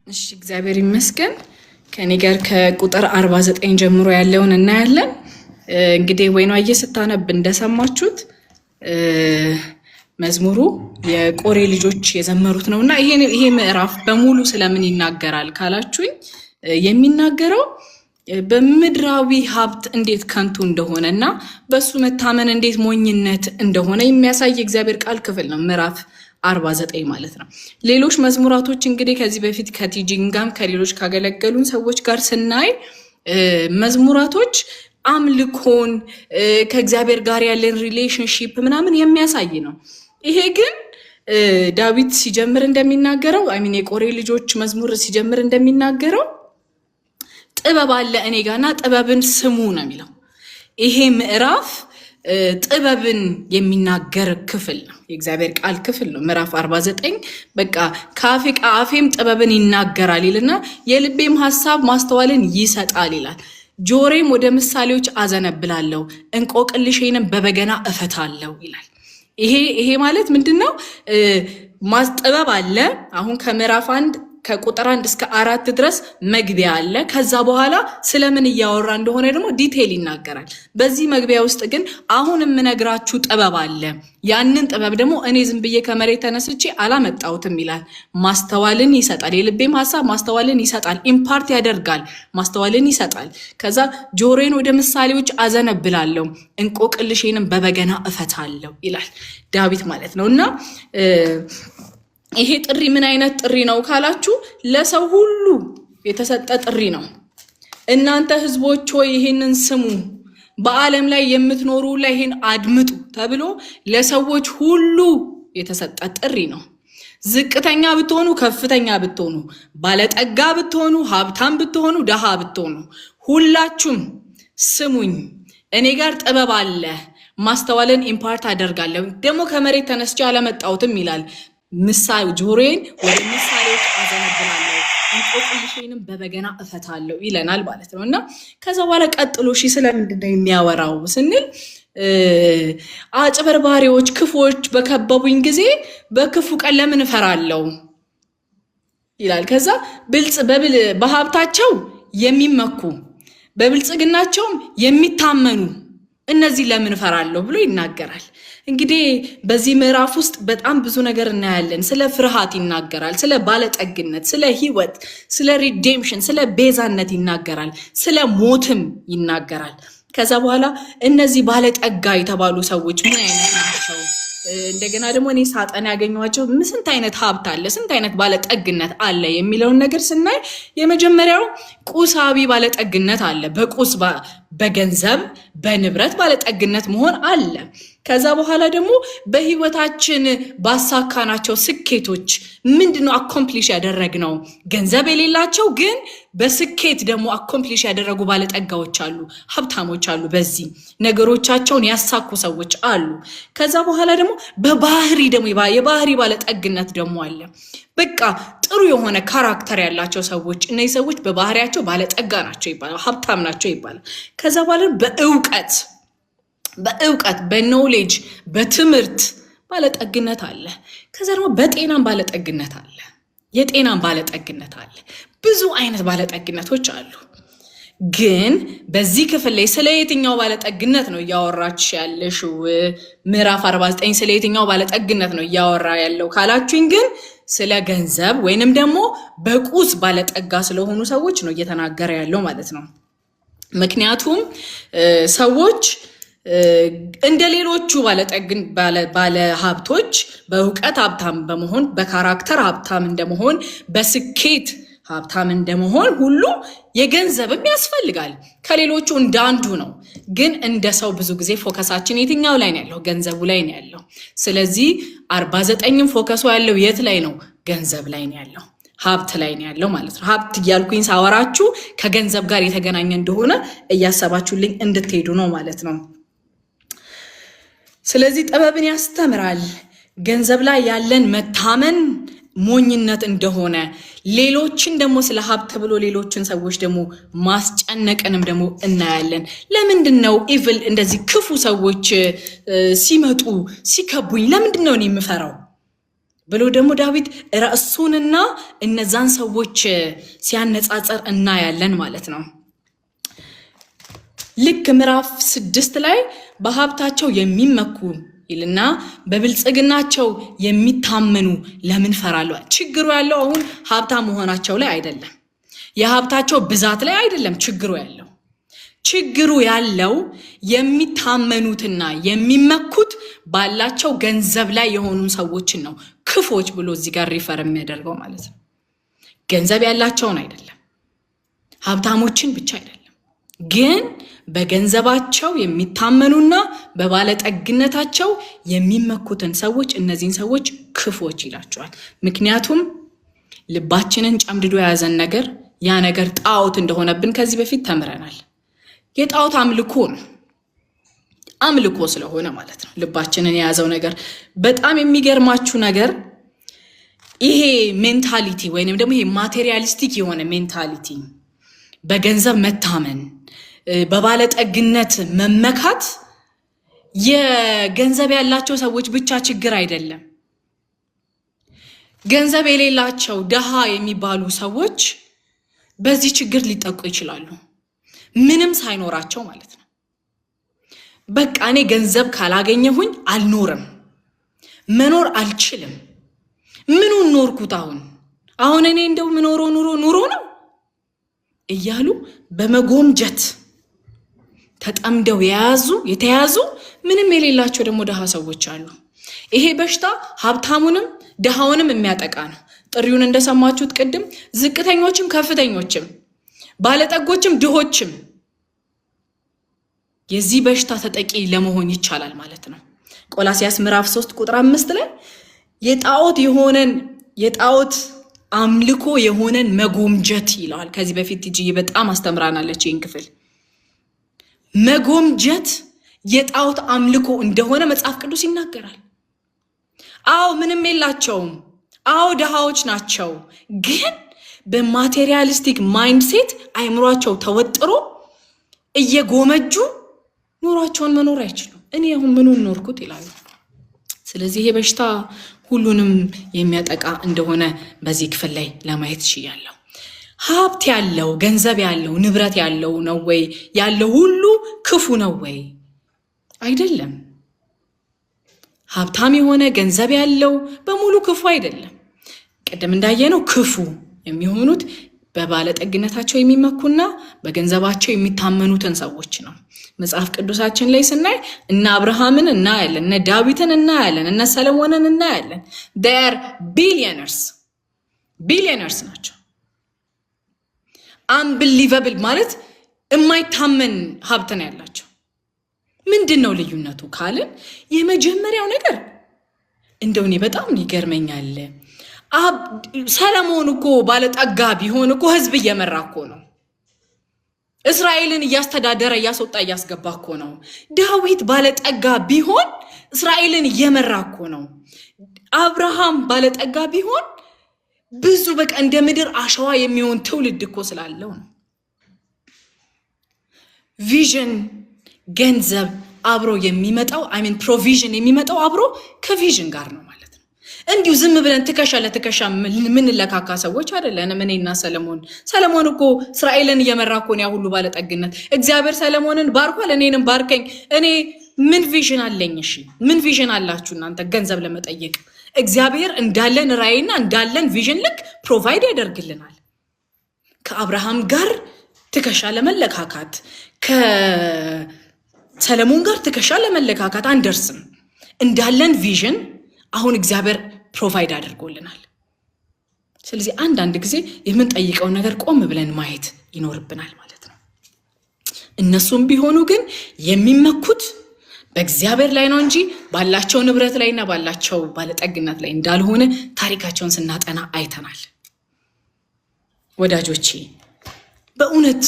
እሺ እግዚአብሔር ይመስገን ከኔ ጋር ከቁጥር 49 ጀምሮ ያለውን እናያለን። እንግዲህ ወይኗዬ ስታነብ እንደሰማችሁት መዝሙሩ የቆሬ ልጆች የዘመሩት ነውና ይሄ ምዕራፍ በሙሉ ስለምን ይናገራል ካላችሁኝ የሚናገረው በምድራዊ ሀብት እንዴት ከንቱ እንደሆነና በሱ መታመን እንዴት ሞኝነት እንደሆነ የሚያሳይ እግዚአብሔር ቃል ክፍል ነው። ምዕራፍ 49 ማለት ነው። ሌሎች መዝሙራቶች እንግዲህ ከዚህ በፊት ከቲጂንጋም ከሌሎች ካገለገሉን ሰዎች ጋር ስናይ መዝሙራቶች አምልኮን ከእግዚአብሔር ጋር ያለን ሪሌሽንሺፕ ምናምን የሚያሳይ ነው። ይሄ ግን ዳዊት ሲጀምር እንደሚናገረው የቆሬ ልጆች መዝሙር ሲጀምር እንደሚናገረው ጥበብ አለ እኔ ጋርና ጥበብን ስሙ ነው የሚለው። ይሄ ምዕራፍ ጥበብን የሚናገር ክፍል ነው። የእግዚአብሔር ቃል ክፍል ነው። ምዕራፍ 49 በቃ ከአፌም ጥበብን ይናገራል ይልና የልቤም ሐሳብ ማስተዋልን ይሰጣል ይላል። ጆሮዬም ወደ ምሳሌዎች አዘነብላለሁ እንቆቅልሼንም በበገና እፈታለሁ ይላል። ይሄ ማለት ምንድነው? ማስጠበብ አለ። አሁን ከምዕራፍ 1 ከቁጥር 1 እስከ 4 ድረስ መግቢያ አለ። ከዛ በኋላ ስለምን እያወራ እንደሆነ ደግሞ ዲቴል ይናገራል። በዚህ መግቢያ ውስጥ ግን አሁን የምነግራችሁ ጥበብ አለ። ያንን ጥበብ ደግሞ እኔ ዝም ብዬ ከመሬት ተነስቼ አላመጣሁትም ይላል። ማስተዋልን ይሰጣል። የልቤም ሐሳብ ማስተዋልን ይሰጣል። ኢምፓርት ያደርጋል፣ ማስተዋልን ይሰጣል። ከዛ ጆሮዬን ወደ ምሳሌዎች አዘነብላለሁ እንቆቅልሼንም በበገና እፈታለሁ ይላል ዳዊት ማለት ነው። እና ይሄ ጥሪ ምን አይነት ጥሪ ነው ካላችሁ ለሰው ሁሉ የተሰጠ ጥሪ ነው። እናንተ ህዝቦች ሆይ ይሄንን ስሙ፣ በዓለም ላይ የምትኖሩ ላይ ይሄን አድምጡ ተብሎ ለሰዎች ሁሉ የተሰጠ ጥሪ ነው። ዝቅተኛ ብትሆኑ፣ ከፍተኛ ብትሆኑ፣ ባለጠጋ ብትሆኑ፣ ሀብታም ብትሆኑ፣ ደሃ ብትሆኑ ሁላችሁም ስሙኝ፣ እኔ ጋር ጥበብ አለ፣ ማስተዋልን ኢምፓርት አደርጋለሁ። ደግሞ ከመሬት ተነስቼ አላመጣሁትም ይላል። ጆሮዬን ወደ ምሳሌዎች አዘነብላለሁ እንቆቅልሼንም በበገና እፈታለሁ ይለናል ማለት ነው። እና ከዛ በኋላ ቀጥሎ ስለምንድን ነው የሚያወራው ስንል አጭበርባሪዎች፣ ክፉዎች በከበቡኝ ጊዜ በክፉ ቀን ለምን እፈራለሁ ይላል። ከዛ በሀብታቸው የሚመኩ በብልጽግናቸውም የሚታመኑ እነዚህ ለምን እፈራለሁ ብሎ ይናገራል። እንግዲህ በዚህ ምዕራፍ ውስጥ በጣም ብዙ ነገር እናያለን። ስለ ፍርሃት ይናገራል፣ ስለ ባለጠግነት፣ ስለ ህይወት፣ ስለ ሪዴምሽን፣ ስለ ቤዛነት ይናገራል፣ ስለ ሞትም ይናገራል። ከዛ በኋላ እነዚህ ባለጠጋ የተባሉ ሰዎች ምን አይነት ናቸው? እንደገና ደግሞ እኔ ሳጠና ያገኘኋቸው ስንት አይነት ሀብት አለ፣ ስንት አይነት ባለጠግነት አለ የሚለውን ነገር ስናይ የመጀመሪያው ቁሳዊ ባለጠግነት አለ። በቁስ በገንዘብ በንብረት ባለጠግነት መሆን አለ። ከዛ በኋላ ደግሞ በህይወታችን ባሳካናቸው ስኬቶች ምንድነው አኮምፕሊሽ ያደረግነው? ገንዘብ የሌላቸው ግን በስኬት ደግሞ አኮምፕሊሽ ያደረጉ ባለጠጋዎች አሉ፣ ሀብታሞች አሉ፣ በዚህ ነገሮቻቸውን ያሳኩ ሰዎች አሉ። ከዛ በኋላ ደግሞ በባህሪ ደግሞ የባህሪ ባለጠግነት ደግሞ አለ። በቃ ጥሩ የሆነ ካራክተር ያላቸው ሰዎች፣ እነዚህ ሰዎች በባህሪያቸው ባለጠጋ ናቸው ይባላል፣ ሀብታም ናቸው ይባላል። ከዛ በኋላ በእውቀት በኖሌጅ በትምህርት ባለጠግነት አለ። ከዛ ደግሞ በጤናም ባለጠግነት አለ፣ የጤናም ባለጠግነት አለ። ብዙ አይነት ባለጠግነቶች አሉ። ግን በዚህ ክፍል ላይ ስለ የትኛው ባለጠግነት ነው እያወራች ያለሽው? ምዕራፍ 49 ስለ የትኛው ባለጠግነት ነው እያወራ ያለው ካላችሁኝ ግን ስለ ገንዘብ ወይንም ደግሞ በቁስ ባለጠጋ ስለሆኑ ሰዎች ነው እየተናገረ ያለው ማለት ነው። ምክንያቱም ሰዎች እንደ ሌሎቹ ባለ ሀብቶች በእውቀት ሀብታም በመሆን በካራክተር ሀብታም እንደመሆን በስኬት ሀብታም እንደመሆን ሁሉ የገንዘብም ያስፈልጋል። ከሌሎቹ እንዳንዱ ነው። ግን እንደ ሰው ብዙ ጊዜ ፎከሳችን የትኛው ላይ ነው ያለው? ገንዘቡ ላይ ነው ያለው። ስለዚህ 49ም ፎከሱ ያለው የት ላይ ነው? ገንዘብ ላይ ነው ያለው፣ ሀብት ላይ ነው ያለው ማለት ነው። ሀብት እያልኩኝ ሳወራችሁ ከገንዘብ ጋር የተገናኘ እንደሆነ እያሰባችሁልኝ እንድትሄዱ ነው ማለት ነው። ስለዚህ ጥበብን ያስተምራል። ገንዘብ ላይ ያለን መታመን ሞኝነት እንደሆነ፣ ሌሎችን ደግሞ ስለ ሀብት ብሎ ሌሎችን ሰዎች ደግሞ ማስጨነቅንም ደግሞ እናያለን። ለምንድን ነው ኢቭል እንደዚህ ክፉ ሰዎች ሲመጡ ሲከቡኝ ለምንድን ነው እኔ የምፈራው? ብሎ ደግሞ ዳዊት ራሱንና እነዛን ሰዎች ሲያነጻጸር እናያለን ማለት ነው። ልክ ምዕራፍ 6 ላይ በሀብታቸው የሚመኩ ይልና በብልጽግናቸው የሚታመኑ ለምን ፈራለሁ? ችግሩ ያለው አሁን ሀብታም መሆናቸው ላይ አይደለም፣ የሀብታቸው ብዛት ላይ አይደለም ችግሩ ያለው። ችግሩ ያለው የሚታመኑትና የሚመኩት ባላቸው ገንዘብ ላይ የሆኑ ሰዎችን ነው ክፎች ብሎ እዚህ ጋር ሪፈር የሚያደርገው ማለት ነው። ገንዘብ ያላቸውን አይደለም፣ ሀብታሞችን ብቻ አይደለም፣ ግን በገንዘባቸው የሚታመኑና በባለጠግነታቸው የሚመኩትን ሰዎች እነዚህን ሰዎች ክፎች ይላቸዋል። ምክንያቱም ልባችንን ጨምድዶ የያዘን ነገር ያ ነገር ጣዖት እንደሆነብን ከዚህ በፊት ተምረናል። የጣዖት አምልኮ ነው፣ አምልኮ ስለሆነ ማለት ነው ልባችንን የያዘው ነገር። በጣም የሚገርማችሁ ነገር ይሄ ሜንታሊቲ ወይንም ደግሞ ይሄ ማቴሪያሊስቲክ የሆነ ሜንታሊቲ፣ በገንዘብ መታመን፣ በባለጠግነት መመካት የገንዘብ ያላቸው ሰዎች ብቻ ችግር አይደለም። ገንዘብ የሌላቸው ደሃ የሚባሉ ሰዎች በዚህ ችግር ሊጠቁ ይችላሉ፣ ምንም ሳይኖራቸው ማለት ነው። በቃ እኔ ገንዘብ ካላገኘሁኝ አልኖርም፣ መኖር አልችልም። ምኑን ኖርኩት? አሁን እኔ እንደው ምኖረው ኑሮ ነው እያሉ በመጎምጀት ተጠምደው የተያዙ ምንም የሌላቸው ደግሞ ደሃ ሰዎች አሉ። ይሄ በሽታ ሀብታሙንም ደሃውንም የሚያጠቃ ነው። ጥሪውን እንደሰማችሁት ቅድም ዝቅተኞችም ከፍተኞችም ባለጠጎችም ድሆችም የዚህ በሽታ ተጠቂ ለመሆን ይቻላል ማለት ነው። ቆላስይስ ምዕራፍ 3 ቁጥር 5 ላይ የጣዖት አምልኮ የሆነን መጎምጀት ይለዋል። ከዚህ በፊት ትጂ በጣም አስተምራናለች ይህን ክፍል። መጎምጀት የጣዖት አምልኮ እንደሆነ መጽሐፍ ቅዱስ ይናገራል። አዎ ምንም የላቸውም፣ አዎ ደሃዎች ናቸው፣ ግን በማቴሪያሊስቲክ ማይንድሴት አይምሯቸው ተወጥሮ እየጎመጁ ኑሯቸውን መኖር አይችሉም። እኔ አሁን ምኑን ኖርኩት ይላሉ። ስለዚህ ይሄ በሽታ ሁሉንም የሚያጠቃ እንደሆነ በዚህ ክፍል ላይ ለማየት ችያለሁ። ሀብት ያለው ገንዘብ ያለው ንብረት ያለው ነው ወይ ያለው ሁሉ ክፉ ነው ወይ? አይደለም። ሀብታም የሆነ ገንዘብ ያለው በሙሉ ክፉ አይደለም። ቅድም እንዳየነው ክፉ የሚሆኑት በባለጠግነታቸው የሚመኩና በገንዘባቸው የሚታመኑትን ሰዎች ነው። መጽሐፍ ቅዱሳችን ላይ ስናይ እነ አብርሃምን እናያለን፣ እነ ዳዊትን እናያለን፣ እነ ሰለሞንን እናያለን። ዴር ቢሊየነርስ ናቸው። አንቢሊቨብል ማለት የማይታመን ሀብት ነው ያላቸው። ምንድን ነው ልዩነቱ ካልን የመጀመሪያው ነገር እንደው እኔ በጣም ይገርመኛል። ሰለሞን እኮ ባለጠጋ ቢሆን እኮ ህዝብ እየመራ እኮ ነው። እስራኤልን እያስተዳደረ እያስወጣ እያስገባ እኮ ነው። ዳዊት ባለጠጋ ቢሆን እስራኤልን እየመራ እኮ ነው። አብርሃም ባለጠጋ ቢሆን ብዙ በቃ እንደ ምድር አሸዋ የሚሆን ትውልድ እኮ ስላለው ነው። ቪዥን ገንዘብ አብሮ የሚመጣው ፕሮቪዥን የሚመጣው አብሮ ከቪዥን ጋር ነው ማለት ነው። እንዲሁ ዝም ብለን ትከሻ ለትከሻ ምንለካካ ሰዎች አይደለንም። እኔና ሰለሞን እኮ እስራኤልን እየመራ እኮ ነው ያ ሁሉ ባለጠግነት። እግዚአብሔር ሰለሞንን ባርኳል፣ እኔንም ባርከኝ። እኔ ምን ቪዥን አለኝ? እሺ ምን ቪዥን አላችሁ እናንተ ገንዘብ ለመጠየቅ? እግዚአብሔር እንዳለን ራዕይና እንዳለን ቪዥን ልክ ፕሮቫይድ ያደርግልናል። ከአብርሃም ጋር ትከሻ ለመለካካት ከሰለሞን ጋር ትከሻ ለመለካካት አንደርስም። እንዳለን ቪዥን አሁን እግዚአብሔር ፕሮቫይድ አድርጎልናል። ስለዚህ አንዳንድ ጊዜ የምንጠይቀውን ነገር ቆም ብለን ማየት ይኖርብናል ማለት ነው። እነሱም ቢሆኑ ግን የሚመኩት በእግዚአብሔር ላይ ነው እንጂ ባላቸው ንብረት ላይና ባላቸው ባለጠግነት ላይ እንዳልሆነ ታሪካቸውን ስናጠና አይተናል። ወዳጆቼ በእውነት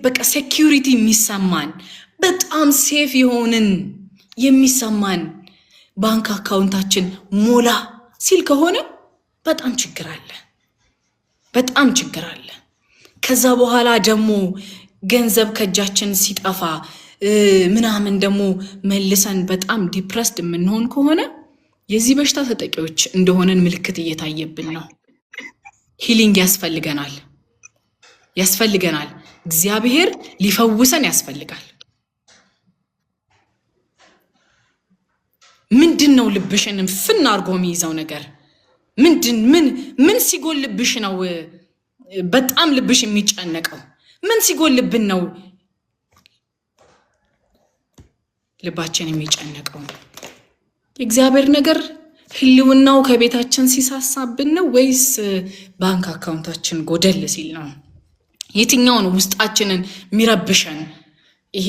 በቃ ሴኪዩሪቲ የሚሰማን በጣም ሴፍ የሆንን የሚሰማን ባንክ አካውንታችን ሞላ ሲል ከሆነ በጣም ችግር አለ። ከዛ በኋላ ደግሞ ገንዘብ ከእጃችን ሲጠፋ ምናምን ደግሞ መልሰን በጣም ዲፕረስድ የምንሆን ከሆነ የዚህ በሽታ ተጠቂዎች እንደሆነን ምልክት እየታየብን ነው። ሂሊንግ ያስፈልገናል። እግዚአብሔር ሊፈውሰን ያስፈልጋል። ምንድነው ልብሽን ፍና አርጎ የሚይዘው ነገር? ምን ሲጎልብሽ ነው በጣም ልብሽ የሚጨነቀው? ምን ሲጎልብን ነው ልባችን የሚጨነቀው? የእግዚአብሔር ነገር ህልውናው ከቤታችን ሲሳሳብን ነው ወይስ ባንክ አካውንታችን ጎደል ሲል ነው? የትኛው ነው ውስጣችንን የሚረብሸን? ይሄ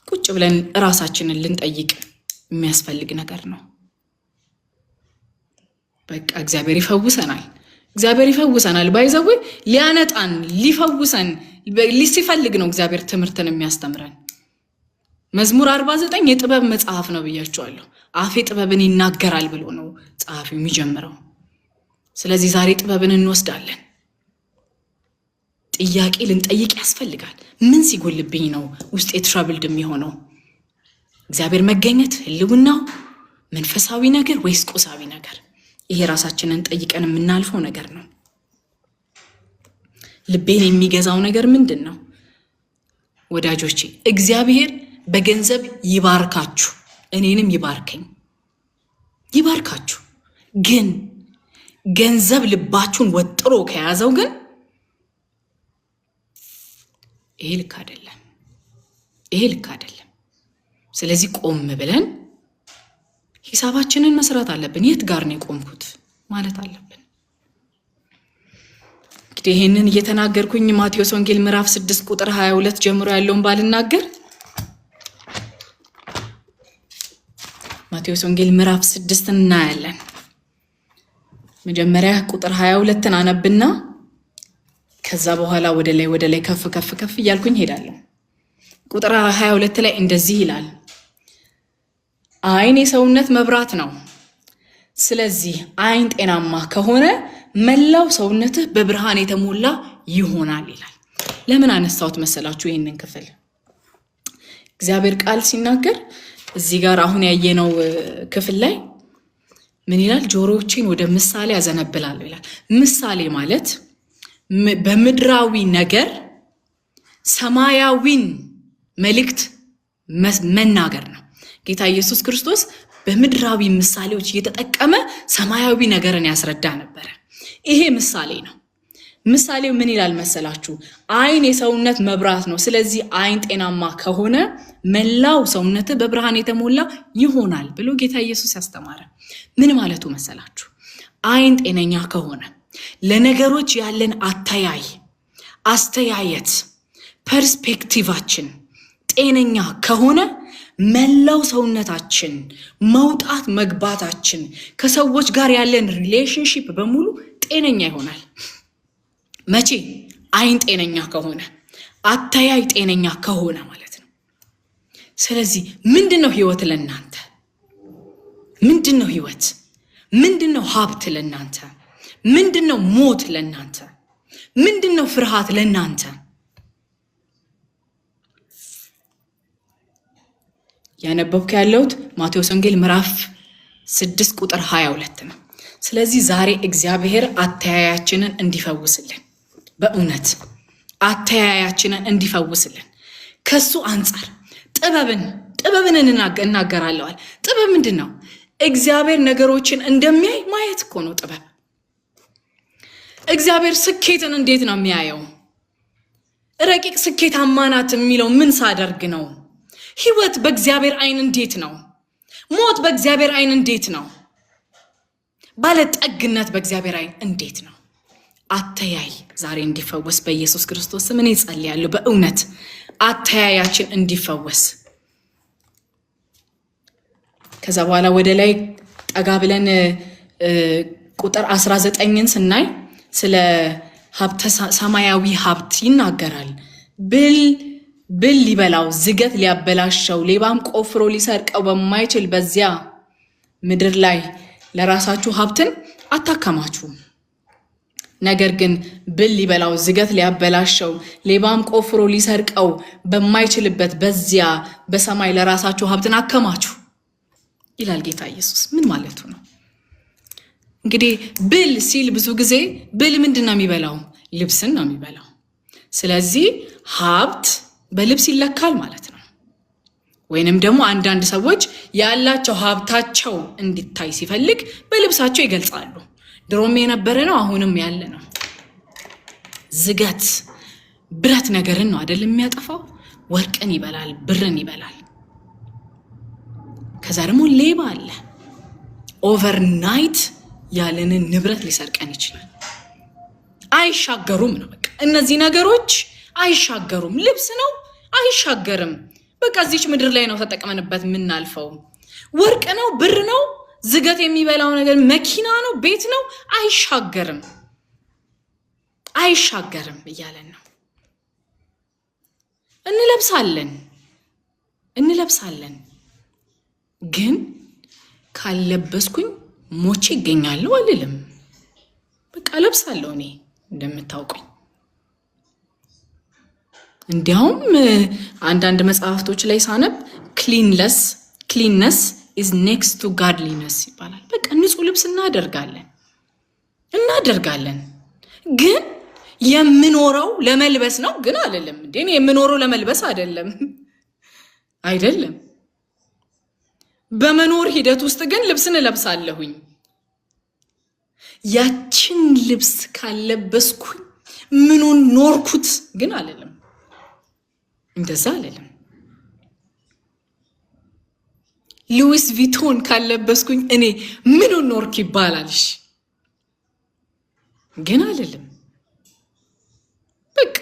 ቁጭ ብለን ራሳችንን ልንጠይቅ የሚያስፈልግ ነገር ነው። በቃ እግዚአብሔር ይፈውሰናል። ባይዘው ሊያነጣን ሊፈውሰን ሲፈልግ ነው እግዚአብሔር ትምህርትን የሚያስተምረን። መዝሙር 49 የጥበብ መጽሐፍ ነው ብያችኋለሁ። አፌ ጥበብን ይናገራል ብሎ ነው ጸሐፊው የሚጀምረው። ስለዚህ ዛሬ ጥበብን እንወስዳለን። ጥያቄ ልንጠይቅ ያስፈልጋል። ምን ሲጎልብኝ ነው ውስጤ ትራብልድ የሚሆነው? እግዚአብሔር መገኘት፣ ህልውናው፣ መንፈሳዊ ነገር ወይስ ቁሳዊ ነገር? ይሄ ራሳችንን ጠይቀን የምናልፈው ነገር ነው። ልቤን የሚገዛው ነገር ምንድን ነው? ወዳጆቼ እግዚአብሔር በገንዘብ ይባርካችሁ፣ እኔንም ይባርካችሁ። ግን ገንዘብ ልባችሁን ወጥሮ ከያዘው ግን ይሄ ልክ አይደለም። ስለዚህ ቆም ብለን ሂሳባችንን መስራት አለብን። የት ጋር ነው የቆምኩት ማለት አለብን። እንግዲህ ይሄንን እየተናገርኩኝ ማቴዎስ ወንጌል ምዕራፍ 6 ቁጥር 22 ጀምሮ ያለውን ባልናገር ማቴዎስ ወንጌል ምዕራፍ 6 እናያለን። መጀመሪያ ቁጥር 22ን አነብና ከዛ በኋላ ወደ ላይ ከፍ እያልኩኝ ሄዳለሁ። ቁጥር 22 ላይ እንደዚህ ይላል፣ ዓይን የሰውነት መብራት ነው። ስለዚህ ዓይን ጤናማ ከሆነ መላው ሰውነትህ በብርሃን የተሞላ ይሆናል ይላል። ለምን አነሳሁት መሰላችሁ? ይህንን ክፍል እግዚአብሔር ቃል ሲናገር እዚህ ጋር አሁን ያየነው ክፍል ላይ ምን ይላል? ጆሮዎችን ወደ ምሳሌ ያዘነብላሉ ይላል። ምሳሌ ማለት በምድራዊ ነገር ሰማያዊን መልእክት መናገር ነው። ጌታ ኢየሱስ ክርስቶስ በምድራዊ ምሳሌዎች እየተጠቀመ ሰማያዊ ነገርን ያስረዳ ነበረ። ይሄ ምሳሌ ነው። ምሳሌው ምን ይላል መሰላችሁ? ዓይን የሰውነት መብራት ነው። ስለዚህ ዓይን ጤናማ ከሆነ መላው ሰውነት በብርሃን የተሞላ ይሆናል ብሎ ጌታ ኢየሱስ ያስተማረ። ምን ማለቱ መሰላችሁ? ዓይን ጤነኛ ከሆነ ለነገሮች ያለን አስተያየት ፐርስፔክቲቫችን ጤነኛ ከሆነ መላው ሰውነታችን መውጣት መግባታችን ከሰዎች ጋር ያለን ሪሌሽንሺፕ በሙሉ ጤነኛ ይሆናል። መቼ? ዓይን ጤነኛ ከሆነ፣ አተያይ ጤነኛ ከሆነ ማለት ነው። ስለዚህ ምንድነው ህይወት ለእናንተ? ምንድነው ህይወት? ምንድነው ሀብት ለእናንተ? ምንድነው ሞት ለእናንተ? ምንድነው ፍርሃት ለእናንተ? ያነበብኩ ያለሁት ማቴዎስ ወንጌል ምዕራፍ 6 ቁጥር 22 ነው። ስለዚህ ዛሬ እግዚአብሔር አተያያችንን እንዲፈውስልን፣ በእውነት አተያያችንን እንዲፈውስልን ከሱ አንጻር ጥበብን እናገራለዋል። ጥበብ ምንድን ነው? እግዚአብሔር ነገሮችን እንደሚያይ ማየት እኮ ነው ጥበብ። እግዚአብሔር ስኬትን እንዴት ነው የሚያየው? ረቂቅ ስኬታማ ናት የሚለው ምን ሳደርግ ነው? ህይወት በእግዚአብሔር ዓይን እንዴት ነው? ሞት በእግዚአብሔር ዓይን እንዴት ነው? ባለጠግነት በእግዚአብሔር ዓይን እንዴት ነው? አተያይ ዛሬ እንዲፈወስ በኢየሱስ ክርስቶስ ስም እኔ ጸልያለሁ። በእውነት አተያያችን እንዲፈወስ። ከዛ በኋላ ወደ ላይ ጠጋ ብለን ቁጥር 19ን ስናይ ስለ ሀብተ ሰማያዊ ሀብት ይናገራል። ብል ሊበላው፣ ዝገት ሊያበላሸው፣ ሌባም ቆፍሮ ሊሰርቀው በማይችል በዚያ ምድር ላይ ለራሳችሁ ሀብትን አታከማችሁ። ነገር ግን ብል ሊበላው፣ ዝገት ሊያበላሸው፣ ሌባም ቆፍሮ ሊሰርቀው በማይችልበት በዚያ በሰማይ ለራሳችሁ ሀብትን አከማችሁ። ይላል ጌታ ኢየሱስ። ምን ማለቱ ነው? እንግዲህ ብል ሲል ብዙ ጊዜ ብል ምንድን ነው የሚበላው? ልብስን ነው የሚበላው። ስለዚህ ሀብት በልብስ ይለካል ማለት ነው። ወይንም ደግሞ አንዳንድ ሰዎች ያላቸው ሀብታቸው እንዲታይ ሲፈልግ በልብሳቸው ይገልጻሉ። ድሮም የነበረ ነው፣ አሁንም ያለ ነው። ዝገት ብረት ነገርን ነው አይደል የሚያጠፋው? ወርቅን ይበላል፣ ብርን ይበላል። ከዛ ደግሞ ሌባ አለ። ኦቨርናይት ያለንን ንብረት ሊሰርቀን ይችላል። አይሻገሩም ነው በቃ። እነዚህ ነገሮች አይሻገሩም። ልብስ ነው አይሻገርም። በቃ እዚች ምድር ላይ ነው ተጠቅመንበት የምናልፈው። ወርቅ ነው፣ ብር ነው፣ ዝገት የሚበላው ነገር መኪና ነው፣ ቤት ነው፣ አይሻገርም አይሻገርም እያለን ነው። እንለብሳለን ግን ካልለበስኩኝ ሞቼ ይገኛለሁ አልልም። በቃ ለብሳለሁ። እኔ እንደምታውቁኝ እንዲያውም አንዳንድ መጽሐፍቶች ላይ ሳነብ ክሊንነስ is next to godliness ይባላል። በቃ ንጹህ ልብስ እናደርጋለን ግን የምኖረው ለመልበስ ነው ግን አይደለም። እንዴ እኔ የምኖረው ለመልበስ አይደለም። በመኖር ሂደት ውስጥ ግን ልብስን እለብሳለሁኝ። ያችን ልብስ ካለበስኩኝ ምኑን ኖርኩት ግን አይደለም። እንደዛ አይደለም። ሉዊስ ቪቶን ካለበስኩኝ እኔ ምኑን ኖርክ ይባላልሽ ግን አይደለም። በቃ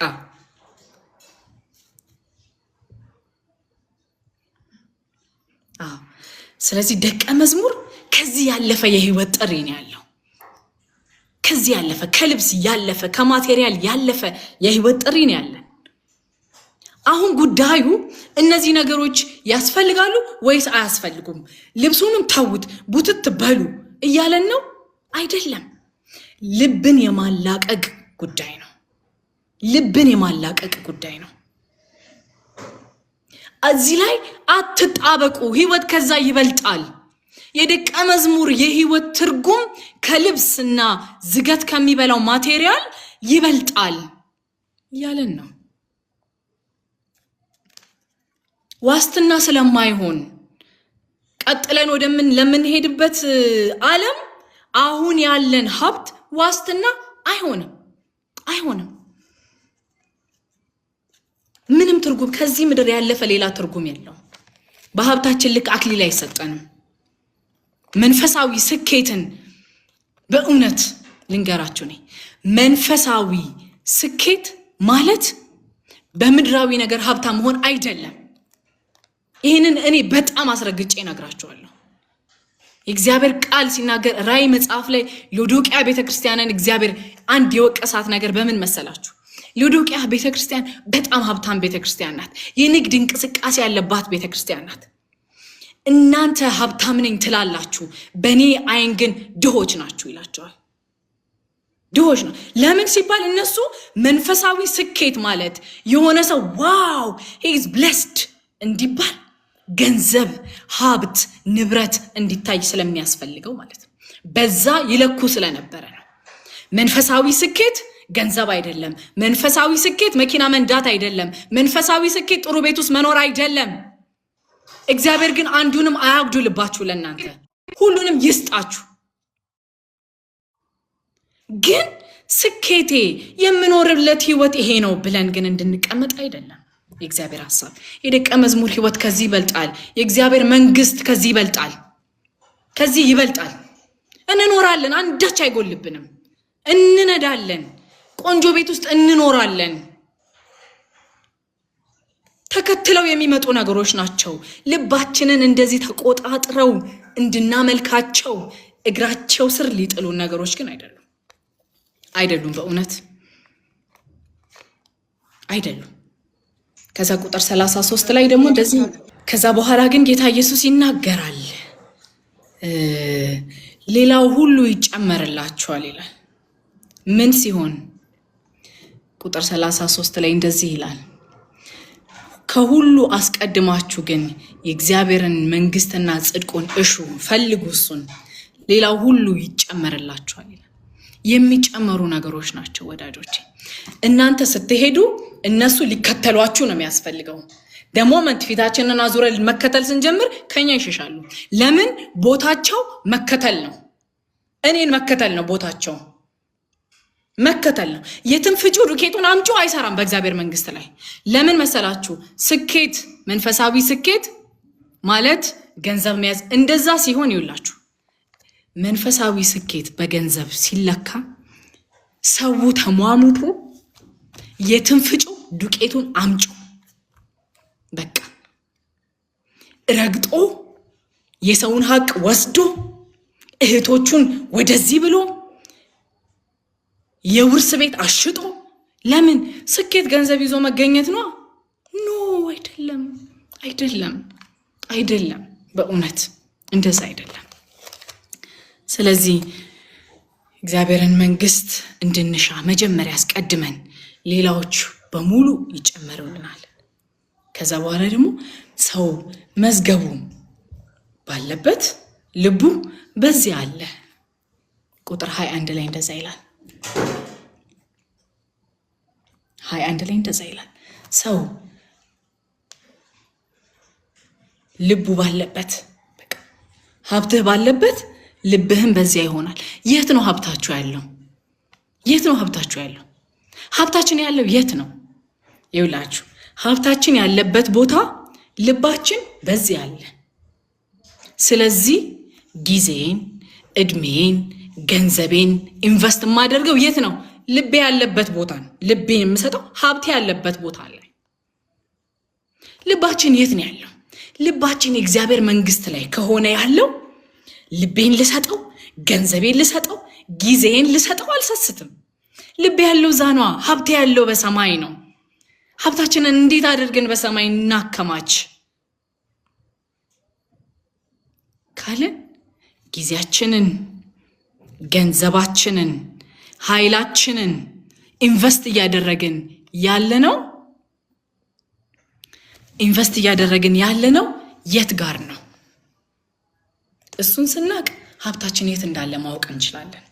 ስለዚህ ደቀ መዝሙር ከዚህ ያለፈ የህይወት ጥሪ ነው ያለው። ከዚህ ያለፈ ከልብስ ያለፈ ከማቴሪያል ያለፈ የህይወት ጥሪ ነው ያለን። አሁን ጉዳዩ እነዚህ ነገሮች ያስፈልጋሉ ወይስ አያስፈልጉም? ልብሱንም ተውት ቡትት በሉ እያለን ነው አይደለም። ልብን የማላቀቅ ጉዳይ ነው። እዚህ ላይ አትጣበቁ። ህይወት ከዛ ይበልጣል። የደቀ መዝሙር የህይወት ትርጉም ከልብስና ዝገት ከሚበላው ማቴሪያል ይበልጣል እያለን ነው። ዋስትና ስለማይሆን ቀጥለን ለምንሄድበት ዓለም አሁን ያለን ሀብት ዋስትና አይሆንም። ምንም ትርጉም ከዚህ ምድር ያለፈ ሌላ ትርጉም የለው። በሀብታችን ልክ አክሊል አይሰጠንም። መንፈሳዊ ስኬትን በእውነት ልንገራችሁ ነኝ። መንፈሳዊ ስኬት ማለት በምድራዊ ነገር ሀብታም መሆን አይደለም። ይህንን እኔ በጣም አስረግጬ እነግራችኋለሁ። የእግዚአብሔር ቃል ሲናገር ራእይ መጽሐፍ ላይ ሎዶቅያ ቤተክርስቲያንን እግዚአብሔር አንድ የወቀሳት ነገር በምን መሰላችሁ? ሎዶቅያ ቤተክርስቲያን በጣም ሀብታም ቤተክርስቲያን ናት። የንግድ እንቅስቃሴ ያለባት ቤተክርስቲያን ናት። እናንተ ሀብታም ነኝ ትላላችሁ፣ በእኔ አይን ግን ድሆች ናችሁ ይላቸዋል። ድሆች ነው። ለምን ሲባል እነሱ መንፈሳዊ ስኬት ማለት የሆነ ሰው ዋው he is blessed እንዲባል ገንዘብ፣ ሀብት፣ ንብረት እንዲታይ ስለሚያስፈልገው ማለት ነው። በዛ ይለኩ ስለነበረ ነው። መንፈሳዊ ስኬት ገንዘብ አይደለም። መንፈሳዊ ስኬት መኪና መንዳት አይደለም። መንፈሳዊ ስኬት ጥሩ ቤት ውስጥ መኖር አይደለም። እግዚአብሔር ግን አንዱንም አያጉድልባችሁ፣ ለእናንተ ሁሉንም ይስጣችሁ። ግን ስኬቴ የምኖርለት ህይወት ይሄ ነው ብለን ግን እንድንቀመጥ አይደለም የእግዚአብሔር ሐሳብ። የደቀ መዝሙር ህይወት ከዚህ ይበልጣል። የእግዚአብሔር መንግስት ከዚህ ይበልጣል። እንኖራለን፣ አንዳች አይጎልብንም። እንነዳለን፣ ቆንጆ ቤት ውስጥ እንኖራለን። ተከትለው የሚመጡ ነገሮች ናቸው። ልባችንን እንደዚህ ተቆጣጥረው እንድናመልካቸው እግራቸው ስር ሊጥሉ ነገሮች ግን አይደሉም። በእውነት አይደሉም። ከዛ ቁጥር 33 ላይ ደግሞ እንደዚህ ከዛ በኋላ ግን ጌታ ኢየሱስ ይናገራል። ሌላው ሁሉ ይጨመርላችኋል ይላል። ምን ሲሆን? ቁጥር 33 ላይ እንደዚህ ይላል፣ ከሁሉ አስቀድማችሁ ግን የእግዚአብሔርን መንግስትና ጽድቁን እሹ፣ ፈልጉ እሱን፣ ሌላው ሁሉ ይጨመርላችኋል ይላል። የሚጨመሩ ነገሮች ናቸው ወዳጆቼ። እናንተ ስትሄዱ እነሱ ሊከተሏችሁ ነው የሚያስፈልገው። ደሞመንት ፊታችንን አዙረን መከተል ስንጀምር ከኛ ይሸሻሉ። ለምን? ቦታቸው መከተል ነው። እኔን መከተል ነው ቦታቸው፣ መከተል ነው። የትም ፍጩ ዱቄቱን አምጩ አይሰራም በእግዚአብሔር መንግስት ላይ። ለምን መሰላችሁ? ስኬት፣ መንፈሳዊ ስኬት ማለት ገንዘብ መያዝ። እንደዛ ሲሆን ይውላችሁ፣ መንፈሳዊ ስኬት በገንዘብ ሲለካ ሰው ተሟሙቶ የትም ፍጩ ዱቄቱን አምጩ በቃ ረግጦ የሰውን ሀቅ ወስዶ እህቶቹን ወደዚህ ብሎ የውርስ ቤት አሽጦ። ለምን? ስኬት ገንዘብ ይዞ መገኘት ነው? ኖ አይደለም፣ አይደለም፣ አይደለም። በእውነት እንደዛ አይደለም። ስለዚህ እግዚአብሔርን መንግስት እንድንሻ መጀመሪያ አስቀድመን ሌላዎቹ በሙሉ ይጨመሩልናል። ከዛ በኋላ ደግሞ ሰው መዝገቡ ባለበት ልቡ በዚህ አለ። ቁጥር 21 ላይ እንደዛ ይላል። 21 ላይ እንደዛ ይላል። ሰው ልቡ ባለበት፣ በቃ ሀብትህ ባለበት ልብህም በዚያ ይሆናል። የት ነው ሀብታችሁ ያለው? የት ነው ሀብታችሁ ያለው? ሀብታችን ያለው የት ነው? ይውላችሁ፣ ሀብታችን ያለበት ቦታ ልባችን በዚህ አለ። ስለዚህ ጊዜን፣ እድሜን፣ ገንዘቤን ኢንቨስት የማደርገው የት ነው? ልቤ ያለበት ቦታ ነው። ልቤን የምሰጠው ሀብቴ ያለበት ቦታ ላይ። ልባችን የት ነው ያለው? ልባችን የእግዚአብሔር መንግስት ላይ ከሆነ ያለው ልቤን ልሰጠው፣ ገንዘቤን ልሰጠው፣ ጊዜን ልሰጠው አልሰስትም። ልቤ ያለው ዛኗ፣ ሀብቴ ያለው በሰማይ ነው። ሀብታችንን እንዴት አድርገን በሰማይ እናከማች ካልን ጊዜያችንን፣ ገንዘባችንን፣ ኃይላችንን ኢንቨስት እያደረግን ያለነው የት ጋር ነው? እሱን ስናቅ ሀብታችን የት እንዳለ ማወቅ እንችላለን።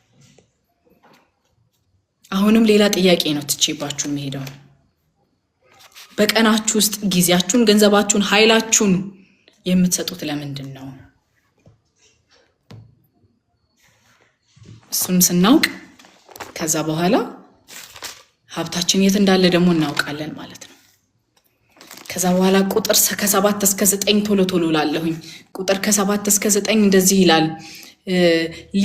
አሁንም ሌላ ጥያቄ ነው ትቼባችሁ የምሄደው። በቀናችሁ ውስጥ ጊዜያችሁን፣ ገንዘባችሁን፣ ኃይላችሁን የምትሰጡት ለምንድን ነው? እሱን ስናውቅ ከዛ በኋላ ሀብታችን የት እንዳለ ደግሞ እናውቃለን ማለት ነው። ከዛ በኋላ ቁጥር ከ7 እስከ 9 ቶሎ ላለሁኝ ቁጥር ከ7 እስከ 9 እንደዚህ ይላል።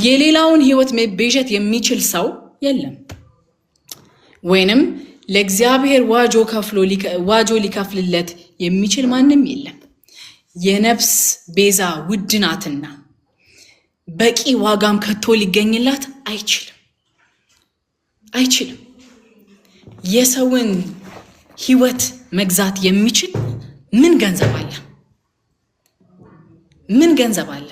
የሌላውን ሕይወት መቤዠት የሚችል ሰው የለም፣ ወይንም ለእግዚአብሔር ዋጆ ሊከፍልለት የሚችል ማንም የለም። የነፍስ ቤዛ ውድ ናትና በቂ ዋጋም ከቶ ሊገኝላት አይችልም። የሰውን ሕይወት መግዛት የሚችል ምን ገንዘብ አለ? ምን ገንዘብ አለ?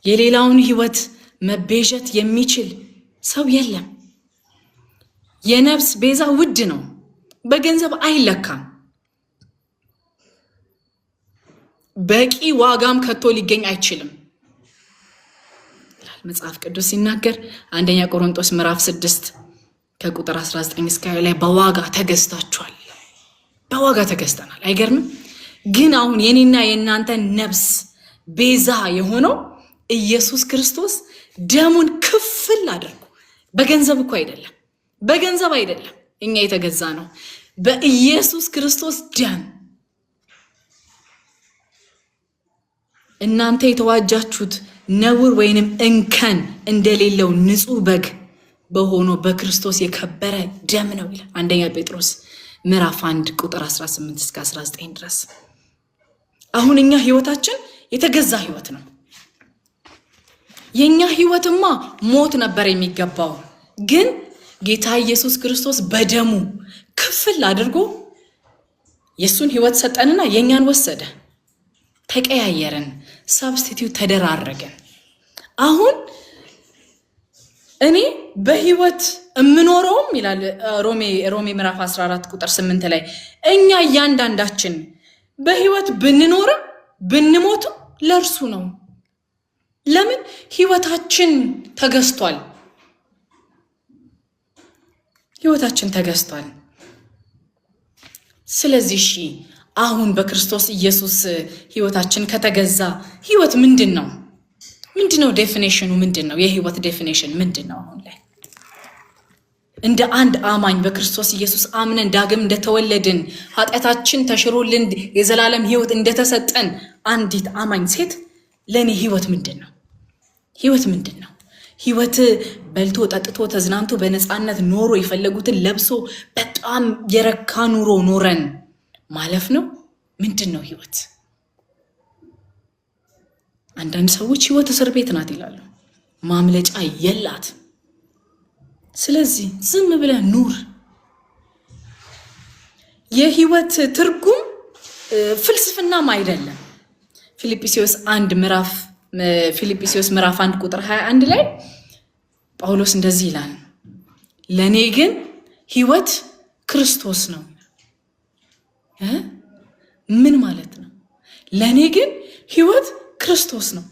የሌላውን ሕይወት መቤዠት የሚችል ሰው የለም። የነፍስ ቤዛ ውድ ነው፣ በገንዘብ አይለካም። በቂ ዋጋም ከቶ ሊገኝ አይችልም መጽሐፍ ቅዱስ ሲናገር። አንደኛ ቆሮንቶስ ምዕራፍ 6 ከቁጥር 19 እስከ 20 ላይ በዋጋ ተገዝታችኋል። በዋጋ ተገዝተናል። አይገርምም? ግን አሁን የኔና የእናንተ ነፍስ ቤዛ የሆነው ኢየሱስ ክርስቶስ ደሙን ክፍል አድርጎ፣ በገንዘብ እኮ አይደለም፣ በገንዘብ አይደለም እኛ የተገዛ ነው፣ በኢየሱስ ክርስቶስ ደም። እናንተ የተዋጃችሁት ነውር ወይንም እንከን እንደሌለው ንጹህ በግ በሆኖ በክርስቶስ የከበረ ደም ነው ይላል አንደኛ ጴጥሮስ ምዕራፍ 1 ቁጥር 18 እስከ 19 ድረስ። አሁን እኛ ህይወታችን የተገዛ ህይወት ነው። የኛ ህይወትማ ሞት ነበር የሚገባው፣ ግን ጌታ ኢየሱስ ክርስቶስ በደሙ ክፍል አድርጎ የሱን ህይወት ሰጠንና የኛን ወሰደ። ተቀያየርን፣ ሳብስቲቲዩት ተደራረገን። አሁን እኔ በህይወት እምኖረውም ይላል ሮሜ ምዕራፍ 14 ቁጥር 8 ላይ እኛ እያንዳንዳችን በህይወት ብንኖርም ብንሞትም ለእርሱ ነው። ለምን? ህይወታችን ተገዝቷል። ህይወታችን ተገዝቷል። ስለዚህ አሁን በክርስቶስ ኢየሱስ ህይወታችን ከተገዛ ህይወት ምንድነው? ምንድነው ዴፊኒሽኑ? ምንድነው የህይወት ዴፊኒሽን ምንድነው? አሁን ላይ እንደ አንድ አማኝ በክርስቶስ ኢየሱስ አምነን ዳግም እንደተወለድን ኃጢአታችን ተሽሮልን የዘላለም ህይወት እንደተሰጠን አንዲት አማኝ ሴት ለኔ ህይወት ምንድነው? ህይወት ምንድነው? ህይወት በልቶ ጠጥቶ ተዝናንቶ በነፃነት ኖሮ የፈለጉትን ለብሶ በጣም የረካ ኑሮ ኖረን ማለፍ ነው? ምንድነው ህይወት? አንዳንድ ሰዎች ህይወት እስር ቤት ናት ይላሉ። ማምለጫ የላት። ስለዚህ ዝም ብለህ ኑር። የህይወት ትርጉም ፍልስፍናም አይደለም። ፊልጵስዩስ ምዕራፍ 1 ቁጥር 21 ላይ ጳውሎስ እንደዚህ ይላል፣ ለኔ ግን ህይወት ክርስቶስ ነው። ምን ማለት ነው? ለኔ ግን ህይወት ክርስቶስ ነው።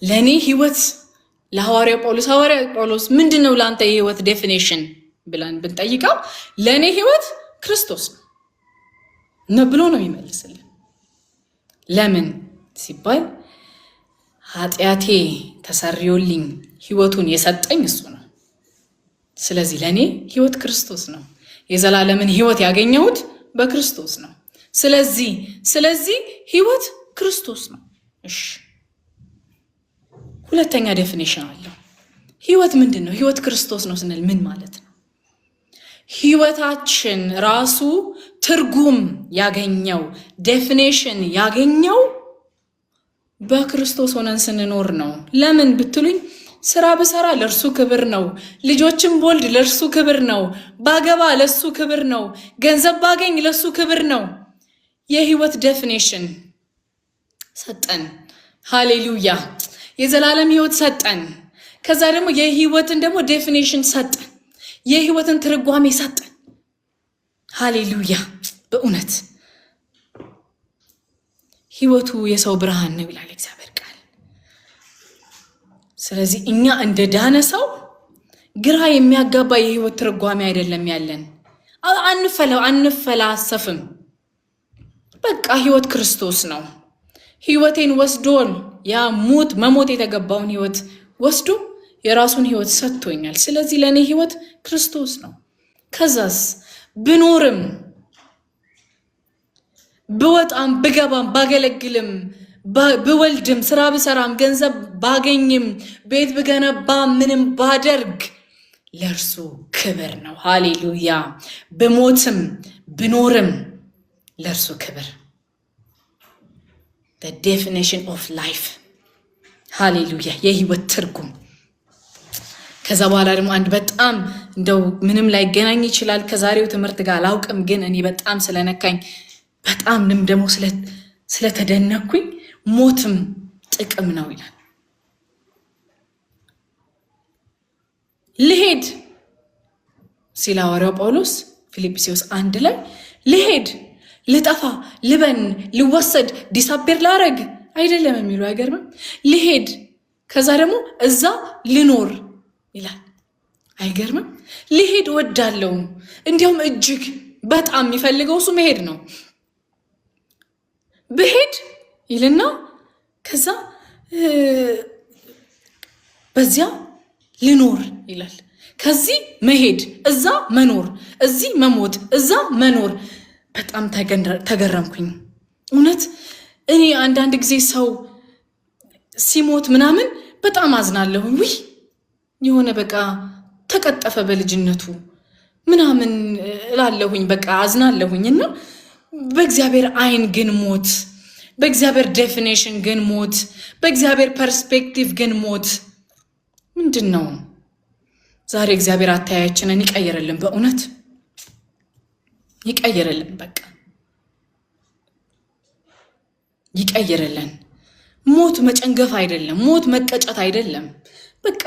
ለኔ ህይወት ለሐዋርያው ጳውሎስ ምንድነው ላንተ የህይወት ዴፊኒሽን ብለን ብንጠይቀው ለኔ ህይወት ክርስቶስ ነው ብሎ ነው የሚመልስልን። ለምን ሲባል ኃጢአቴ ተሰርዮልኝ ህይወቱን የሰጠኝ እሱ ነው። ስለዚህ ለኔ ህይወት ክርስቶስ ነው። የዘላለምን ህይወት ያገኘሁት በክርስቶስ ነው። ስለዚህ ህይወት ክርስቶስ ነው። እሺ፣ ሁለተኛ ዴፊኒሽን አለው። ህይወት ምንድነው? ህይወት ክርስቶስ ነው ስንል ምን ማለት ነው? ህይወታችን ራሱ ትርጉም ያገኘው ዴፊኒሽን ያገኘው በክርስቶስ ሆነን ስንኖር ነው። ለምን ብትሉኝ ስራ ብሰራ ለእርሱ ክብር ነው። ልጆችን ቦልድ ለእርሱ ክብር ነው። ባገባ ለሱ ክብር ነው። ገንዘብ ባገኝ ለሱ ክብር ነው። የህይወት ዴፊኒሽን ሰጠን። ሃሌሉያ! የዘላለም ህይወት ሰጠን። ከዛ ደግሞ የህይወትን ደግሞ ዴፊኒሽን ሰጠን። የህይወትን ትርጓሜ ሰጠን። ሃሌሉያ! በእውነት ህይወቱ የሰው ብርሃን ነው ይላል እግዚአብሔር ቃል። ስለዚህ እኛ እንደ ዳነ ሰው ግራ የሚያጋባ የህይወት ትርጓሜ አይደለም ያለን። አንፈላሰፍም። በቃ ህይወት ክርስቶስ ነው። ህይወቴን ወስዶን ያ መሞት የተገባውን ህይወት ወስዶ የራሱን ህይወት ሰጥቶኛል። ስለዚህ ለኔ ህይወት ክርስቶስ ነው። ከዛስ ብኖርም ብወጣም ብገባም ባገለግልም ብወልድም ስራ ብሰራም ገንዘብ ባገኝም ቤት ብገነባ ምንም ባደርግ ለእርሱ ክብር ነው። ሃሌሉያ! ብሞትም ብኖርም ለእርሱ ክብር። the definition of life ሃሌሉያ! የህይወት ትርጉም። ከዛ በኋላ ደግሞ አንድ በጣም እንደው ምንም ላይገናኝ ይችላል ከዛሬው ትምህርት ጋር አላውቅም፣ ግን እኔ በጣም ስለነካኝ በጣም ደግሞ ስለተደነኩኝ ሞትም ጥቅም ነው ይላል። ልሄድ ሲል ሐዋርያው ጳውሎስ ፊልጵስዩስ 1 ላይ ልሄድ፣ ልጠፋ፣ ልበን፣ ልወሰድ፣ ዲሳፔር ላረግ አይደለም የሚሉ አይገርምም? ልሄድ ከዛ ደግሞ እዛ ልኖር ይላል። አይገርምም? ልሄድ ወዳለው እንዲያውም እጅግ በጣም የሚፈልገው እሱ መሄድ ነው። ብሄድ ይልና ከዛ በዚያ ልኖር ይላል። ከዚህ መሄድ፣ እዛ መኖር፣ እዚህ መሞት፣ እዛ መኖር። በጣም ተገረምኩኝ እውነት። እኔ አንዳንድ ጊዜ ሰው ሲሞት ምናምን በጣም አዝናለሁኝ። ውይ የሆነ በቃ ተቀጠፈ በልጅነቱ ምናምን እላለሁኝ፣ በቃ አዝናለሁኝ። እና በእግዚአብሔር አይን ግን ሞት፣ በእግዚአብሔር ዴፊኒሽን ግን ሞት፣ በእግዚአብሔር ፐርስፔክቲቭ ግን ሞት ምንድን ነው? ዛሬ እግዚአብሔር አታያችንን ይቀይርልን፣ በእውነት ይቀይርልን። በቃ ይቀይርልን። ሞት መጨንገፍ አይደለም፣ ሞት መቀጨት አይደለም። በቃ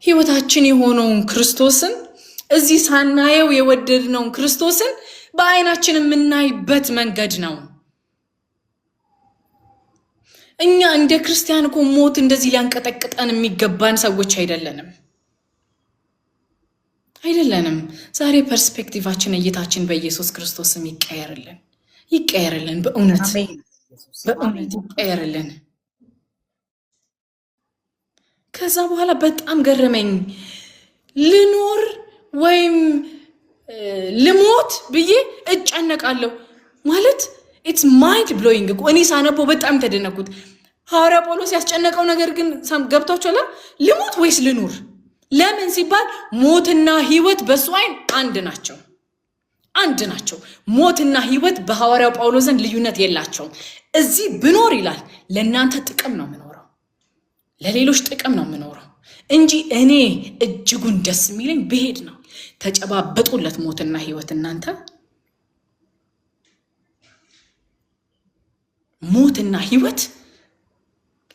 ህይወታችን የሆነውን ክርስቶስን እዚህ ሳናየው የወደድነውን ክርስቶስን በአይናችን የምናይበት መንገድ ነው። እኛ እንደ ክርስቲያን እኮ ሞት እንደዚህ ሊያንቀጠቅጠን የሚገባን ሰዎች አይደለንም። ዛሬ ፐርስፔክቲቫችን እይታችን በኢየሱስ ክርስቶስም ይቀየርልን። በእውነት ይቀየርልን። ከዛ በኋላ በጣም ገረመኝ። ልኖር ወይም ልሞት ብዬ እጨነቃለሁ ማለት ኢትስ ማይንድ ብሎዊንግ እኮ። እኔ ሳነበው በጣም ተደነኩት። ሐዋርያ ጳውሎስ ያስጨነቀው ነገር ግን ገብቷችኋል? ልሞት ወይስ ልኑር? ለምን ሲባል ሞትና ህይወት በሱ አይን አንድ ናቸው። ሞትና ህይወት በሐዋርያው ጳውሎስ ዘንድ ልዩነት የላቸውም። እዚህ ብኖር ይላል ለእናንተ ጥቅም ነው የምኖረው፣ ለሌሎች ጥቅም ነው የምኖረው እንጂ እኔ እጅጉን ደስ የሚለኝ ብሄድ ነው። ተጨባበጡለት ሞትና ህይወት። እናንተ ሞትና ህይወት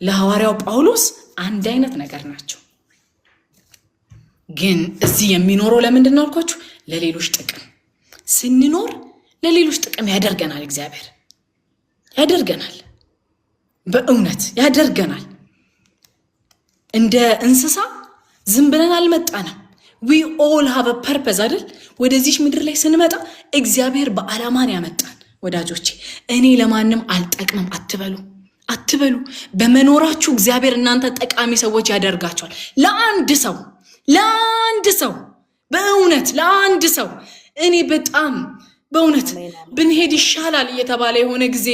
ለሐዋርያው ጳውሎስ አንድ አይነት ነገር ናቸው። ግን እዚህ የሚኖረው ለምንድን ነው አልኳችሁ? ለሌሎች ጥቅም። ስንኖር ለሌሎች ጥቅም ያደርገናል። እግዚአብሔር ያደርገናል፣ በእውነት ያደርገናል። እንደ እንስሳ ዝም ብለን አልመጣንም። we all have a purpose አይደል? ወደዚህ ምድር ላይ ስንመጣ እግዚአብሔር በዓላማን ያመጣን። ወዳጆቼ እኔ ለማንም አልጠቅምም አትበሉ። በመኖራችሁ እግዚአብሔር እናንተ ጠቃሚ ሰዎች ያደርጋቸዋል። ለአንድ ሰው በእውነት ለአንድ ሰው እኔ በጣም በእውነት ብንሄድ ይሻላል እየተባለ የሆነ ጊዜ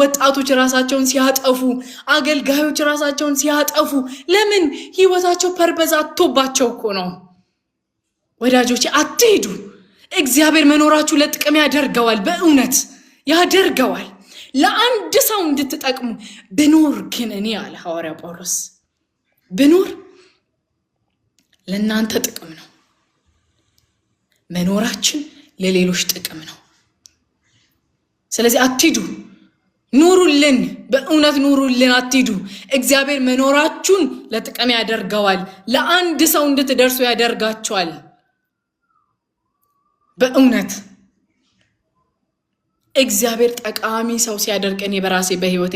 ወጣቶች ራሳቸውን ሲያጠፉ፣ አገልጋዮች ራሳቸውን ሲያጠፉ፣ ለምን? ህይወታቸው ፐርፐዝ አጥቶባቸው እኮ ነው። ወዳጆቼ አትሄዱ። እግዚአብሔር መኖራችሁ ለጥቅም ያደርገዋል፣ በእውነት ያደርገዋል። ለአንድ ሰው እንድትጠቅሙ ብኖር ግን እኔ አለ ሐዋርያ ጳውሎስ ብኖር ለእናንተ ጥቅም ነው። መኖራችን ለሌሎች ጥቅም ነው። ስለዚህ አትሂዱ፣ ኑሩልን፣ በእውነት ኑሩልን፣ አትሂዱ። እግዚአብሔር መኖራችሁን ለጥቅም ያደርገዋል። ለአንድ ሰው እንድትደርሱ ያደርጋቸዋል። በእውነት እግዚአብሔር ጠቃሚ ሰው ሲያደርግ እኔ በራሴ በህይወት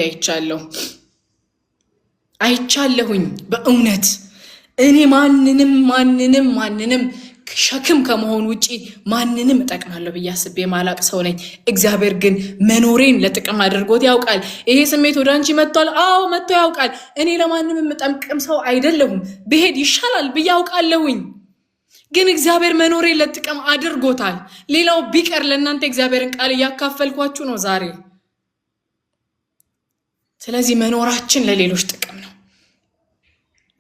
አይቻለሁኝ። በእውነት እኔ ማንንም ሸክም ከመሆን ውጪ ማንንም እጠቅማለሁ ብዬ አስቤ ማላቅ ሰው ነኝ። እግዚአብሔር ግን መኖሬን ለጥቅም አድርጎት ያውቃል። ይሄ ስሜት ወደ አንቺ መጥቷል? አዎ መጥቶ ያውቃል። እኔ ለማንም የምጠቅም ሰው አይደለሁም፣ ብሄድ ይሻላል ብዬ አውቃለሁኝ። ግን እግዚአብሔር መኖሬን ለጥቅም አድርጎታል። ሌላው ቢቀር ለእናንተ እግዚአብሔርን ቃል እያካፈልኳችሁ ነው ዛሬ። ስለዚህ መኖራችን ለሌሎች ጥቅም ነው።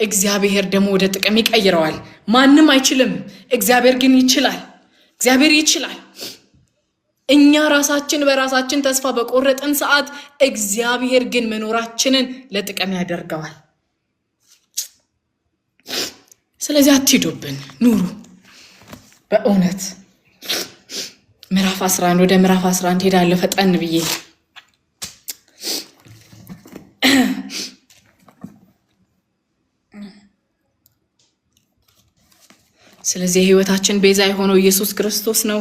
እግዚአብሔር ደግሞ ወደ ጥቅም ይቀይረዋል። ማንም አይችልም፣ እግዚአብሔር ግን ይችላል። እግዚአብሔር ይችላል። እኛ ራሳችን በራሳችን ተስፋ በቆረጥን ሰዓት እግዚአብሔር ግን መኖራችንን ለጥቅም ያደርገዋል። ስለዚህ አትሂዱብን፣ ኑሩ። በእውነት ምዕራፍ 11 ወደ ምዕራፍ 11 ሄዳለሁ ፈጠን ብዬ። ስለዚህ የህይወታችን ቤዛ የሆነው ኢየሱስ ክርስቶስ ነው።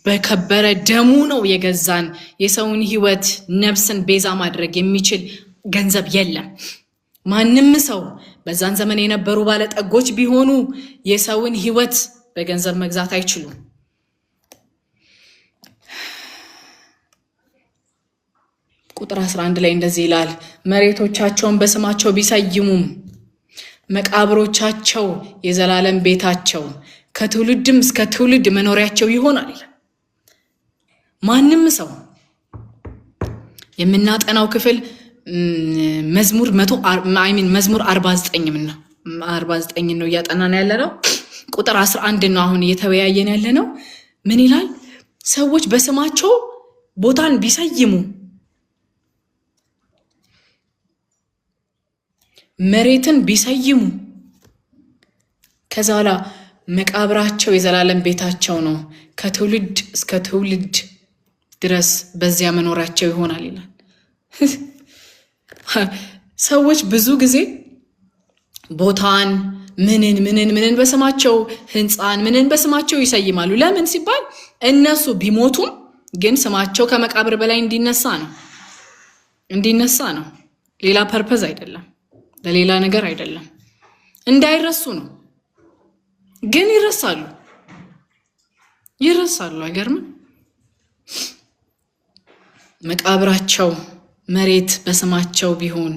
በከበረ ደሙ ነው የገዛን። የሰውን ህይወት ነፍስን ቤዛ ማድረግ የሚችል ገንዘብ የለም። ማንም ሰው በዛን ዘመን የነበሩ ባለጠጎች ቢሆኑ የሰውን ህይወት በገንዘብ መግዛት አይችሉም። ቁጥር 11 ላይ እንደዚህ ይላል፣ መሬቶቻቸውን በስማቸው ቢሰይሙም መቃብሮቻቸው የዘላለም ቤታቸው ከትውልድም እስከ ትውልድ መኖሪያቸው ይሆናል። ማንም ሰው የምናጠናው ክፍል መዝሙር 49 ነው 49 ነው እያጠናን ያለነው። ቁጥር 11 ነው አሁን እየተወያየን ያለነው። ምን ይላል? ሰዎች በስማቸው ቦታን ቢሰይሙ መሬትን ቢሰይሙ ከዛ በኋላ መቃብራቸው የዘላለም ቤታቸው ነው ከትውልድ እስከ ትውልድ ድረስ በዚያ መኖራቸው ይሆናል ይላል። ሰዎች ብዙ ጊዜ ቦታን ምንን በስማቸው ህንፃን ምንን በስማቸው ይሰይማሉ። ለምን ሲባል እነሱ ቢሞቱም ግን ስማቸው ከመቃብር በላይ እንዲነሳ ነው። ሌላ ፐርፐዝ አይደለም፣ ለሌላ ነገር አይደለም። እንዳይረሱ ነው። ግን ይረሳሉ። አይገርምም? መቃብራቸው መሬት በስማቸው ቢሆን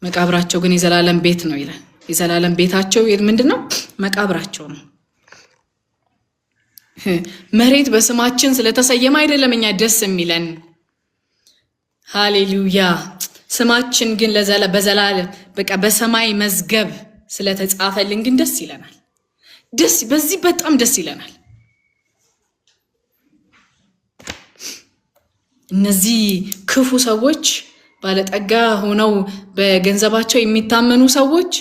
መቃብራቸው ግን የዘላለም ቤት ነው ይላል። የዘላለም ቤታቸው ምንድነው? መቃብራቸው ነው። መሬት በስማችን ስለተሰየመ አይደለም እኛ ደስ የሚለን። ሃሌሉያ። ስማችን ግን በዘላለም በቃ በሰማይ መዝገብ ስለተጻፈልን ግን ደስ ይለናል። በዚህ በጣም ደስ ይለናል። እነዚህ ክፉ ሰዎች፣ ባለጠጋ ሆነው በገንዘባቸው የሚታመኑ ሰዎች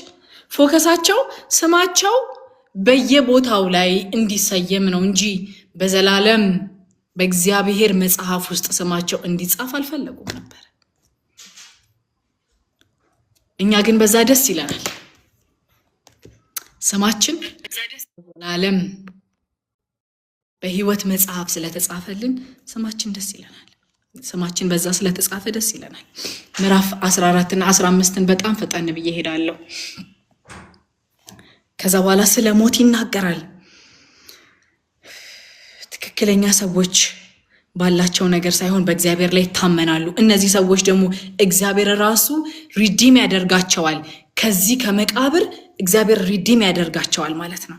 ፎከሳቸው ስማቸው በየቦታው ላይ እንዲሰየም ነው እንጂ በዘላለም በእግዚአብሔር መጽሐፍ ውስጥ ስማቸው እንዲጻፍ አልፈለጉም ነበር። እኛ ግን በዛ ደስ ይለናል። ስማችን በዘላለም በሕይወት መጽሐፍ ስለተጻፈልን ስማችን ደስ ይለናል። ስማችን በዛ ስለተጻፈ ደስ ይለናል። ምዕራፍ 14 እና 15ን በጣም ፈጠን ብዬ ሄዳለሁ። ከዛ በኋላ ስለ ሞት ይናገራል። ትክክለኛ ሰዎች ባላቸው ነገር ሳይሆን በእግዚአብሔር ላይ ይታመናሉ። እነዚህ ሰዎች ደግሞ እግዚአብሔር ራሱ ሪዲም ያደርጋቸዋል። ከዚህ ከመቃብር እግዚአብሔር ሪዲም ያደርጋቸዋል ማለት ነው።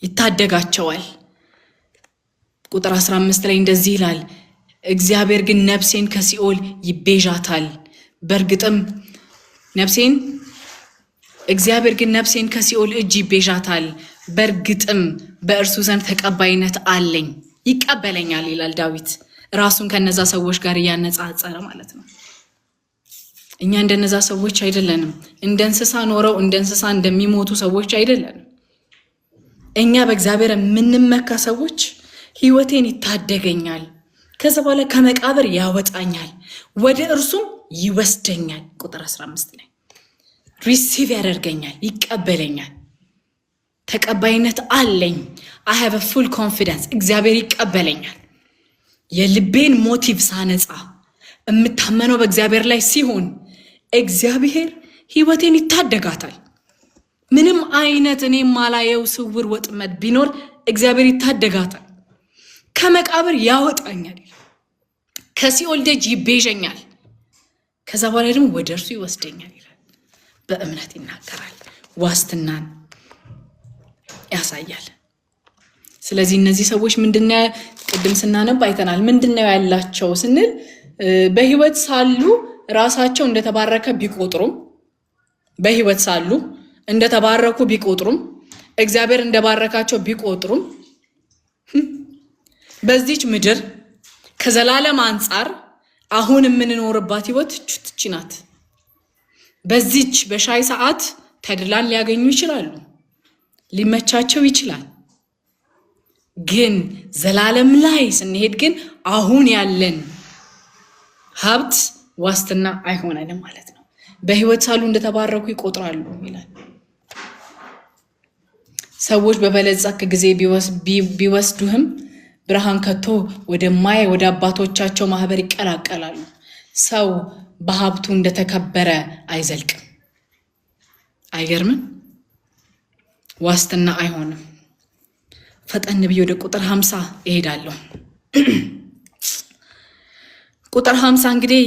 ይታደጋቸዋል። ቁጥር 15 ላይ እንደዚህ ይላል፣ እግዚአብሔር ግን ነፍሴን ከሲኦል ይቤዣታል። በእርግጥም እግዚአብሔር ግን ነፍሴን ከሲኦል እጅ ይቤዣታል። በእርግጥም በእርሱ ዘንድ ተቀባይነት አለኝ፣ ይቀበለኛል ይላል ዳዊት፣ ራሱን ከነዛ ሰዎች ጋር እያነጻጸረ ማለት ነው። እኛ እንደነዛ ሰዎች አይደለንም። እንደ እንስሳ ኖረው እንደ እንስሳ እንደሚሞቱ ሰዎች አይደለንም። እኛ በእግዚአብሔር የምንመካ ሰዎች ሕይወቴን ይታደገኛል፣ ከዛ በኋላ ከመቃብር ያወጣኛል፣ ወደ እርሱም ይወስደኛል። ቁጥር 15 ላይ ሪሲቭ ያደርገኛል፣ ይቀበለኛል። ተቀባይነት አለኝ። I have a full confidence። እግዚአብሔር ይቀበለኛል። የልቤን ሞቲቭ ሳነጻ የምታመነው በእግዚአብሔር ላይ ሲሆን እግዚአብሔር ሕይወቴን ይታደጋታል። ምንም አይነት እኔ ማላየው ስውር ወጥመድ ቢኖር እግዚአብሔር ይታደጋታል። ከመቃብር ያወጣኛል፣ ከሲኦል ደጅ ይቤዠኛል፣ ከዛ በኋላ ደግሞ ወደ እርሱ ይወስደኛል ይላል። በእምነት ይናገራል፣ ዋስትናን ያሳያል። ስለዚህ እነዚህ ሰዎች ምንድነው ቅድም ስናነብ አይተናል። ምንድነው ያላቸው ስንል በሕይወት ሳሉ ራሳቸው እንደተባረከ ቢቆጥሩም በሕይወት ሳሉ እንደተባረኩ ቢቆጥሩም እግዚአብሔር እንደባረካቸው ቢቆጥሩም በዚች ምድር ከዘላለም አንጻር አሁን የምንኖርባት ሕይወት ቹትቺ ናት። በዚች በሻይ ሰዓት ተድላን ሊያገኙ ይችላሉ፣ ሊመቻቸው ይችላል። ግን ዘላለም ላይ ስንሄድ ግን አሁን ያለን ሀብት ዋስትና አይሆነንም ማለት ነው። በሕይወት ሳሉ እንደተባረኩ ይቆጥራሉ ይላል። ሰዎች በበለጸክ ጊዜ ቢወስዱህም ብርሃን ከቶ ወደ አባቶቻቸው ማህበር ይቀላቀላሉ። ሰው በሀብቱ እንደተከበረ አይዘልቅም። አይገርምም? ዋስትና አይሆንም። ፈጠን ብዬ ወደ ቁጥር 50 እሄዳለሁ። ቁጥር 50 እንግዲህ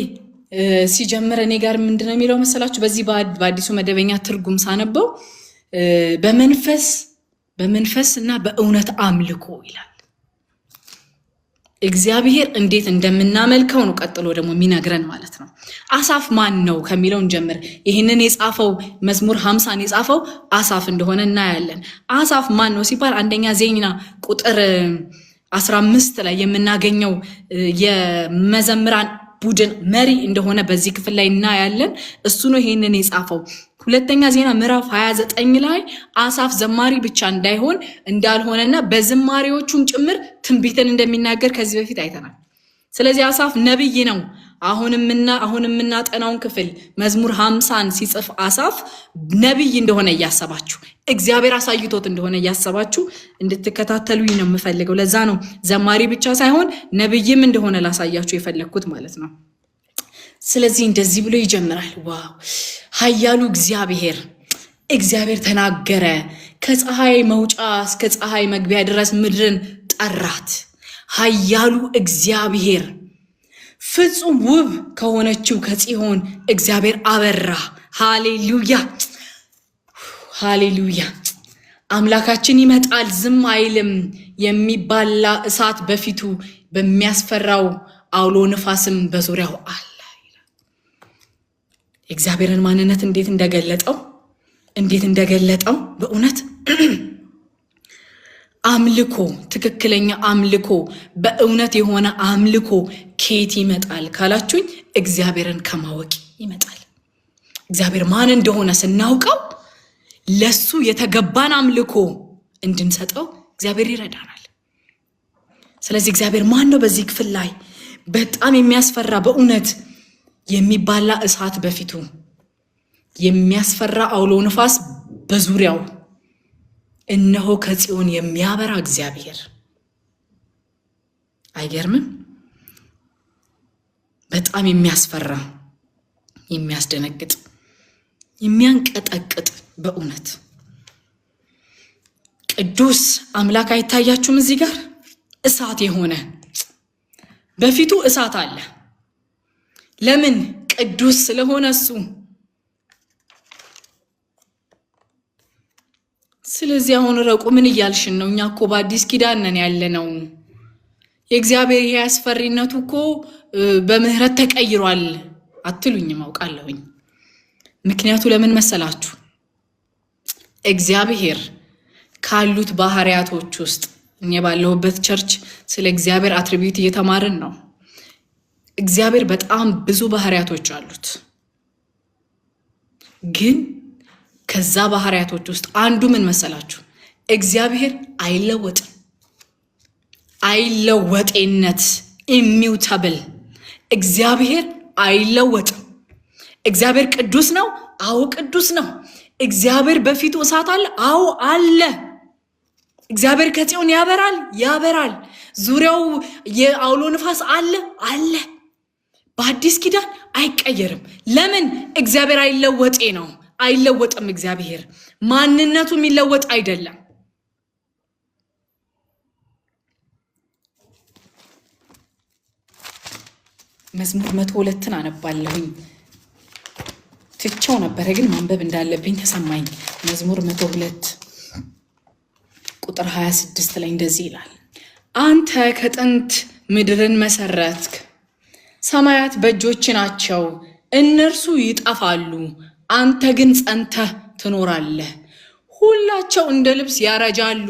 ሲጀምር እኔ ጋር ምንድነው የሚለው መሰላችሁ? በዚህ በአዲሱ መደበኛ ትርጉም ሳነበው በመንፈስ እና በእውነት አምልኮ ይላል። እግዚአብሔር እንዴት እንደምናመልከው ነው ቀጥሎ ደግሞ የሚነግረን ማለት ነው። አሳፍ ማን ነው ከሚለው እንጀምር። ይህንን የጻፈው መዝሙር 50 የጻፈው አሳፍ እንደሆነ እናያለን። አሳፍ ማን ነው ሲባል አንደኛ ዜና ቁጥር 15 ላይ የምናገኘው የመዘምራን ቡድን መሪ እንደሆነ በዚህ ክፍል ላይ እናያለን። እሱ ነው ይሄንን የጻፈው። ሁለተኛ ዜና ምዕራፍ 29 ላይ አሳፍ ዘማሪ ብቻ እንዳልሆነና በዝማሬዎቹም ጭምር ትንቢትን እንደሚናገር ከዚህ በፊት አይተናል። ስለዚህ አሳፍ ነብይ ነው። አሁንም እናጠናውን ክፍል መዝሙር 50ን ሲጽፍ አሳፍ ነብይ እንደሆነ ያያሰባችሁ እግዚአብሔር አሳይቶት እንደሆነ ያያሰባችሁ እንድትከታተሉኝ ነው የምፈልገው። ለዛ ነው ዘማሪ ብቻ ሳይሆን ነብይም እንደሆነ ላሳያችሁ የፈለኩት ማለት ነው። ስለዚህ እንደዚህ ብሎ ይጀምራል። ዋው ኃያሉ እግዚአብሔር ተናገረ፣ ከፀሐይ መውጫ እስከ ፀሐይ መግቢያ ድረስ ምድርን ጠራት። ኃያሉ እግዚአብሔር ፍጹም ውብ ከሆነችው ከጽዮን እግዚአብሔር አበራ። ሃሌሉያ ሃሌሉያ። አምላካችን ይመጣል፣ ዝም አይልም። የሚባላ እሳት በፊቱ በሚያስፈራው አውሎ ንፋስም በዙሪያው አለ። እግዚአብሔርን ማንነት እንዴት እንደገለጠው በእውነት አምልኮ፣ ትክክለኛ አምልኮ፣ በእውነት የሆነ አምልኮ ከየት ይመጣል ካላችሁኝ እግዚአብሔርን ከማወቅ ይመጣል። እግዚአብሔር ማን እንደሆነ ስናውቀው ለሱ የተገባን አምልኮ እንድንሰጠው እግዚአብሔር ይረዳናል። ስለዚህ እግዚአብሔር ማን ነው? በዚህ ክፍል ላይ በጣም የሚያስፈራ በእውነት የሚባላ እሳት በፊቱ የሚያስፈራ አውሎ ንፋስ በዙሪያው እነሆ ከጽዮን የሚያበራ እግዚአብሔር። አይገርምም? በጣም የሚያስፈራ የሚያስደነግጥ የሚያንቀጠቅጥ በእውነት ቅዱስ አምላክ አይታያችሁም? እዚህ ጋር እሳት የሆነ በፊቱ እሳት አለ። ለምን? ቅዱስ ስለሆነ እሱ። ስለዚህ አሁን ረቁ ምን እያልሽን ነው? እኛ እኮ በአዲስ ኪዳን ነን ያለነው። የእግዚአብሔር ይሄ አስፈሪነቱ እኮ በምህረት ተቀይሯል አትሉኝም? አውቃለሁኝ። ምክንያቱ ለምን መሰላችሁ? እግዚአብሔር ካሉት ባህሪያቶች ውስጥ እኔ ባለሁበት ቸርች ስለ እግዚአብሔር አትሪቢዩት እየተማርን ነው። እግዚአብሔር በጣም ብዙ ባህሪያቶች አሉት። ግን ከዛ ባህሪያቶች ውስጥ አንዱ ምን መሰላችሁ? እግዚአብሔር አይለወጥም። አይለወጤነት ኢሚውታብል። እግዚአብሔር አይለወጥም። እግዚአብሔር ቅዱስ ነው። አዎ ቅዱስ ነው። እግዚአብሔር በፊቱ እሳት አለ። አዎ አለ። እግዚአብሔር ከጽዮን ያበራል። ዙሪያው የአውሎ ንፋስ አለ። በአዲስ ኪዳን አይቀየርም። ለምን? እግዚአብሔር አይለወጤ ነው። አይለወጥም። እግዚአብሔር ማንነቱ የሚለወጥ አይደለም። መዝሙር 102ን አነባለሁኝ። ትቼው ነበረ ግን ማንበብ እንዳለብኝ ተሰማኝ። መዝሙር 102 ቁጥር 26 ላይ እንደዚህ ይላል። አንተ ከጥንት ምድርን መሰረትክ፣ ሰማያት በእጆች ናቸው፣ እነርሱ ይጠፋሉ፣ አንተ ግን ጸንተህ ትኖራለህ። ሁላቸው እንደ ልብስ ያረጃሉ፣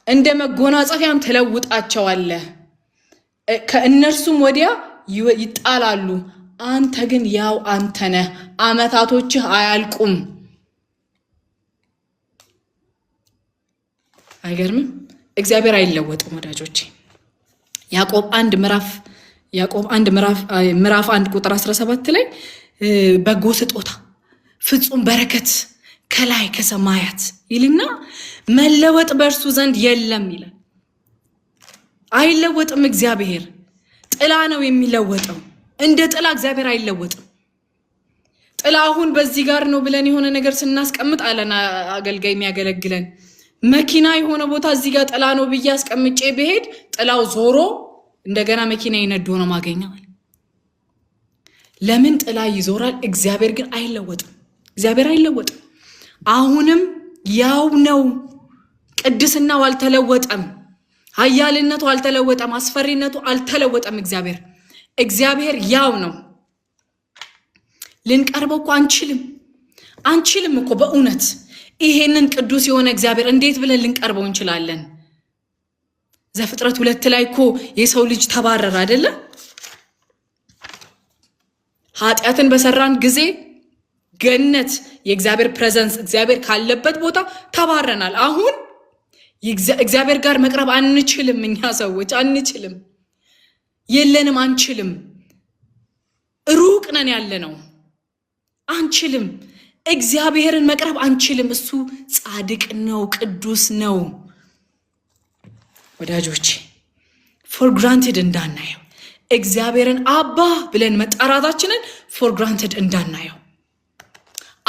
እንደ መጎናጸፊያም ትለውጣቸዋለህ፣ ከእነርሱም ወዲያ ይጣላሉ። አንተ ግን ያው አንተ ነህ፣ ዓመታቶችህ አያልቁም። አይገርምም? እግዚአብሔር አይለወጥም ወዳጆቼ። ያዕቆብ 1 ምዕራፍ 1 ቁጥር 17 ላይ በጎ ስጦታ ፍጹም በረከት ከላይ ከሰማያት ይልና መለወጥ በእርሱ ዘንድ የለም ይላል። አይለወጥም። እግዚአብሔር ጥላ ነው የሚለወጠው። እንደ ጥላ እግዚአብሔር አይለወጥም። ጥላ አሁን በዚህ ጋር ነው ብለን የሆነ ነገር ስናስቀምጥ አለን አገልጋይ የሚያገለግለን መኪና የሆነ ቦታ እዚህ ጋር ጥላ ነው ብዬ አስቀምጬ ብሄድ ጥላው ዞሮ እንደገና መኪና ይነዶ ነው ማገኘው። ለምን ጥላ ይዞራል? እግዚአብሔር ግን አይለወጥም። እግዚአብሔር አይለወጥም። አሁንም ያው ነው። ቅድስናው አልተለወጠም። ኃያልነቱ አልተለወጠም። አስፈሪነቱ አልተለወጠም። እግዚአብሔር ያው ነው። ልንቀርበው እኮ አንችልም እኮ በእውነት ይሄንን ቅዱስ የሆነ እግዚአብሔር እንዴት ብለን ልንቀርበው እንችላለን? ዘፍጥረት 2 ላይ እኮ የሰው ልጅ ተባረረ አይደለ? ኃጢአትን በሰራን ጊዜ ገነት የእግዚአብሔር ፕሬዘንስ እግዚአብሔር ካለበት ቦታ ተባረናል። አሁን እግዚአብሔር ጋር መቅረብ አንችልም። እኛ ሰዎች አንችልም። የለንም አንችልም ሩቅ ነን ያለነው አንችልም እግዚአብሔርን መቅረብ አንችልም እሱ ጻድቅ ነው ቅዱስ ነው ወዳጆቼ for granted እንዳናየው እግዚአብሔርን አባ ብለን መጣራታችንን for granted እንዳናየው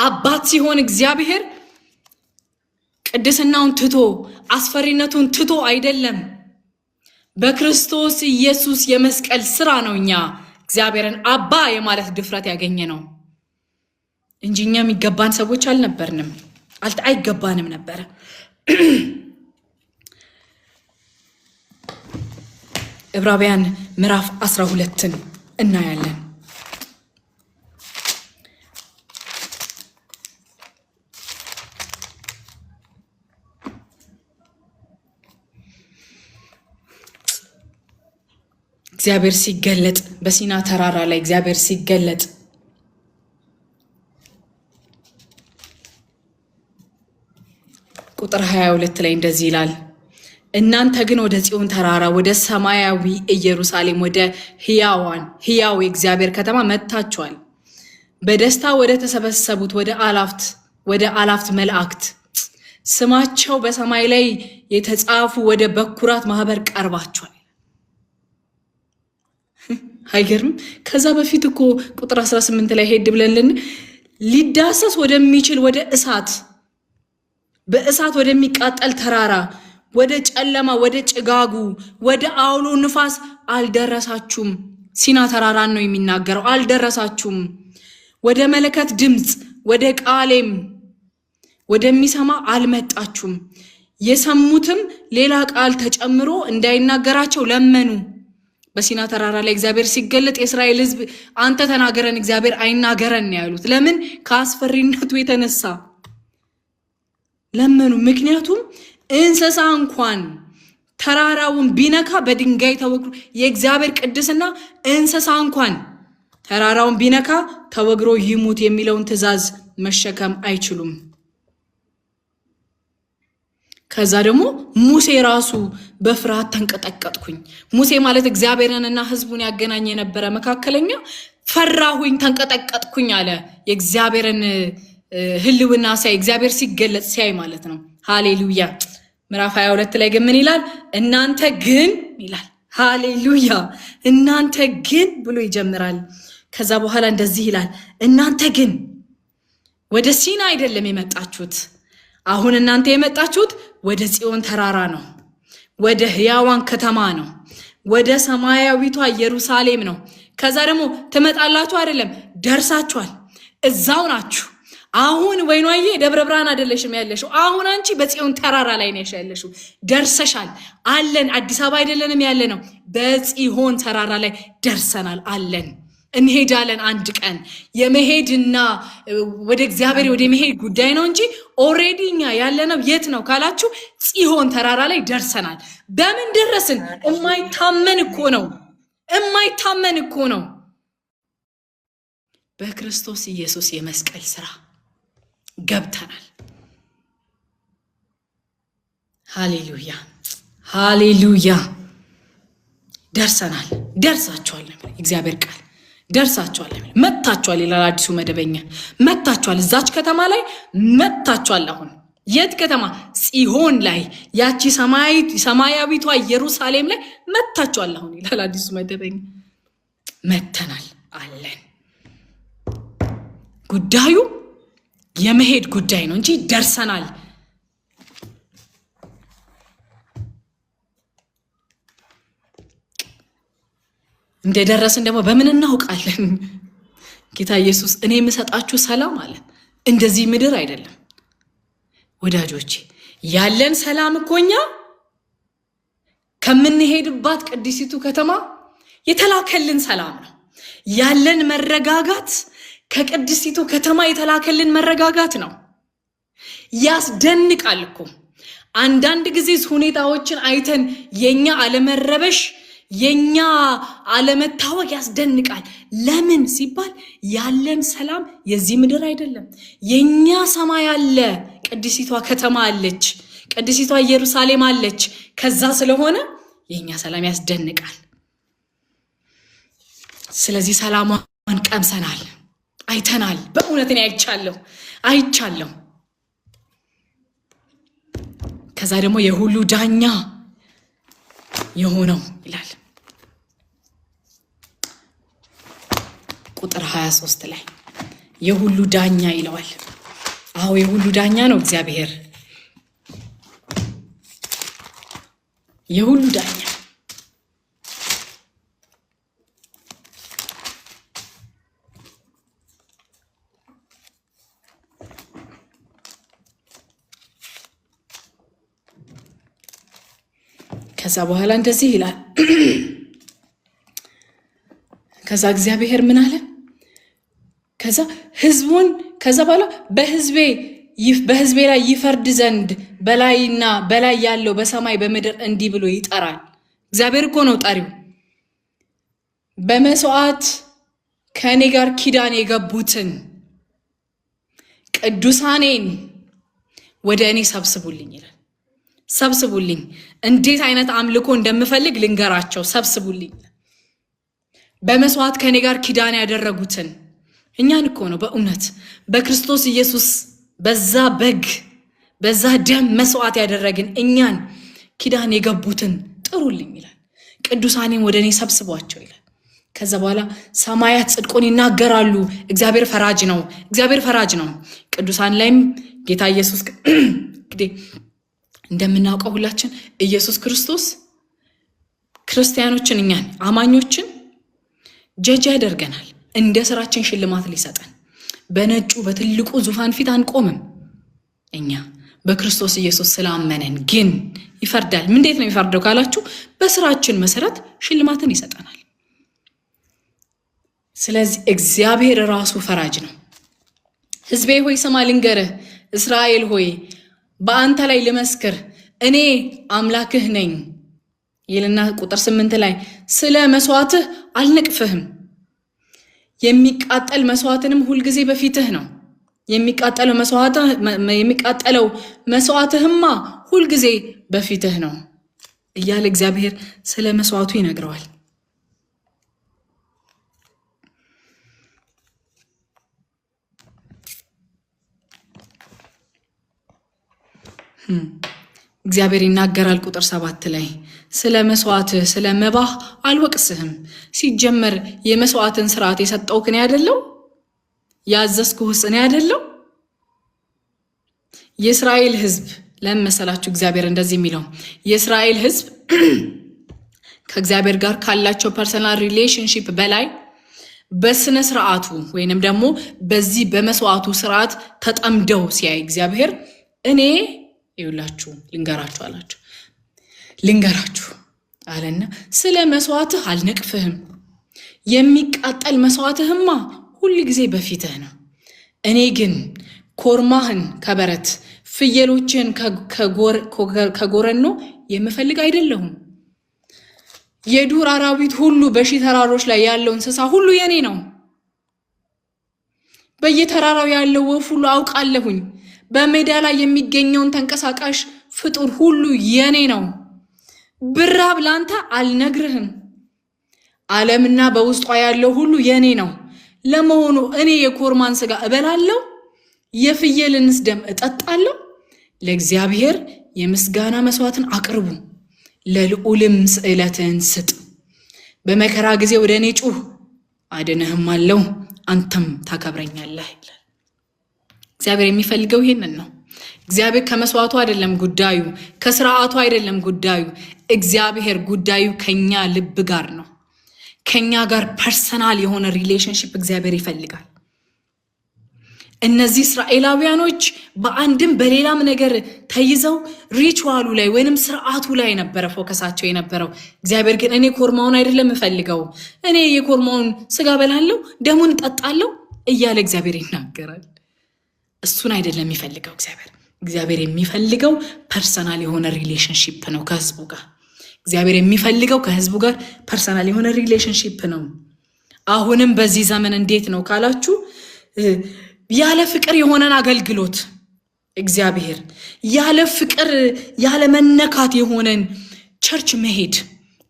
አባት ሲሆን እግዚአብሔር ቅድስናውን ትቶ አስፈሪነቱን ትቶ አይደለም በክርስቶስ ኢየሱስ የመስቀል ሥራ ነውኛ እግዚአብሔርን አባ የማለት ድፍረት ያገኘ ነው እንጂኛ የሚገባን ሰዎች አልነበርንም አይገባንም ነበር ዕብራውያን ምዕራፍ 12ን እናያለን እግዚአብሔር ሲገለጥ በሲና ተራራ ላይ እግዚአብሔር ሲገለጥ ቁጥር 22 ላይ እንደዚህ ይላል እናንተ ግን ወደ ጽዮን ተራራ ወደ ሰማያዊ ኢየሩሳሌም ወደ ሕያው የእግዚአብሔር ከተማ መጥታችኋል በደስታ ወደ ተሰበሰቡት ወደ አላፍት መላእክት ስማቸው በሰማይ ላይ የተጻፉ ወደ በኩራት ማህበር ቀርባችኋል አይገርም ከዛ በፊት እኮ ቁጥር 18 ላይ ሄድ ብለን ሊዳሰስ ወደሚችል ወደ በእሳት ወደሚቃጠል ተራራ ወደ ጨለማ ወደ ጭጋጉ ወደ አውሎ ንፋስ አልደረሳችሁም ሲና ተራራን ነው የሚናገረው አልደረሳችሁም ወደ መለከት ድምጽ ወደ ቃሌም ወደሚሰማ አልመጣችሁም የሰሙትም ሌላ ቃል ተጨምሮ እንዳይናገራቸው ለመኑ በሲና ተራራ ላይ እግዚአብሔር ሲገለጥ የእስራኤል ሕዝብ አንተ ተናገረን እግዚአብሔር አይናገረን ያሉት ለምን ካስፈሪነቱ የተነሳ ለመኑ ምክንያቱም እንስሳ እንኳን ተራራውን ቢነካ በድንጋይ ተወግሮ የእግዚአብሔር ቅድስና እንስሳ እንኳን ተራራውን ቢነካ ተወግሮ ይሙት የሚለውን ትእዛዝ መሸከም አይችሉም ከዛ ደግሞ ሙሴ ራሱ በፍርሃት ተንቀጠቀጥኩኝ ሙሴ ማለት እግዚአብሔርንና ሕዝቡን ያገናኘ የነበረ መካከለኛ ፈራሁኝ ተንቀጠቀጥኩኝ አለ የእግዚአብሔርን ህልውና ሳይ እግዚአብሔር ሲገለጽ ሲያይ ማለት ነው ሃሌሉያ ምዕራፍ 22 ላይ ግን ምን ይላል እናንተ ግን ይላል ሃሌሉያ እናንተ ግን ብሎ ይጀምራል ከዛ በኋላ እንደዚህ ይላል እናንተ ግን ወደ ሲና አይደለም የመጣችሁት አሁን እናንተ የመጣችሁት ወደ ጽዮን ተራራ ነው ወደ ሕያዋን ከተማ ነው ወደ ሰማያዊቷ ኢየሩሳሌም ነው ከዛ ደግሞ ትመጣላችሁ አይደለም ደርሳችኋል እዛው ናችሁ አሁን ወይኗዬ ደብረ ብርሃን አይደለሽም ያለሽው አሁን አንቺ በጽዮን ተራራ ላይ ነሽ ያለሽው ደርሰሻል አለን አዲስ አበባ አይደለንም ያለነው በጽዮን ተራራ ላይ ደርሰናል አለን እንሄዳለን አንድ ቀን የመሄድና ወደ እግዚአብሔር ወደ መሄድ ጉዳይ ነው እንጂ ኦሬዲ እኛ ያለነው የት ነው ካላችሁ ጽዮን ተራራ ላይ ደርሰናል በምን ደረስን የማይታመን እኮ ነው በክርስቶስ ኢየሱስ የመስቀል ሥራ ገብተናል ሃሌሉያ ደርሰናል ደርሳችኋል እግዚአብሔር ቃል ደርሳችኋል መጣችኋል ይላል አዲሱ መደበኛ መጣችኋል እዛች ከተማ ላይ መጣችኋል አሁን የት ከተማ ጽዮን ላይ ያቺ ሰማያዊቷ ኢየሩሳሌም ላይ መጣችኋል አሁን ይላል አዲሱ መደበኛ መተናል አለን ጉዳዩ የመሄድ ጉዳይ ነው እንጂ ደርሰናል እንደደረስን ደግሞ በምን እናውቃለን ጌታ ኢየሱስ እኔ የምሰጣችሁ ሰላም አለ እንደዚህ ምድር አይደለም ወዳጆቼ ያለን ሰላም እኮኛ ከምንሄድባት ቅድስቲቱ ከተማ የተላከልን ሰላም ነው ያለን መረጋጋት ከቅድስቲቱ ከተማ የተላከልን መረጋጋት ነው ያስደንቃል እኮ አንዳንድ ጊዜ ሁኔታዎችን አይተን የኛ አለመረበሽ የኛ አለመታወቅ ያስደንቃል ለምን ሲባል ያለን ሰላም የዚህ ምድር አይደለም የኛ ሰማይ አለ ቅድስቲቷ ከተማ አለች ቅድስቲቷ ኢየሩሳሌም አለች ከዛ ስለሆነ የኛ ሰላም ያስደንቃል ስለዚህ ሰላሟን ቀምሰናል፣ አይተናል። በእውነት እኔ አይቻለሁ። ከዛ ደግሞ የሁሉ ዳኛ የሆነው ይላል ቁጥር 23 ላይ የሁሉ ዳኛ ይለዋል። አዎ የሁሉ ዳኛ ነው እግዚአብሔር፣ የሁሉ ዳኛ። ከዛ በኋላ እንደዚህ ይላል። ከዛ እግዚአብሔር ምን አለ? ከዛ በኋላ በህዝቤ ላይ ይፈርድ ዘንድ በላይና በላይ ያለው በሰማይ በምድር እንዲህ ብሎ ይጠራል። እግዚአብሔር እኮ ነው ጠሪው። በመስዋዕት ከእኔ ጋር ኪዳን የገቡትን ቅዱሳኔን ወደ እኔ ሰብስቡልኝ ይላል። ሰብስቡልኝ። እንዴት አይነት አምልኮ እንደምፈልግ ልንገራቸው። ሰብስቡልኝ። በመስዋዕት ከእኔ ጋር ኪዳን ያደረጉትን እኛን እኮ ነው በእውነት በክርስቶስ ኢየሱስ በዛ ደም መስዋዕት ያደረግን እኛን ኪዳን የገቡትን ጥሩልኝ ይላል። ቅዱሳኔን ወደ እኔ ሰብስቧቸው ይላል። ከዛ በኋላ ሰማያት ጽድቁን ይናገራሉ። እግዚአብሔር ፈራጅ ነው። ቅዱሳን ላይም ጌታ ኢየሱስ እንግዲህ እንደምናውቀው ሁላችን ኢየሱስ ክርስቶስ ክርስቲያኖችን እኛን አማኞችን ጀጅ ያደርገናል። እንደ ስራችን ሽልማት ሊሰጠን በነጩ በትልቁ ዙፋን ፊት አንቆምም። እኛ በክርስቶስ ኢየሱስ ስላመነን ግን ይፈርዳል። እንዴት ነው የሚፈርደው ካላችሁ በስራችን መሰረት ሽልማትን ይሰጠናል። ስለዚህ እግዚአብሔር ራሱ ፈራጅ ነው። ሕዝቤ ሆይ ስማ ልንገርህ፣ እስራኤል ሆይ በአንተ ላይ ልመስክር፣ እኔ አምላክህ ነኝ ይልና ቁጥር 8 ላይ ስለ መስዋዕትህ አልነቅፍህም፣ የሚቃጠል መስዋዕትንም ሁልጊዜ በፊትህ ነው። የሚቃጠለው መስዋዕትህማ ሁልጊዜ በፊትህ ነው እያለ እግዚአብሔር ስለ መስዋዕቱ ይነግረዋል። እግዚአብሔር ይናገራል ቁጥር 7 ላይ ስለ መስዋዕትህ ስለ መባህ አልወቅስህም። ሲጀመር የመስዋዕትን ስርዓት የሰጠውክ እኔ አይደለው? ያዘዝኩህስ እኔ አይደለው? የእስራኤል ህዝብ ለመሰላችሁ እግዚአብሔር እንደዚህ የሚለው የእስራኤል ህዝብ ከእግዚአብሔር ጋር ካላቸው ፐርሰናል ሪሌሽንሺፕ በላይ በስነ ስርዓቱ ወይንም ደግሞ በዚህ በመስዋዕቱ ስርዓት ተጠምደው ሲያይ እግዚአብሔር እኔ ይውላችሁ ልንገራችሁ አለና ስለ መስዋዕትህ አልነቅፍህም፣ የሚቃጠል መስዋዕትህማ ሁሉ ጊዜ በፊትህ ነው። እኔ ግን ኮርማህን ከበረት ፍየሎችን ከጎረኖ የምፈልግ አይደለሁም። የዱር አራዊት ሁሉ በሺህ ተራሮች ላይ ያለው እንስሳ ሁሉ የኔ ነው። በየተራራው ያለው ወፍ ሁሉ አውቃለሁኝ። በሜዳ ላይ የሚገኘውን ተንቀሳቃሽ ፍጡር ሁሉ የኔ ነው። ብራብ ላንተ አልነግርህም። ዓለምና በውስጧ ያለው ሁሉ የኔ ነው። ለመሆኑ እኔ የኮርማን ስጋ እበላለሁ? የፍየልንስ ደም እጠጣለሁ? ለእግዚአብሔር የምስጋና መስዋዕትን አቅርቡ፣ ለልዑልም ስዕለትን ስጥ። በመከራ ጊዜ ወደ እኔ ጩህ፣ አድንህም አለው፣ አንተም ታከብረኛለህ ይላል። እግዚአብሔር የሚፈልገው ይሄንን ነው። እግዚአብሔር ከመስዋዕቱ አይደለም ጉዳዩ፣ ከስርዓቱ አይደለም ጉዳዩ። እግዚአብሔር ጉዳዩ ከኛ ልብ ጋር ነው። ከኛ ጋር ፐርሰናል የሆነ ሪሌሽንሺፕ እግዚአብሔር ይፈልጋል። እነዚህ እስራኤላውያኖች በአንድም በሌላም ነገር ተይዘው ሪቹዋሉ ላይ ወይንም ስርዓቱ ላይ ነበረ ፎከሳቸው የነበረው። እግዚአብሔር ግን እኔ ኮርማውን አይደለም የምፈልገው፣ እኔ የኮርማውን ስጋ በላለሁ ደሙን ጠጣለሁ እያለ እግዚአብሔር ይናገራል። እሱን አይደለም የሚፈልገው እግዚአብሔር የሚፈልገው ፐርሰናል የሆነ ሪሌሽንሺፕ ነው ከህዝቡ ጋር። እግዚአብሔር የሚፈልገው ከህዝቡ ጋር ፐርሰናል የሆነ ሪሌሽንሺፕ ነው። አሁንም በዚህ ዘመን እንዴት ነው ካላችሁ ያለ ፍቅር የሆነን አገልግሎት እግዚአብሔር ያለ ፍቅር ያለ መነካት የሆነን ቸርች መሄድ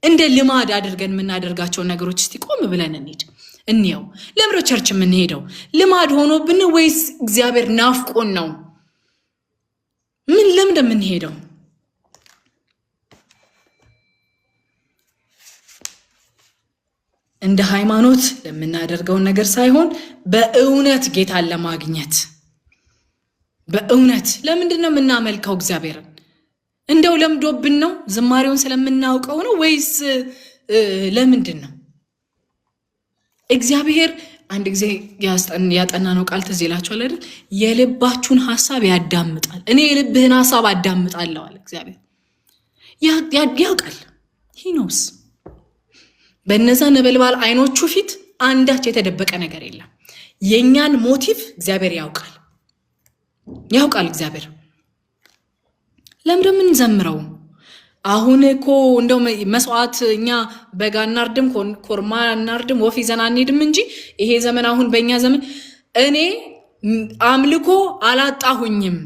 እንደ ልማድ አድርገን የምናደርጋቸው ነገሮች እስቲ ቆም ብለን እንየው። ለምሮ ቸርች የምንሄደው ልማድ ሆኖብን ወይስ እግዚአብሔር ናፍቆን ነው? ምን ለምን እንደምንሄደው? እንደ ሃይማኖት ለምናደርገው ነገር ሳይሆን በእውነት ጌታን ለማግኘት በእውነት ለምንድን ነው የምናመልከው እግዚአብሔርን? እንደው ለምዶብን ነው? ዝማሬውን ስለምናውቀው ነው ወይስ ለምንድን ነው? እግዚአብሔር አንድ ጊዜ ያጠናነው ቃል ትዝ ይላችኋል አይደል? የልባችሁን ሐሳብ ያዳምጣል። እኔ የልብህን ሐሳብ አዳምጣለሁ አለ እግዚአብሔር። ያውቃል። he knows። በእነዛ ነበልባል አይኖቹ ፊት አንዳች የተደበቀ ነገር የለም። የኛን ሞቲቭ እግዚአብሔር ያውቃል እግዚአብሔር። ለምን ዘምረው? አሁን እኮ እንደው መስዋዕት እኛ በጋ እናርድም ኮርማ እናርድም ወፍ ይዘን አንሄድም እንጂ ይሄ ዘመን አሁን በእኛ ዘመን እኔ አምልኮ አላጣሁኝም።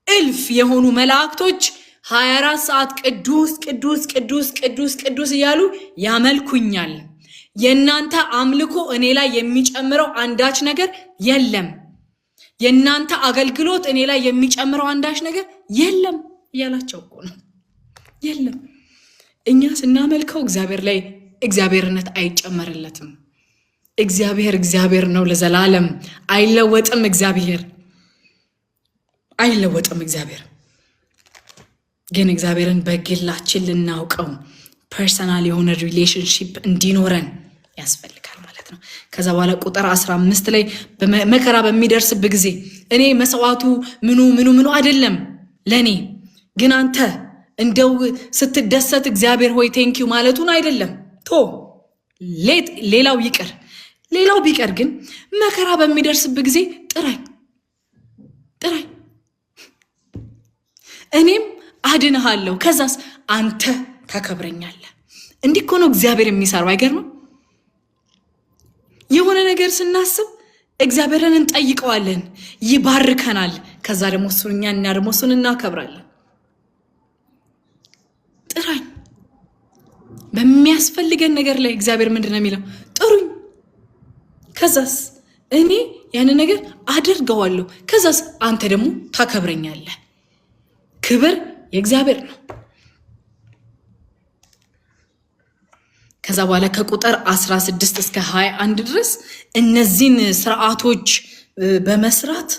እልፍ የሆኑ መላእክቶች 24 ሰዓት ቅዱስ ቅዱስ ቅዱስ ቅዱስ ቅዱስ እያሉ ያመልኩኛል። የናንተ አምልኮ እኔ ላይ የሚጨምረው አንዳች ነገር የለም። የናንተ አገልግሎት እኔ ላይ የሚጨምረው አንዳች ነገር የለም እያላቸው እኮ ነው። የለም። እኛ ስናመልከው እግዚአብሔር ላይ እግዚአብሔርነት አይጨመርለትም። እግዚአብሔር ነው ለዘላለም አይለወጥም። እግዚአብሔር አይለወጥም። እግዚአብሔር ግን እግዚአብሔርን በግላችን ልናውቀው ፐርሰናል የሆነ ሪሌሽንሺፕ እንዲኖረን ያስፈልጋል ማለት ነው። ከዛ በኋላ ቁጥር 15 ላይ መከራ በሚደርስበት ጊዜ እኔ መስዋዕቱ ምኑ አይደለም ለኔ፣ ግን አንተ እንደው ስትደሰት እግዚአብሔር ሆይ ቴንኪው ማለቱን አይደለም። ሌላው ቢቀር ግን መከራ በሚደርስበት ጊዜ ጥራኝ እኔም አድንሃለሁ፣ ከዛስ አንተ ታከብረኛለህ። እንዲህ እኮ ነው እግዚአብሔር የሚሰራው። አይገርምም? የሆነ ነገር ስናስብ እግዚአብሔርን እንጠይቀዋለን፣ ይባርከናል። ከዛ ደግሞ እሱን እናከብራለን። ጥራኝ በሚያስፈልገን ነገር ላይ እግዚአብሔር ምንድን ነው የሚለው? ጥሩኝ፣ ከዛስ እኔ ያንን ነገር አደርገዋለሁ፣ ከዛስ አንተ ደግሞ ታከብረኛለህ። ክብር የእግዚአብሔር ነው። ከዛ በኋላ ከቁጥር 16 እስከ 21 ድረስ እነዚህን ስርዓቶች በመስራት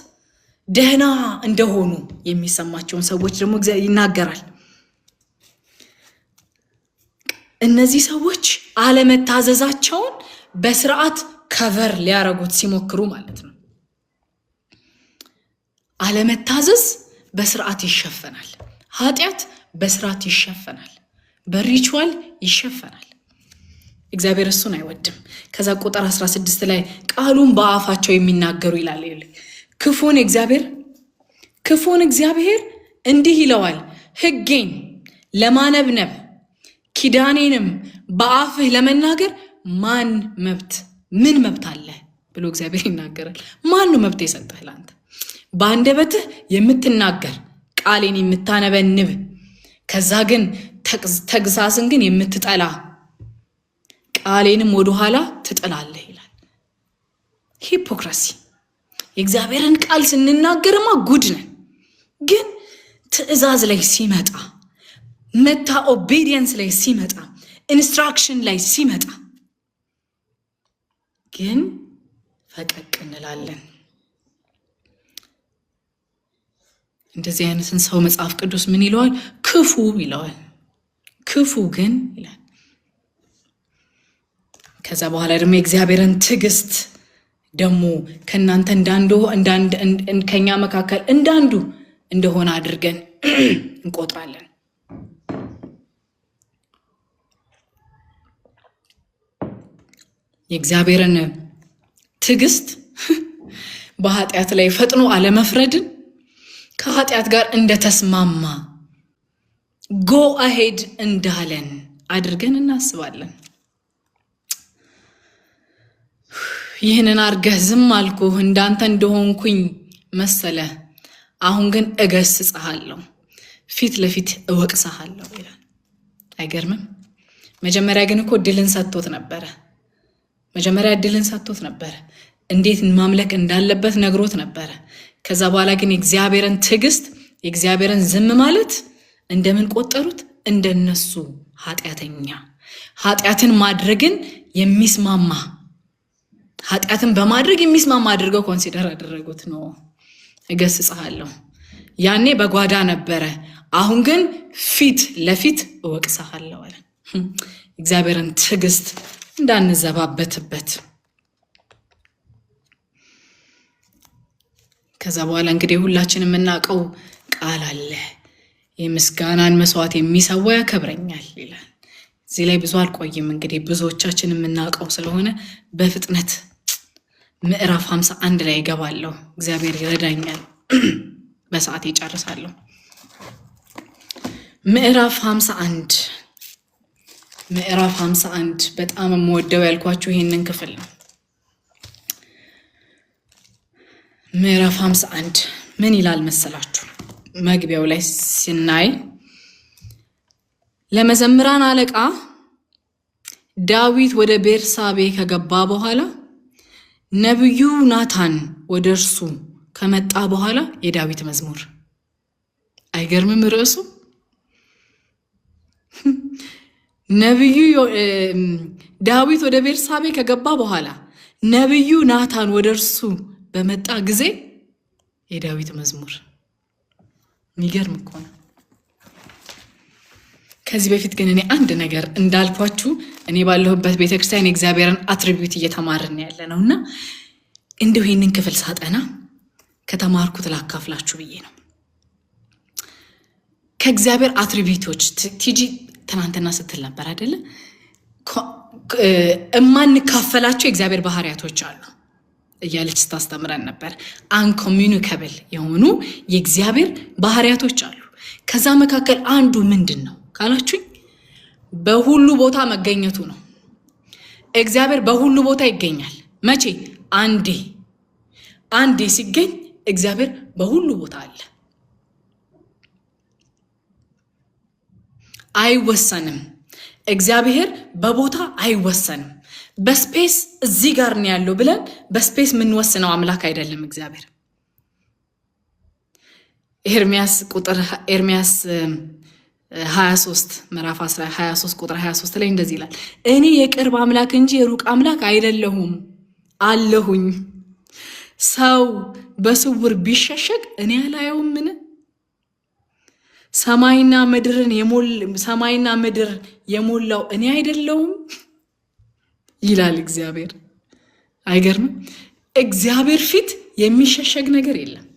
ደህና እንደሆኑ የሚሰማቸውን ሰዎች ደግሞ ይናገራል። እነዚህ ሰዎች አለመታዘዛቸውን በስርዓት ከቨር ሊያረጉት ሲሞክሩ ማለት ነው። አለመታዘዝ በስርዓት ይሸፈናል። ኃጢአት በስርዓት ይሸፈናል፣ በሪቹዋል ይሸፈናል። እግዚአብሔር እሱን አይወድም። ከዛ ቁጥር 16 ላይ ቃሉን በአፋቸው የሚናገሩ ይላል። ክፉን እግዚአብሔር እንዲህ ይለዋል፣ ሕጌን ለማነብነብ ኪዳኔንም በአፍህ ለመናገር ምን መብት አለ ብሎ እግዚአብሔር ይናገራል። ማን ነው መብት የሰጠህ ለአንተ? በአንደበትህ የምትናገር ቃሌን የምታነበንብ፣ ከዛ ግን ተግሳጽን ግን የምትጠላ ቃሌንም ወደኋላ ትጥላለህ ይላል። ሂፖክራሲ። የእግዚአብሔርን ቃል ስንናገርማ ጉድ ነን፣ ግን ትእዛዝ ላይ ሲመጣ፣ ኦቤዲየንስ ላይ ሲመጣ፣ ኢንስትራክሽን ላይ ሲመጣ ግን ፈቀቅ እንላለን። እንደዚህ አይነትን ሰው መጽሐፍ ቅዱስ ምን ይለዋል? ክፉ ይለዋል። ክፉ ግን ይላል። ከዛ በኋላ ደግሞ የእግዚአብሔርን ትዕግስት ደግሞ ከእናንተ ከኛ መካከል እንዳንዱ እንደሆነ አድርገን እንቆጥራለን። የእግዚአብሔርን ትዕግስት በኃጢአት ላይ ፈጥኖ አለመፍረድን ከኃጢአት ጋር እንደተስማማ ጎ አሄድ እንዳለን አድርገን እናስባለን። ይህንን አርገህ ዝም አልኩህ እንዳንተ እንደሆንኩኝ መሰለ፣ አሁን ግን እገስጽሃለሁ፣ ፊት ለፊት እወቅስሃለሁ ይላል። አይገርምም? መጀመሪያ ግን እኮ ድልን ሰጥቶት ነበረ። እንዴት ማምለክ እንዳለበት ነግሮት ነበረ። ከዛ በኋላ ግን የእግዚአብሔርን ትዕግስት የእግዚአብሔርን ዝም ማለት እንደምን ቆጠሩት? እንደነሱ ኃጢአትን ማድረግን የሚስማማ ኃጢአትን በማድረግ የሚስማማ አድርገው ኮንሲደር አደረጉት ነው። እገስጽሃለሁ ያኔ በጓዳ ነበረ፣ አሁን ግን ፊት ለፊት እወቅስሃለሁ አለ። እግዚአብሔርን ትዕግስት እንዳንዘባበትበት። ከዛ በኋላ እንግዲህ ሁላችንም የምናውቀው ቃል አለ፣ የምስጋናን መስዋዕት የሚሰዋ ያከብረኛል ይላል። እዚህ ላይ ብዙ አልቆይም፣ እንግዲህ ብዙዎቻችን የምናውቀው ስለሆነ በፍጥነት ምዕራፍ 51 ላይ እገባለሁ። እግዚአብሔር ይረዳኛል፣ በሰዓት ይጨርሳለሁ። ምዕራፍ 51 በጣም የምወደው ያልኳችሁ ይሄንን ክፍል ነው። ምዕራፍ 51 ምን ይላል መሰላችሁ? መግቢያው ላይ ሲናይ ለመዘምራን አለቃ ዳዊት ወደ ቤርሳቤ ከገባ በኋላ ነብዩ ናታን ወደ እርሱ ከመጣ በኋላ የዳዊት መዝሙር። አይገርምም ርዕሱ? ነብዩ ዳዊት ወደ ቤርሳቤ ከገባ በኋላ ነብዩ ናታን ወደ እርሱ በመጣ ጊዜ የዳዊት መዝሙር። የሚገርም እኮ ነው። ከዚህ በፊት ግን እኔ አንድ ነገር እንዳልኳችሁ እኔ ባለሁበት ቤተክርስቲያን የእግዚአብሔርን አትሪቢዩት እየተማርን ያለ ነውና እንደው ይሄንን ክፍል ሳጠና ከተማርኩት ላካፍላችሁ ብዬ ነው። ከእግዚአብሔር አትሪቢዩቶች ቲጂ ትናንትና ስትል ነበር አይደለ? እማንካፈላቸው የእግዚአብሔር ባህሪያቶች አሉ እያለች ስታስተምረን ነበር። አንኮሚኒኬብል የሆኑ የእግዚአብሔር ባህሪያቶች አሉ። ከዛ መካከል አንዱ ምንድን ነው ካላችሁኝ በሁሉ ቦታ መገኘቱ ነው። እግዚአብሔር በሁሉ ቦታ ይገኛል። መቼ? አንዴ ሲገኝ እግዚአብሔር በሁሉ ቦታ አለ። አይወሰንም። እግዚአብሔር በቦታ አይወሰንም። በስፔስ እዚህ ጋር ነው ያለው ብለን በስፔስ የምንወስነው አምላክ አይደለም እግዚአብሔር። ኤርሚያስ 23 ምዕራፍ 23 ቁጥር 23 ላይ እንደዚህ ይላል፣ እኔ የቅርብ አምላክ እንጂ የሩቅ አምላክ አይደለሁም አለሁኝ። ሰው በስውር ቢሸሸግ እኔ አላየውም? ምን ሰማይና ምድር የሞላው እኔ አይደለሁም ይላል እግዚአብሔር። አይገርምም? እግዚአብሔር ፊት የሚሸሸግ ነገር የለም።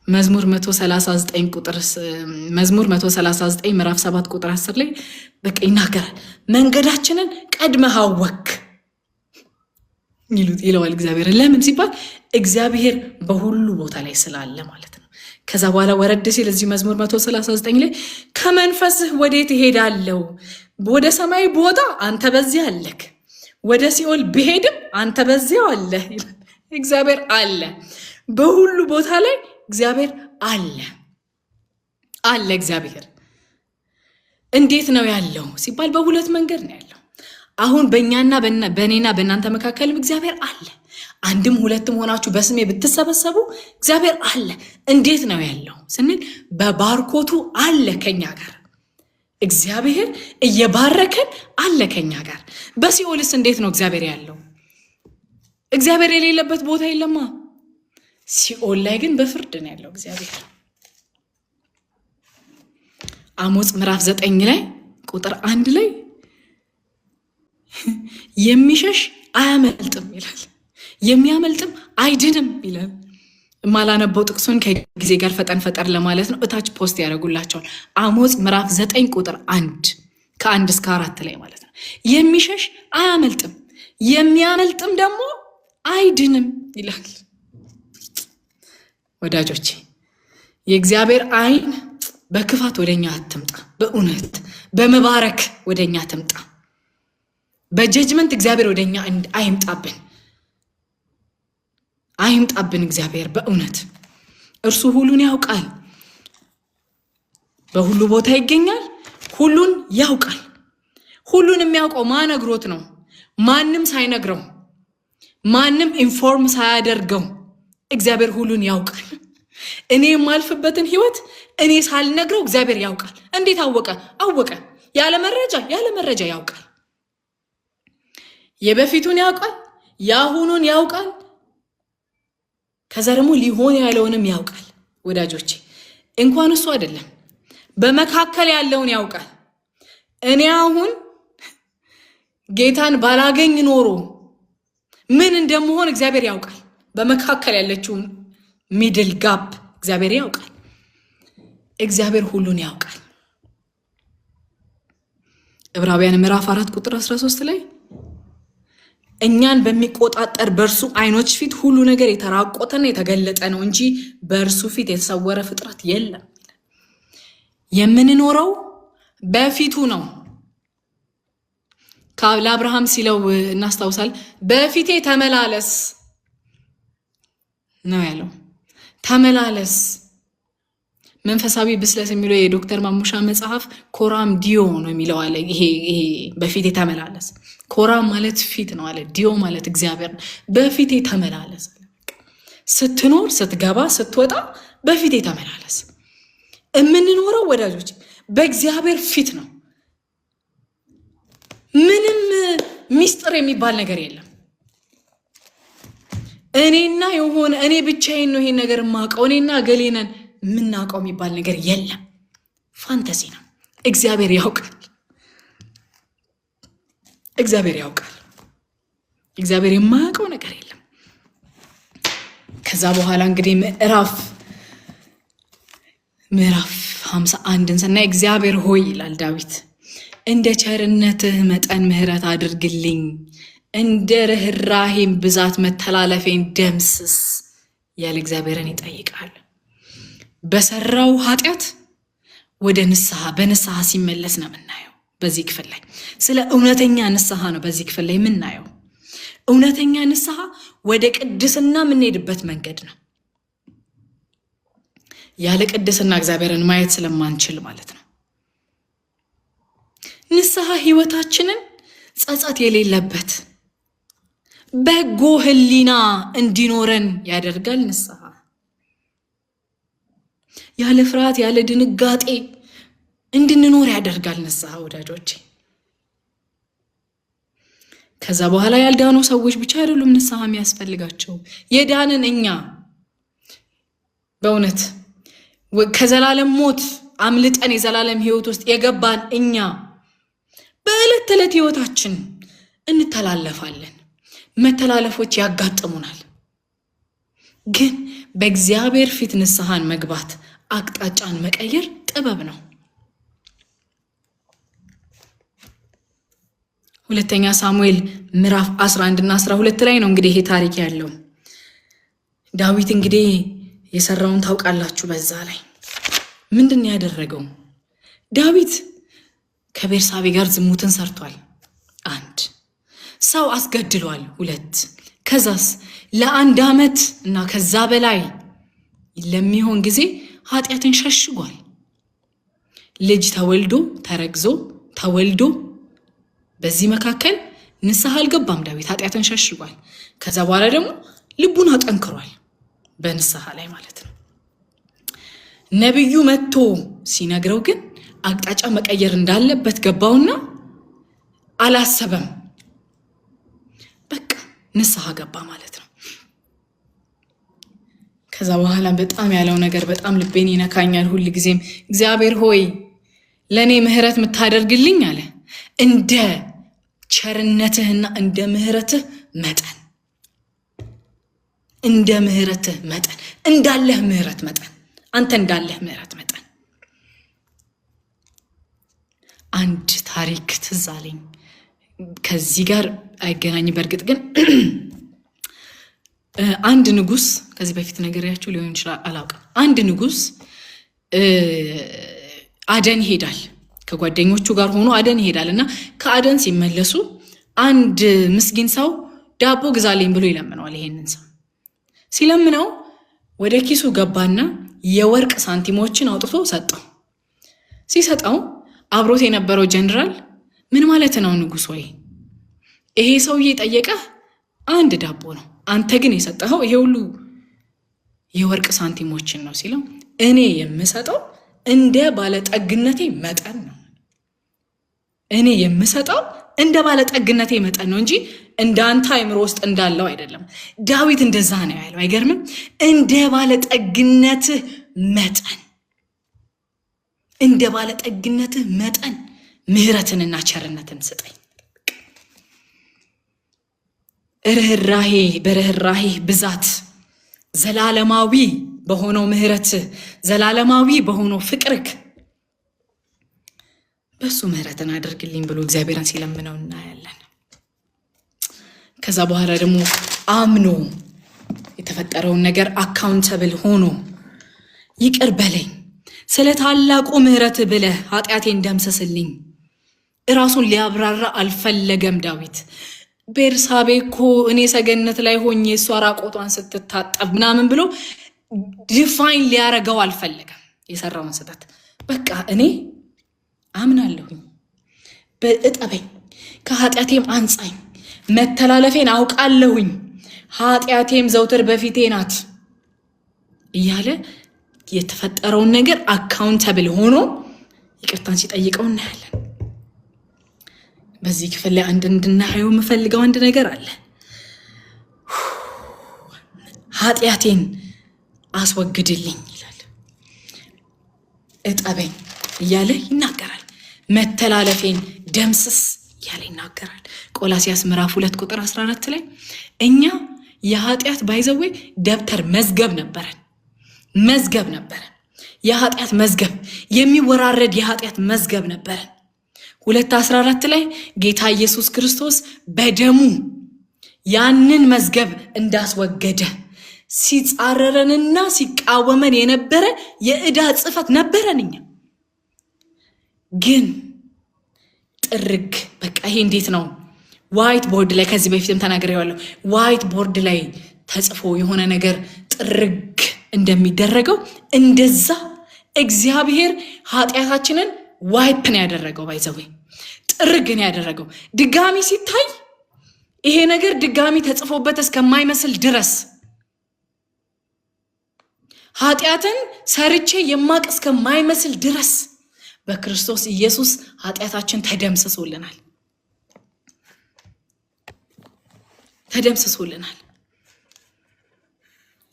መዝሙር 139 ምዕራፍ 7 ቁጥር 10 ላይ በቃ ይናገራል። መንገዳችንን ቀድመህ አወክ ይለዋል እግዚአብሔር። ለምን ሲባል እግዚአብሔር በሁሉ ቦታ ላይ ስላለ ማለት ነው። ከዛ በኋላ ወረድ ሲል እዚህ መዝሙር 139 ላይ ከመንፈስህ ወዴት እሄዳለሁ? ወደ ሰማይ ቦታ አንተ በዚያ አለክ፣ ወደ ሲኦል ብሄድም አንተ በዚያው አለ ይላል። እግዚአብሔር አለ በሁሉ ቦታ ላይ እግዚአብሔር አለ። እግዚአብሔር እንዴት ነው ያለው ሲባል በሁለት መንገድ ነው ያለው። አሁን በእኛና በእኔና በእናንተ መካከልም እግዚአብሔር አለ። አንድም ሁለትም ሆናችሁ በስሜ ብትሰበሰቡ እግዚአብሔር አለ። እንዴት ነው ያለው ስንል በባርኮቱ አለ ከኛ ጋር። እግዚአብሔር እየባረከን አለ ከኛ ጋር። በሲኦልስ እንዴት ነው እግዚአብሔር ያለው? እግዚአብሔር የሌለበት ቦታ የለማ። ሲኦል ላይ ግን በፍርድ ነው ያለው እግዚአብሔር። አሞጽ ምዕራፍ 9 ላይ ቁጥር 1 ላይ የሚሸሽ አያመልጥም ይላል፣ የሚያመልጥም አይድንም ይላል። ማላነበው ጥቅሱን ከጊዜ ጋር ፈጠን ለማለት ነው። እታች ፖስት ያደርጉላቸዋል። አሞጽ ምዕራፍ 9 ቁጥር 1 ከ1 እስከ 4 ላይ ማለት ነው። የሚሸሽ አያመልጥም፣ የሚያመልጥም ደግሞ አይድንም ይላል። ወዳጆቼ የእግዚአብሔር አይን በክፋት ወደኛ አትምጣ፣ በእውነት በመባረክ ወደኛ ትምጣ። በጀጅመንት እግዚአብሔር ወደኛ አይምጣብን። እግዚአብሔር በእውነት እርሱ ሁሉን ያውቃል፣ በሁሉ ቦታ ይገኛል፣ ሁሉን ያውቃል። ሁሉን የሚያውቀው ማነግሮት ነው? ማንም ሳይነግረው፣ ማንም ኢንፎርም ሳያደርገው እግዚአብሔር ሁሉን ያውቃል። እኔ የማልፍበትን ህይወት እኔ ሳልነግረው እግዚአብሔር ያውቃል። እንዴት አወቀ? አወቀ ያለ መረጃ ያውቃል። የበፊቱን ያውቃል፣ ያሁኑን ያውቃል፣ ከዛ ደግሞ ሊሆን ያለውንም ያውቃል። ወዳጆቼ እንኳን እሱ አይደለም በመካከል ያለውን ያውቃል። እኔ አሁን ጌታን ባላገኝ ኖሮ ምን እንደምሆን እግዚአብሔር ያውቃል። በመካከል ያለችውን ሚድል ጋፕ እግዚአብሔር ያውቃል። እግዚአብሔር ሁሉን ያውቃል። ዕብራውያን ምዕራፍ 4 ቁጥር 13 ላይ እኛን በሚቆጣጠር በእርሱ አይኖች ፊት ሁሉ ነገር የተራቆተና የተገለጠ ነው እንጂ በእርሱ ፊት የተሰወረ ፍጥረት የለም። የምንኖረው በፊቱ ነው። ለአብርሃም ሲለው እናስታውሳል። በፊቴ ተመላለስ ነው ያለው። ተመላለስ። መንፈሳዊ ብስለት የሚለው የዶክተር ማሙሻ መጽሐፍ ኮራም ዲዮ ነው የሚለው አለ። ይሄ በፊቴ ተመላለስ፣ ኮራም ማለት ፊት ነው አለ። ዲዮ ማለት እግዚአብሔር ነው። በፊቴ ተመላለስ። ስትኖር፣ ስትገባ፣ ስትወጣ በፊቴ ተመላለስ። የምንኖረው ወዳጆች በእግዚአብሔር ፊት ነው። ምንም ሚስጥር የሚባል ነገር የለም። እኔ ብቻዬን ነው ይሄን ነገር የማውቀው፣ እኔና ገሌነን የምናውቀው የሚባል ነገር የለም። ፋንታሲ ነው። እግዚአብሔር ያውቃል። እግዚአብሔር የማያውቀው ነገር የለም። ከዛ በኋላ እንግዲህ ምዕራፍ 51ን ስናይ እግዚአብሔር ሆይ ይላል ዳዊት፣ እንደ ቸርነትህ መጠን ምሕረት አድርግልኝ፣ እንደ ርኅራኄም ብዛት መተላለፌን ደምስስ ያለ እግዚአብሔርን ይጠይቃል። በሰራው ኃጢአት ወደ በንስሐ ሲመለስ ነው የምናየው። በዚህ ክፍል ላይ ስለ እውነተኛ ንስሐ ነው በዚህ ክፍል ላይ የምናየው። እውነተኛ ንስሐ ወደ ቅድስና የምንሄድበት መንገድ ነው። ያለ ቅድስና እግዚአብሔርን ማየት ስለማንችል ማለት ነው። ንስሐ ህይወታችንን ጸጸት የሌለበት በጎ ህሊና እንዲኖረን ያደርጋል። ንስሐ ያለ ፍርሃት ያለ ድንጋጤ እንድንኖር ያደርጋል ንስሐ ወዳጆቼ። ከዛ በኋላ ያልዳኑ ሰዎች ብቻ አይደሉም ንስሐ የሚያስፈልጋቸው፣ የዳንን እኛ በእውነት ከዘላለም ሞት አምልጠን የዘላለም ህይወት ውስጥ የገባን እኛ በዕለት ተዕለት ህይወታችን እንተላለፋለን። መተላለፎች ያጋጥሙናል። ግን በእግዚአብሔር ፊት ንስሐን መግባት፣ አቅጣጫን መቀየር ጥበብ ነው። ሁለተኛ ሳሙኤል ምዕራፍ 11 እና 12 ላይ ነው እንግዲህ ይሄ ታሪክ ያለው። ዳዊት እንግዲህ የሰራውን ታውቃላችሁ። በዛ ላይ ምንድን ያደረገው? ዳዊት ከቤርሳቤ ጋር ዝሙትን ሰርቷል። 1 ሰው አስገድሏል። 2 ከዛስ ለ1 ዓመት እና ከዛ በላይ ለሚሆን ጊዜ ኃጢአትን ሸሽጓል። ልጅ ተወልዶ ተረግዞ ተወልዶ በዚህ መካከል ንስሐ አልገባም ዳዊት፣ ኃጢአትን ሸሽጓል። ከዛ በኋላ ደግሞ ልቡን አጠንክሯል በንስሐ ላይ ማለት ነው። ነብዩ መጥቶ ሲነግረው ግን አቅጣጫ መቀየር እንዳለበት ገባውና አላሰበም። በቃ ንስሐ ገባ ማለት ነው። ከዛ በኋላ በጣም ያለው ነገር በጣም ልቤን ይነካኛል። ሁል ጊዜም እግዚአብሔር ሆይ ለኔ ምህረት የምታደርግልኝ አለ እንደ ቸርነትህና እንደ ምህረትህ መጠን፣ እንደ ምህረትህ መጠን፣ እንዳለህ ምህረት መጠን፣ አንተ እንዳለህ ምህረት መጠን። አንድ ታሪክ ትዝ አለኝ፣ ከዚህ ጋር አይገናኝም በእርግጥ ግን አንድ ንጉስ፣ ከዚህ በፊት ነገርያችሁ ሊሆን ይችላል አላውቅም። አንድ ንጉስ አደን ይሄዳል፣ ከጓደኞቹ ጋር ሆኖ አደን ይሄዳል እና ከአደን ሲመለሱ አንድ ምስኪን ሰው ዳቦ ግዛልኝ ብሎ ይለምነዋል። ይሄንን ሰው ሲለምነው ወደ ኪሱ ገባና የወርቅ ሳንቲሞችን አውጥቶ ሰጠው። ሲሰጠው አብሮት የነበረው ጀነራል ምን ማለት ነው ንጉሥ ሆይ? ይሄ ሰውዬ ጠየቀህ አንድ ዳቦ ነው፣ አንተ ግን የሰጠኸው ይሄ ሁሉ የወርቅ ሳንቲሞችን ነው ሲለው፣ እኔ የምሰጠው እንደ ባለጠግነቴ መጠን ነው። እኔ የምሰጠው እንደ ባለጠግነቴ መጠን ነው እንጂ እንደ አንተ አይምሮ ውስጥ እንዳለው አይደለም። ዳዊት እንደዛ ነው ያለው። አይገርምም? እንደ ባለጠግነትህ መጠን፣ እንደ ባለጠግነትህ መጠን ምህረትንና ቸርነትን ስጠኝ። ርህራሄ በርህራሄ ብዛት ዘላለማዊ በሆነው ምህረትህ፣ ዘላለማዊ በሆነው ፍቅርክ በሱ ምህረትን አድርግልኝ ብሎ እግዚአብሔርን ሲለምነው እናያለን። ከዛ በኋላ ደግሞ አምኖ የተፈጠረውን ነገር አካውንተብል ሆኖ ይቅር በለኝ፣ ስለ ታላቁ ምህረት ብለህ ኃጢአቴን ደምስስልኝ። እራሱን ሊያብራራ አልፈለገም ዳዊት። ቤርሳቤ እኮ እኔ ሰገነት ላይ ሆኜ እሷ ራቆቷን ስትታጠብ ምናምን ብሎ ዲፋይን ሊያረገው አልፈለገም የሰራውን ስህተት። በቃ እኔ አምናለሁኝ፣ በእጠበኝ፣ ከኃጢአቴም አንጻኝ፣ መተላለፌን አውቃለሁኝ፣ ኃጢአቴም ዘውትር በፊቴ ናት እያለ የተፈጠረውን ነገር አካውንተብል ሆኖ ይቅርታን ሲጠይቀው እናያለን። በዚህ ክፍል ላይ አንድ እንድናየው የምፈልገው አንድ ነገር አለ። ኃጢአቴን አስወግድልኝ ይላል፣ እጠበኝ እያለ ይናገራል። መተላለፌን ደምስስ እያለ ይናገራል። ቆላስያስ ምዕራፍ 2 ቁጥር 14 ላይ እኛ የኃጢአት ባይዘዌ ደብተር መዝገብ ነበረን፣ የኃጢአት መዝገብ፣ የሚወራረድ የኃጢአት መዝገብ ነበረን። 2:14 ላይ ጌታ ኢየሱስ ክርስቶስ በደሙ ያንን መዝገብ እንዳስወገደ ሲጻረረንና ሲቃወመን የነበረ የዕዳ ጽሕፈት ነበረን። እኛ ግን ጥርግ በቃ ይሄ እንዴት ነው ዋይት ቦርድ ላይ ከዚህ በፊትም ተናግሬዋለሁ። ዋይት ቦርድ ላይ ተጽፎ የሆነ ነገር ጥርግ እንደሚደረገው እንደዛ እግዚአብሔር ኃጢአታችንን ዋይፕን ያደረገው ባይዘዌ ጥርግን ያደረገው ድጋሚ ሲታይ ይሄ ነገር ድጋሚ ተጽፎበት እስከማይመስል ድረስ ኃጢአትን ሰርቼ የማቅ እስከማይመስል ድረስ በክርስቶስ ኢየሱስ ኃጢአታችን ተደምስሶልናል።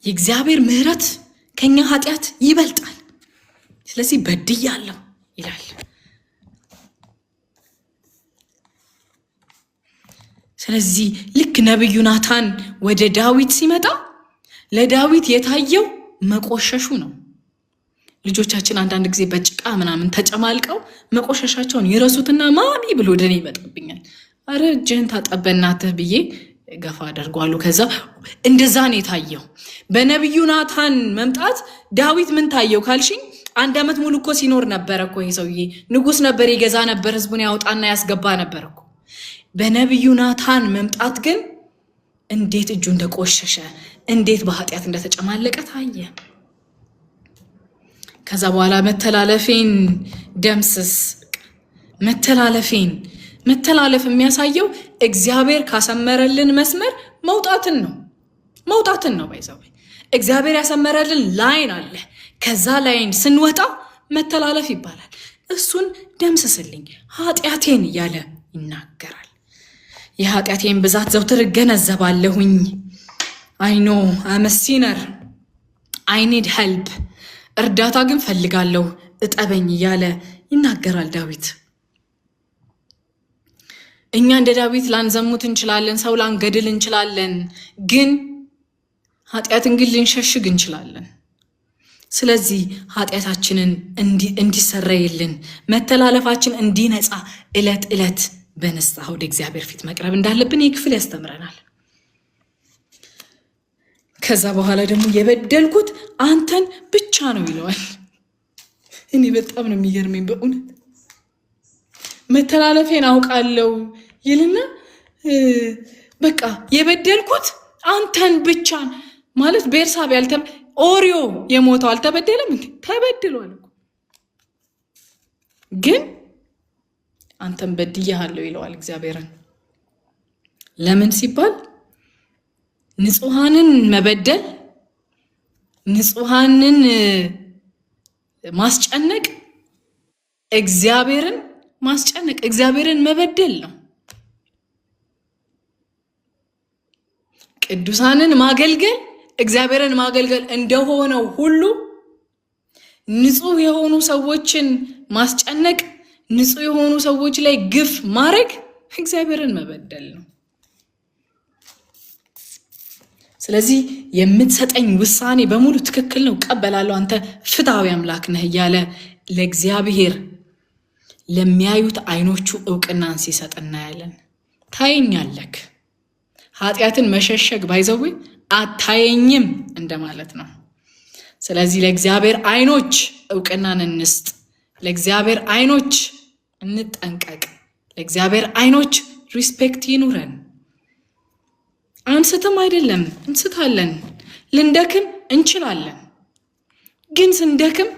የእግዚአብሔር ምሕረት ከኛ ኃጢአት ይበልጣል። ስለዚህ በድያለሁ ይላል። ስለዚህ ልክ ነብዩ ናታን ወደ ዳዊት ሲመጣ ለዳዊት የታየው መቆሸሹ ነው። ልጆቻችን አንዳንድ ጊዜ በጭቃ ምናምን ተጨማልቀው መቆሸሻቸውን ይረሱትና ማሚ ብሎ ወደኔ ይመጣብኛል። አረ እጅህን ታጠብ በእናትህ ብዬ ገፋ አደርገዋለሁ። ከዛ እንደዛ ነው የታየው። በነብዩ ናታን መምጣት ዳዊት ምን ታየው ካልሽኝ 1 ዓመት ሙሉ እኮ ሲኖር ነበር እኮ ይሄ ሰውዬ ንጉስ ነበር፣ ይገዛ ነበር፣ ህዝቡን ያወጣና ያስገባ ነበር እኮ። በነብዩ ናታን መምጣት ግን እንዴት እጁ እንደቆሸሸ፣ እንዴት በኃጢአት እንደተጨማለቀ ታየ። ከዛ በኋላ መተላለፌን ደምስስ። መተላለፍ የሚያሳየው እግዚአብሔር ካሰመረልን መስመር መውጣትን ነው ባይዘው እግዚአብሔር ያሰመረልን ላይን አለ። ከዛ ላይን ስንወጣ መተላለፍ ይባላል። እሱን ደምስስልኝ ኃጢአቴን እያለ ይናገራል። የኃጢአቴን ብዛት ዘውትር እገነዘባለሁኝ። አይኖ አመሲነር አይ ኒድ ሄልፕ፣ እርዳታ ግን ፈልጋለሁ፣ እጠበኝ እያለ ይናገራል ዳዊት። እኛ እንደ ዳዊት ላንዘሙት እንችላለን፣ ሰው ላንገድል እንችላለን፣ ግን ኃጢአትን ግን ልንሸሽግ እንችላለን። ስለዚህ ኃጢአታችንን እንዲሰረይልን፣ መተላለፋችን እንዲነጻ ዕለት ዕለት በንስሐ ወደ እግዚአብሔር ፊት መቅረብ እንዳለብን ይህ ክፍል ያስተምረናል። ከዛ በኋላ ደግሞ የበደልኩት አንተን ብቻ ነው ይለዋል። እኔ በጣም ነው የሚገርመኝ በእውነት። መተላለፌን አውቃለሁ ይልና በቃ የበደልኩት አንተን ብቻ ማለት ቤርሳቤ ኦሪዮ የሞተው አልተበደለም እንዴ? ተበድሏል። ግን አንተም በድያለሁ ይለዋል እግዚአብሔርን። ለምን ሲባል ንጹሃንን መበደል፣ ንጹሃንን ማስጨነቅ እግዚአብሔርን ማስጨነቅ፣ እግዚአብሔርን መበደል ነው። ቅዱሳንን ማገልገል እግዚአብሔርን ማገልገል እንደሆነው ሁሉ ንጹህ የሆኑ ሰዎችን ማስጨነቅ፣ ንጹህ የሆኑ ሰዎች ላይ ግፍ ማድረግ እግዚአብሔርን መበደል ነው። ስለዚህ የምትሰጠኝ ውሳኔ በሙሉ ትክክል ነው፣ ቀበላለሁ፣ አንተ ፍትሃዊ አምላክ ነህ እያለ ለእግዚአብሔር ለሚያዩት አይኖቹ እውቅናን ሲሰጥ እናያለን። ታየኛለክ። ኃጢአትን መሸሸግ ባይዘው አታየኝም እንደማለት ነው። ስለዚህ ለእግዚአብሔር አይኖች እውቅናን እንስጥ፣ ለእግዚአብሔር አይኖች እንጠንቀቅ፣ ለእግዚአብሔር አይኖች ሪስፔክት ይኑረን። አንስትም አይደለም፣ እንስታለን፣ ልንደክም እንችላለን። ግን ስንደክም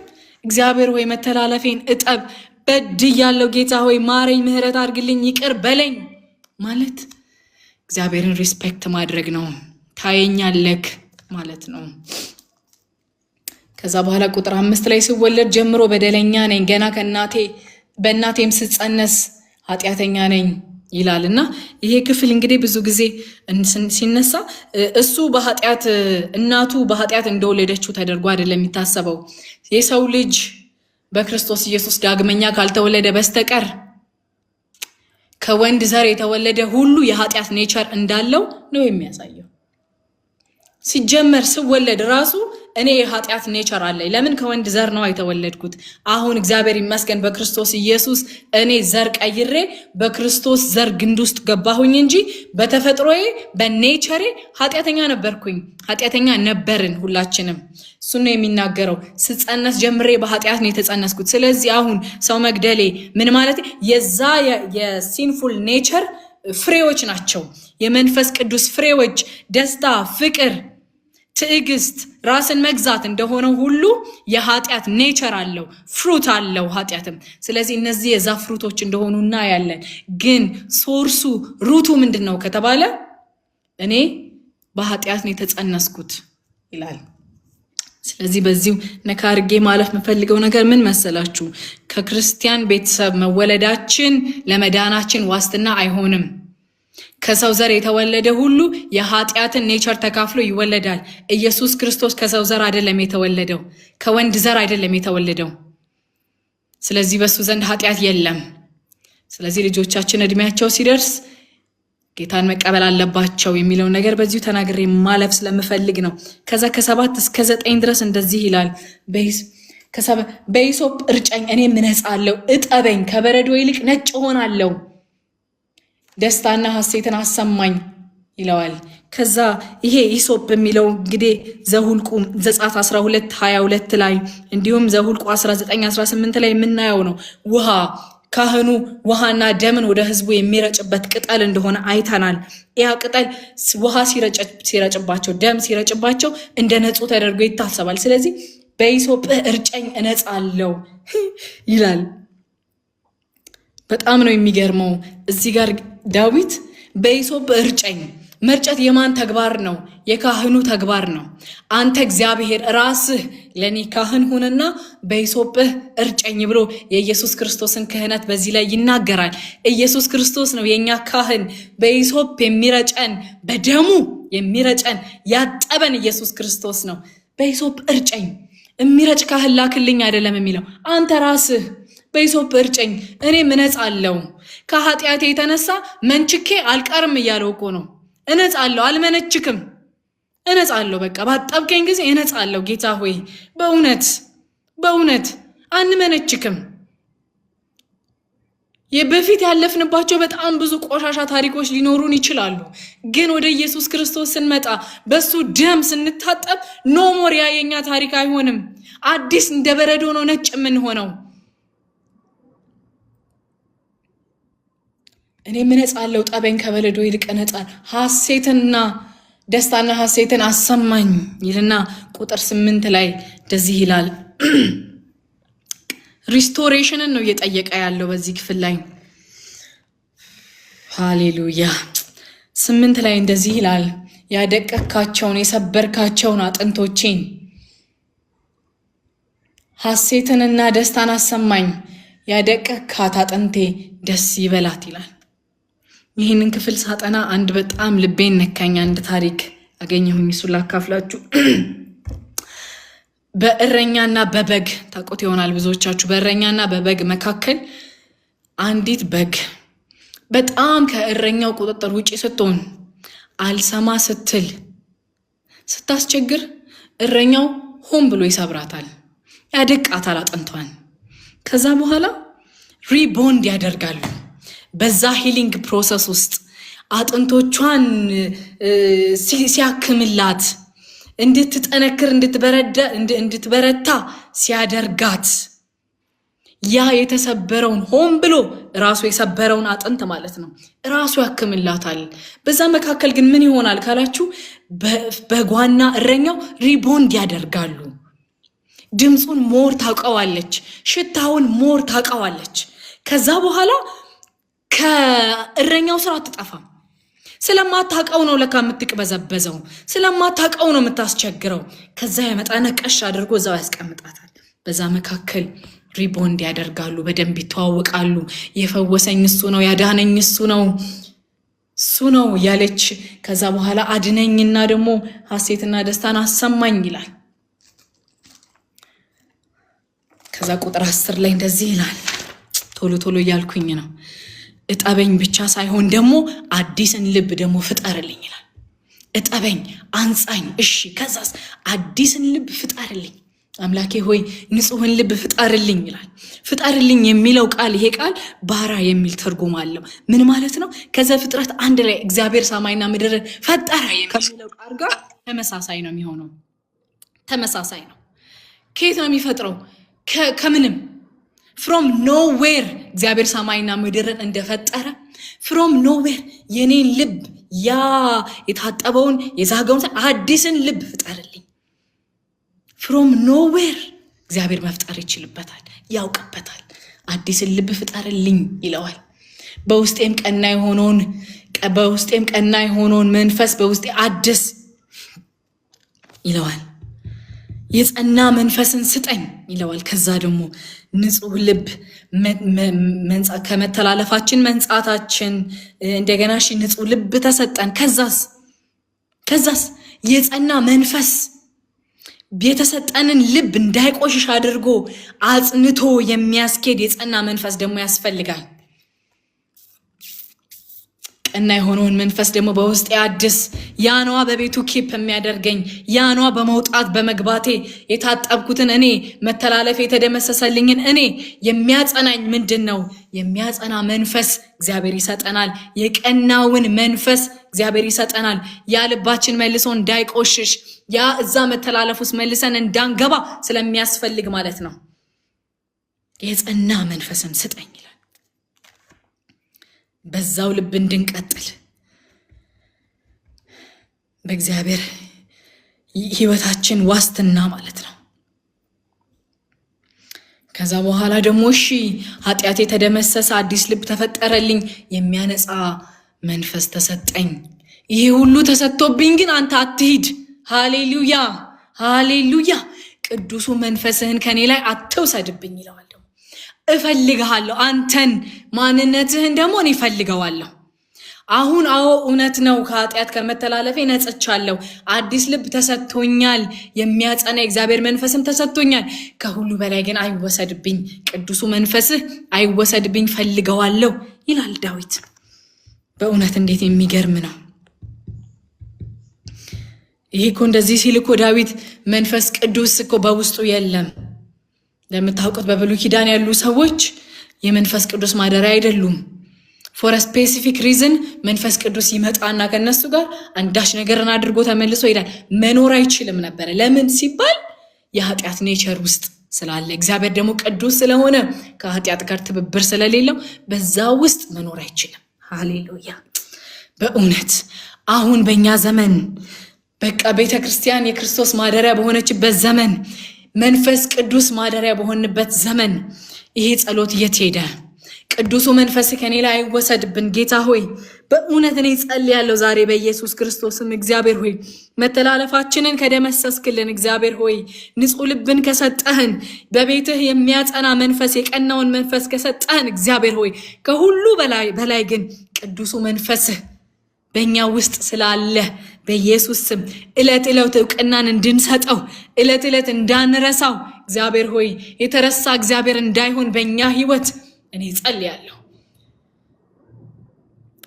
እግዚአብሔር ሆይ መተላለፌን እጠብ፣ በድያለሁ፣ ጌታ ሆይ ማረኝ፣ ምህረት አድርግልኝ፣ ይቅር በለኝ ማለት እግዚአብሔርን ሪስፔክት ማድረግ ነው። ታየኛለክ ማለት ነው። ከዛ በኋላ ቁጥር 5 ላይ ስወለድ ጀምሮ በደለኛ ነኝ፣ ገና በእናቴም ስጸነስ ኃጢአተኛ ነኝ ይላል እና ይሄ ክፍል እንግዲህ ብዙ ጊዜ ሲነሳ እሱ በኃጢአት እናቱ በኃጢአት እንደወለደችው ተደርጎ አይደለም የሚታሰበው። የሰው ልጅ በክርስቶስ ኢየሱስ ዳግመኛ ካልተወለደ በስተቀር ከወንድ ዘር የተወለደ ሁሉ የኃጢአት ኔቸር እንዳለው ነው የሚያሳየው። ሲጀመር ስወለድ ራሱ እኔ የኃጢአት ኔቸር አለኝ። ለምን? ከወንድ ዘር ነው የተወለድኩት። አሁን እግዚአብሔር ይመስገን በክርስቶስ ኢየሱስ እኔ ዘር ቀይሬ በክርስቶስ ዘር ግንድ ውስጥ ገባሁኝ እንጂ በተፈጥሮዬ በኔቸሬ ኃጢአተኛ ነበርኩኝ። ኃጢአተኛ ነበርን ሁላችንም። እሱ ነው የሚናገረው። ስጸነስ ጀምሬ በኃጢአት ነው የተጸነስኩት። ስለዚህ አሁን ሰው መግደሌ ምን ማለት የዛ የሲንፉል ኔቸር ፍሬዎች ናቸው። የመንፈስ ቅዱስ ፍሬዎች ደስታ፣ ፍቅር፣ ትዕግስት፣ ራስን መግዛት እንደሆነው ሁሉ የኃጢአት ኔቸር አለው፣ ፍሩት አለው ኃጢአትም። ስለዚህ እነዚህ የዛ ፍሩቶች እንደሆኑ እናያለን። ግን ሶርሱ ሩቱ ምንድን ነው ከተባለ እኔ በኃጢአት ነው የተጸነስኩት ይላል። ስለዚህ በዚሁ ነካ አድርጌ ማለፍ የምፈልገው ነገር ምን መሰላችሁ? ከክርስቲያን ቤተሰብ መወለዳችን ለመዳናችን ዋስትና አይሆንም። ከሰው ዘር የተወለደ ሁሉ የኃጢአትን ኔቸር ተካፍሎ ይወለዳል። ኢየሱስ ክርስቶስ ከሰው ዘር አይደለም የተወለደው፣ ከወንድ ዘር አይደለም የተወለደው። ስለዚህ በሱ ዘንድ ኃጢአት የለም። ስለዚህ ልጆቻችን እድሜያቸው ሲደርስ ጌታን መቀበል አለባቸው የሚለውን ነገር በዚሁ ተናግሬ ማለፍ ስለምፈልግ ነው። ከዛ ከ7 እስከ 9 ድረስ እንደዚህ ይላል። በሂሶጵ እርጨኝ እኔም እነጻለሁ፣ እጠበኝ ከበረዶ ይልቅ ነጭ እሆናለሁ፣ ደስታና ሐሴትን አሰማኝ ይለዋል። ከዛ ይሄ ሂሶጵ የሚለው እንግዲህ ዘሁልቁ ዘጸአት 12:22 ላይ እንዲሁም ዘሁልቁ 19:18 ላይ የምናየው ነው። ካህኑ ውሃና ደምን ወደ ህዝቡ የሚረጭበት ቅጠል እንደሆነ አይተናል። ያ ቅጠል ውሃ ሲረጭባቸው፣ ደም ሲረጭባቸው እንደ ነጹ ተደርጎ ይታሰባል። ስለዚህ በሂሶጵ እርጨኝ እነጻለሁ ይላል። በጣም ነው የሚገርመው። እዚህ ጋር ዳዊት በሂሶጵ እርጨኝ፣ መርጨት የማን ተግባር ነው? የካህኑ ተግባር ነው። አንተ እግዚአብሔር ራስህ ለኔ ካህን ሁንና በሂሶጵህ እርጨኝ ብሎ የኢየሱስ ክርስቶስን ክህነት በዚህ ላይ ይናገራል። ኢየሱስ ክርስቶስ ነው የኛ ካህን። በሂሶጵ የሚረጨን፣ በደሙ የሚረጨን ያጠበን ኢየሱስ ክርስቶስ ነው። በሂሶጵ እርጨኝ፣ የሚረጭ ካህን ላክልኝ አይደለም የሚለው። አንተ ራስህ በሂሶጵ እርጨኝ እኔም እነጻለሁ፣ ከኃጢአቴ የተነሳ መንችኬ አልቀርም እያለው እኮ ነው። እነጻለሁ፣ አልመነችክም፣ እነጻለሁ። በቃ ባጠብከኝ ጊዜ እነጻለሁ። ጌታ ሆይ በእውነት አንመነችክም። በፊት ያለፍንባቸው በጣም ብዙ ቆሻሻ ታሪኮች ሊኖሩን ይችላሉ። ግን ወደ ኢየሱስ ክርስቶስ ስንመጣ በሱ ደም ስንታጠብ ኖ ሞር ያ የኛ ታሪክ አይሆንም። አዲስ እንደ በረዶ ነው ነጭ የምንሆነው። እኔም እነጻለሁ፣ ጠበኝ ከበረዶ ይልቅ እነጻለሁ፣ ሐሴትና ደስታና ሐሴትን አሰማኝ ይልና ቁጥር 8 ላይ እንደዚህ ይላል። ሪስቶሬሽንን ነው እየጠየቀ ያለው በዚህ ክፍል ላይ። ሃሌሉያ 8 ላይ እንደዚህ ይላል፣ ያደቀካቸውን የሰበርካቸውን አጥንቶቼን ሐሴትንና ደስታን አሰማኝ፣ ያደቀካት አጥንቴ ደስ ይበላት ይላል። ይህንን ክፍል ሳጠና አንድ በጣም ልቤን ነካኝ። አንድ ታሪክ አገኘሁኝ፣ እሱን ላካፍላችሁ። በእረኛና በበግ ታውቁት ይሆናል ብዙዎቻችሁ። በእረኛና በበግ መካከል አንዲት በግ በጣም ከእረኛው ቁጥጥር ውጪ ስትሆን አልሰማ ስትል ስታስቸግር እረኛው ሆን ብሎ ይሰብራታል፣ ያደቃታል አጥንቷን። ከዛ በኋላ ሪቦንድ ያደርጋሉ። በዛ ሂሊንግ ፕሮሰስ ውስጥ አጥንቶቿን ሲያክምላት እንድትጠነክር እንድትበረታ ሲያደርጋት ያ የተሰበረውን ሆን ብሎ ራሱ የሰበረውን አጥንት ማለት ነው ራሱ ያክምላታል። በዛ መካከል ግን ምን ይሆናል ካላችሁ በጓና እረኛው ሪቦንድ ያደርጋሉ። ድምፁን ሞር ታውቀዋለች፣ ሽታውን ሞር ታውቀዋለች። ከዛ በኋላ ከእረኛው ስራ አትጠፋም። ስለማታውቀው ነው ለካ የምትቅበዘበዘው፣ ስለማታውቀው ነው የምታስቸግረው። ከዛ ያመጣና ቀሽ አድርጎ እዛው ያስቀምጣታል። በዛ መካከል ሪቦንድ ያደርጋሉ፣ በደንብ ይተዋወቃሉ። የፈወሰኝ እሱ ነው፣ ያዳነኝ እሱ ነው ያለች። ከዛ በኋላ አድነኝና ደግሞ ሐሴትና ደስታን አሰማኝ ይላል። ከዛ ቁጥር 10 ላይ እንደዚህ ይላል፣ ቶሎ እያልኩኝ ነው። እጠበኝ ብቻ ሳይሆን ደግሞ አዲስን ልብ ደግሞ ፍጠርልኝ ይላል። እጠበኝ፣ አንጻኝ፣ እሺ፣ ከዛስ አዲስን ልብ ፍጠርልኝ። አምላኬ ሆይ ንጹህን ልብ ፍጠርልኝ ይላል። ፍጠርልኝ የሚለው ቃል ይሄ ቃል ባራ የሚል ትርጉም አለው። ምን ማለት ነው? ከዘፍጥረት 1 ላይ እግዚአብሔር ሰማይና ምድር ፈጠረ የሚለው ቃል ጋር ተመሳሳይ ነው የሚሆነው። ተመሳሳይ ነው። ከየት ነው የሚፈጥረው? ከምንም ፍሮም ኖዌር እግዚአብሔር ሰማይና ምድርን እንደፈጠረ ፍሮም ኖዌር የኔን ልብ ያ የታጠበውን የዛገውን አዲስን ልብ ፍጠርልኝ። ፍሮም ኖዌር እግዚአብሔር መፍጠር ይችልበታል፣ ያውቅበታል። አዲስን ልብ ፍጠርልኝ ይለዋል። በውስጤም ቀና የሆነውን መንፈስ በውስጤ አድስ ይለዋል። የጸና መንፈስን ስጠኝ ይለዋል። ከዛ ደግሞ ንጹህ ልብ ከመተላለፋችን መንጻታችን እንደገና ንጹህ ልብ ተሰጠን። ከዛስ የጸና መንፈስ የተሰጠንን ልብ እንዳይቆሽሽ አድርጎ አጽንቶ የሚያስኬድ የጸና መንፈስ ደግሞ ያስፈልጋል። ቀና የሆነውን መንፈስ ደግሞ በውስጤ አድስ። ያኗ በቤቱ ኪፕ የሚያደርገኝ ያኗ በመውጣት በመግባቴ የታጠብኩትን እኔ መተላለፍ የተደመሰሰልኝን እኔ የሚያጸናኝ ምንድን ነው? የሚያጸና መንፈስ እግዚአብሔር ይሰጠናል። የቀናውን መንፈስ እግዚአብሔር ይሰጠናል። ያ ልባችን መልሶ እንዳይቆሽሽ ያ እዛ መተላለፍ ውስጥ መልሰን እንዳንገባ ስለሚያስፈልግ ማለት ነው። የጸና መንፈስን ስጠኝ ይላል። በዛው ልብ እንድንቀጥል በእግዚአብሔር ህይወታችን ዋስትና ማለት ነው። ከዛ በኋላ ደግሞ እሺ ኃጢአቴ ተደመሰሰ፣ አዲስ ልብ ተፈጠረልኝ፣ የሚያነጻ መንፈስ ተሰጠኝ። ይሄ ሁሉ ተሰጥቶብኝ ግን አንተ አትሂድ። ሃሌሉያ ቅዱሱ መንፈስህን ከኔ ላይ አትውሰድብኝ ይለዋል። እፈልግሃለሁ፣ አንተን ማንነትህን ደግሞ እኔ እፈልገዋለሁ። አሁን እውነት ነው፣ ከኃጢአት ከመተላለፌ ነጽቻለሁ፣ አዲስ ልብ ተሰጥቶኛል፣ የሚያጸና እግዚአብሔር መንፈስም ተሰጥቶኛል። ከሁሉ በላይ ግን አይወሰድብኝ፣ ቅዱሱ መንፈስህ አይወሰድብኝ፣ ፈልገዋለሁ ይላል ዳዊት። በእውነት እንዴት የሚገርም ነው! ይሄ እኮ እንደዚህ ሲል እኮ ዳዊት መንፈስ ቅዱስ እኮ በውስጡ የለም። ለምታውቁት በብሉይ ኪዳን ያሉ ሰዎች የመንፈስ ቅዱስ ማደሪያ አይደሉም። ፎር ስፔሲፊክ ሪዝን መንፈስ ቅዱስ ይመጣና ከነሱ ጋር አንዳች ነገርን አድርጎ ተመልሶ ይሄዳል። መኖር አይችልም ነበረ። ለምን ሲባል የኃጢአት ኔቸር ውስጥ ስላለ፣ እግዚአብሔር ደግሞ ቅዱስ ስለሆነ ከኃጢአት ጋር ትብብር ስለሌለው በዛ ውስጥ መኖር አይችልም። ሃሌሉያ! በእውነት አሁን በእኛ ዘመን በቃ ቤተክርስቲያን የክርስቶስ ማደሪያ በሆነችበት ዘመን፣ መንፈስ ቅዱስ ማደሪያ በሆንበት ዘመን ይሄ ጸሎት የት ሄደ? ቅዱሱ መንፈስ ከኔ ላይ አይወሰድብን። ጌታ ሆይ በእውነት እኔ ጸልያለሁ ዛሬ በኢየሱስ ክርስቶስም እግዚአብሔር ሆይ መተላለፋችንን ከደመሰስክልን እግዚአብሔር ሆይ ንጹህ ልብን ከሰጠህን በቤትህ የሚያጸና መንፈስ የቀናውን መንፈስ ከሰጠህን እግዚአብሔር ሆይ ከሁሉ በላይ ግን ቅዱሱ መንፈስህ በእኛ ውስጥ ስላለ በኢየሱስ ስም ዕለት ዕለት እውቅናን እንድንሰጠው ዕለት ዕለት እንዳንረሳው እግዚአብሔር ሆይ የተረሳ እግዚአብሔር እንዳይሆን በእኛ ህይወት እኔ ጸልያለሁ።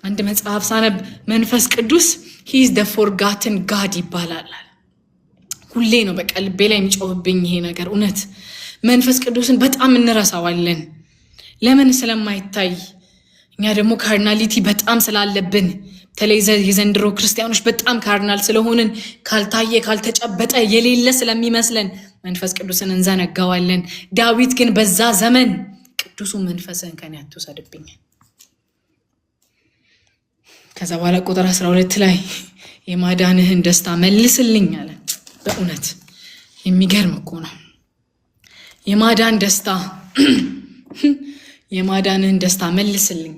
አንድ መጽሐፍ ሳነብ መንፈስ ቅዱስ he is the forgotten God ይባላል። ሁሌ ነው በቃ ልቤ ላይ የሚጮህብኝ ይሄ ነገር እውነት። መንፈስ ቅዱስን በጣም እንረሳዋለን። ለምን? ስለማይታይ። እኛ ደግሞ ካርናሊቲ በጣም ስላለብን በተለይ የዘንድሮ ክርስቲያኖች በጣም ካርናል ስለሆንን ካልታየ ካልተጨበጠ የሌለ ስለሚመስለን መንፈስ ቅዱስን እንዘነጋዋለን። ዳዊት ግን በዛ ዘመን ቅዱሱ መንፈስን ከኔ አትውሰድብኝ። ከዛ በኋላ ቁጥር 12 ላይ የማዳንህን ደስታ መልስልኝ አለ። በእውነት የሚገርም እኮ ነው። የማዳንህን ደስታ መልስልኝ።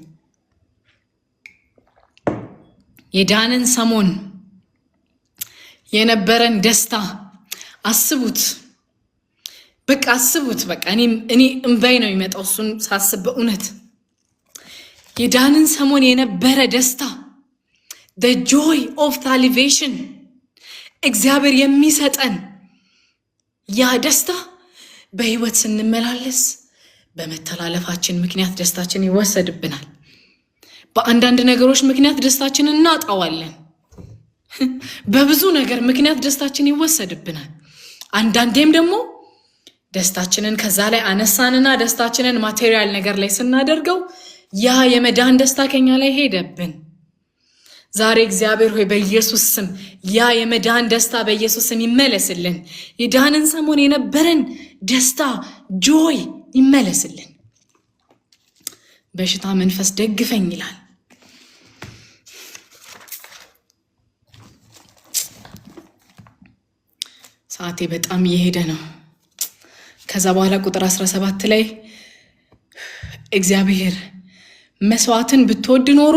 የዳንን ሰሞን የነበረን ደስታ አስቡት። በቃ አስቡት። በቃ እኔ እንባይ ነው የሚመጣው እሱን ሳስብ። በእውነት የዳንን ሰሞን የነበረ ደስታ the joy of salvation እግዚአብሔር የሚሰጠን ያ ደስታ በህይወት ስንመላለስ በመተላለፋችን ምክንያት ደስታችን ይወሰድብናል። በአንዳንድ ነገሮች ምክንያት ደስታችንን እናጣዋለን። በብዙ ነገር ምክንያት ደስታችን ይወሰድብናል። አንዳንዴም ደግሞ ደስታችንን ከዛ ላይ አነሳንና ደስታችንን ማቴሪያል ነገር ላይ ስናደርገው ያ የመዳን ደስታ ከኛ ላይ ሄደብን። ዛሬ እግዚአብሔር ሆይ በኢየሱስ ስም ያ የመዳን ደስታ በኢየሱስ ስም ይመለስልን። የዳንን ሰሞን የነበረን ደስታ ጆይ ይመለስልን። በሽታ መንፈስ ደግፈኝ ይላል። ሰዓቴ በጣም እየሄደ ነው። ከዛ በኋላ ቁጥር 17 ላይ እግዚአብሔር መስዋዕትን ብትወድ ኖሮ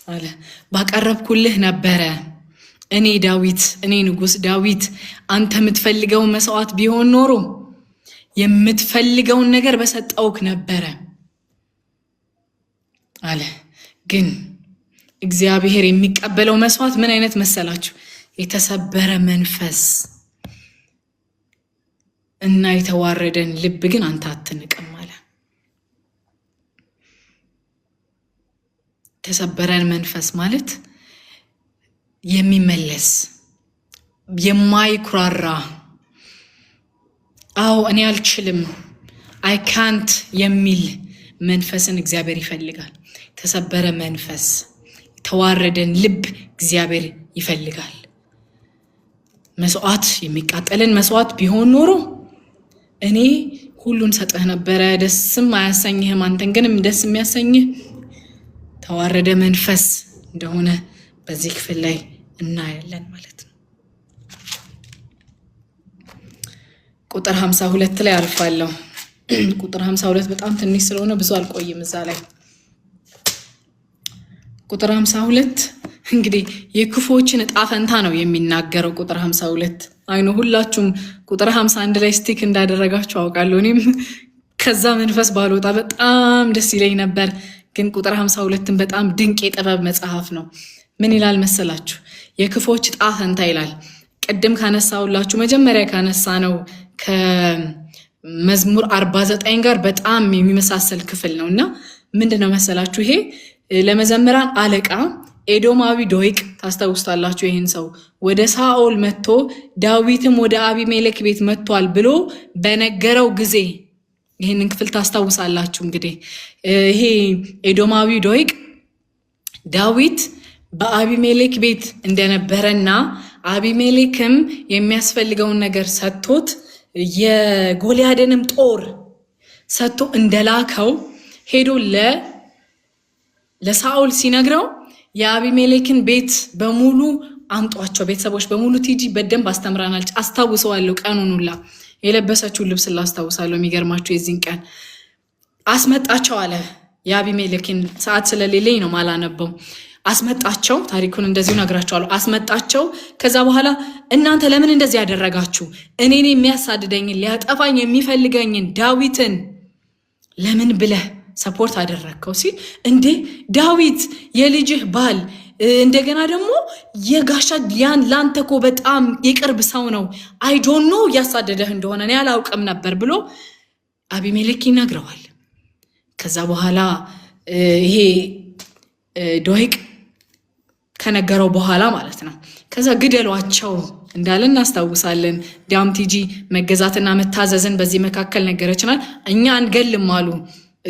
አለ ባቀረብኩልህ ነበረ። እኔ ንጉስ ዳዊት አንተ የምትፈልገው መስዋዕት ቢሆን ኖሮ የምትፈልገውን ነገር በሰጠውክ ነበረ አለ። ግን እግዚአብሔር የሚቀበለው መስዋዕት ምን አይነት መሰላችሁ? የተሰበረ መንፈስ እና የተዋረደን ልብ ግን አንተ አትንቅም አለ። የተሰበረን መንፈስ ማለት የሚመለስ የማይኩራራ እኔ አልችልም I can't የሚል መንፈስን እግዚአብሔር ይፈልጋል። የተሰበረ መንፈስ የተዋረደን ልብ እግዚአብሔር ይፈልጋል። መስዋዕት የሚቃጠልን መስዋዕት ቢሆን ኖሮ እኔ ሁሉን ሰጠህ ነበረ፣ ደስም አያሰኝህም። አንተን ግን ደስ የሚያሰኝህ ተዋረደ መንፈስ እንደሆነ በዚህ ክፍል ላይ እናያለን ማለት ነው። ቁጥር 52 ላይ አልፋለሁ። ቁጥር 52 በጣም ትንሽ ስለሆነ ብዙ አልቆይም እዛ ላይ። ቁጥር 52 እንግዲህ የክፉዎችን ዕጣ ፈንታ ነው የሚናገረው። ቁጥር 52 አይኑ ሁላችሁም ቁጥር 51 ላይ ስቲክ እንዳደረጋችሁ አውቃለሁ። እኔም ከዛ መንፈስ ባልወጣ በጣም ደስ ይለኝ ነበር። ግን ቁጥር 52ን በጣም ድንቅ የጥበብ መጽሐፍ ነው። ምን ይላል መሰላችሁ? የክፉዎች ዕጣ ፈንታ ይላል። ቅድም ካነሳውላችሁ መጀመሪያ ካነሳ ነው ከመዝሙር 49 ጋር በጣም የሚመሳሰል ክፍል ነውና ምንድነው መሰላችሁ? ይሄ ለመዘምራን አለቃ ኤዶማዊ ዶይቅ ታስታውስታላችሁ። ይሄን ሰው ወደ ሳኦል መጥቶ ዳዊትም ወደ አቢሜሌክ ቤት መጥቷል ብሎ በነገረው ጊዜ ይሄንን ክፍል ታስታውሳላችሁ። እንግዲህ ይሄ ኤዶማዊ ዶይቅ ዳዊት በአቢሜሌክ ቤት እንደነበረና አቢሜሌክም የሚያስፈልገውን ነገር ሰጥቶት የጎልያድንም ጦር ሰጥቶ እንደላከው ሄዶ ለሳኦል ሲነግረው የአቢሜሌክን ቤት በሙሉ አምጧቸው፣ ቤተሰቦች በሙሉ ቲጂ በደንብ አስተምራናል። አስታውሰዋለሁ፣ ቀኑን ሁላ የለበሰችውን ልብስ ላስታውሳለሁ። የሚገርማችሁ የዚህን ቀን አስመጣቸው አለ የአቢሜሌክን ሰዓት ስለሌለኝ ነው ማላነበው። አስመጣቸው፣ ታሪኩን እንደዚሁ ነግራቸዋለሁ። አስመጣቸው። ከዛ በኋላ እናንተ ለምን እንደዚህ ያደረጋችሁ? እኔን የሚያሳድደኝን ሊያጠፋኝ የሚፈልገኝን ዳዊትን ለምን ብለህ ሰፖርት አደረግከው ሲል፣ እንዴ ዳዊት የልጅህ ባል እንደገና ደግሞ የጋሻ ያን ላንተ እኮ በጣም የቅርብ ሰው ነው። አይ ዶንት ኖ እያሳደደህ እንደሆነ እኔ አላውቅም ነበር ብሎ አቢሜሌክ ይነግረዋል። ከዛ በኋላ ይሄ ዶይቅ ከነገረው በኋላ ማለት ነው ከዛ ግደሏቸው እንዳለ እናስታውሳለን። ዳምቲጂ መገዛትና መታዘዝን በዚህ መካከል ነገረችናል። እኛ አንገልም አሉ፣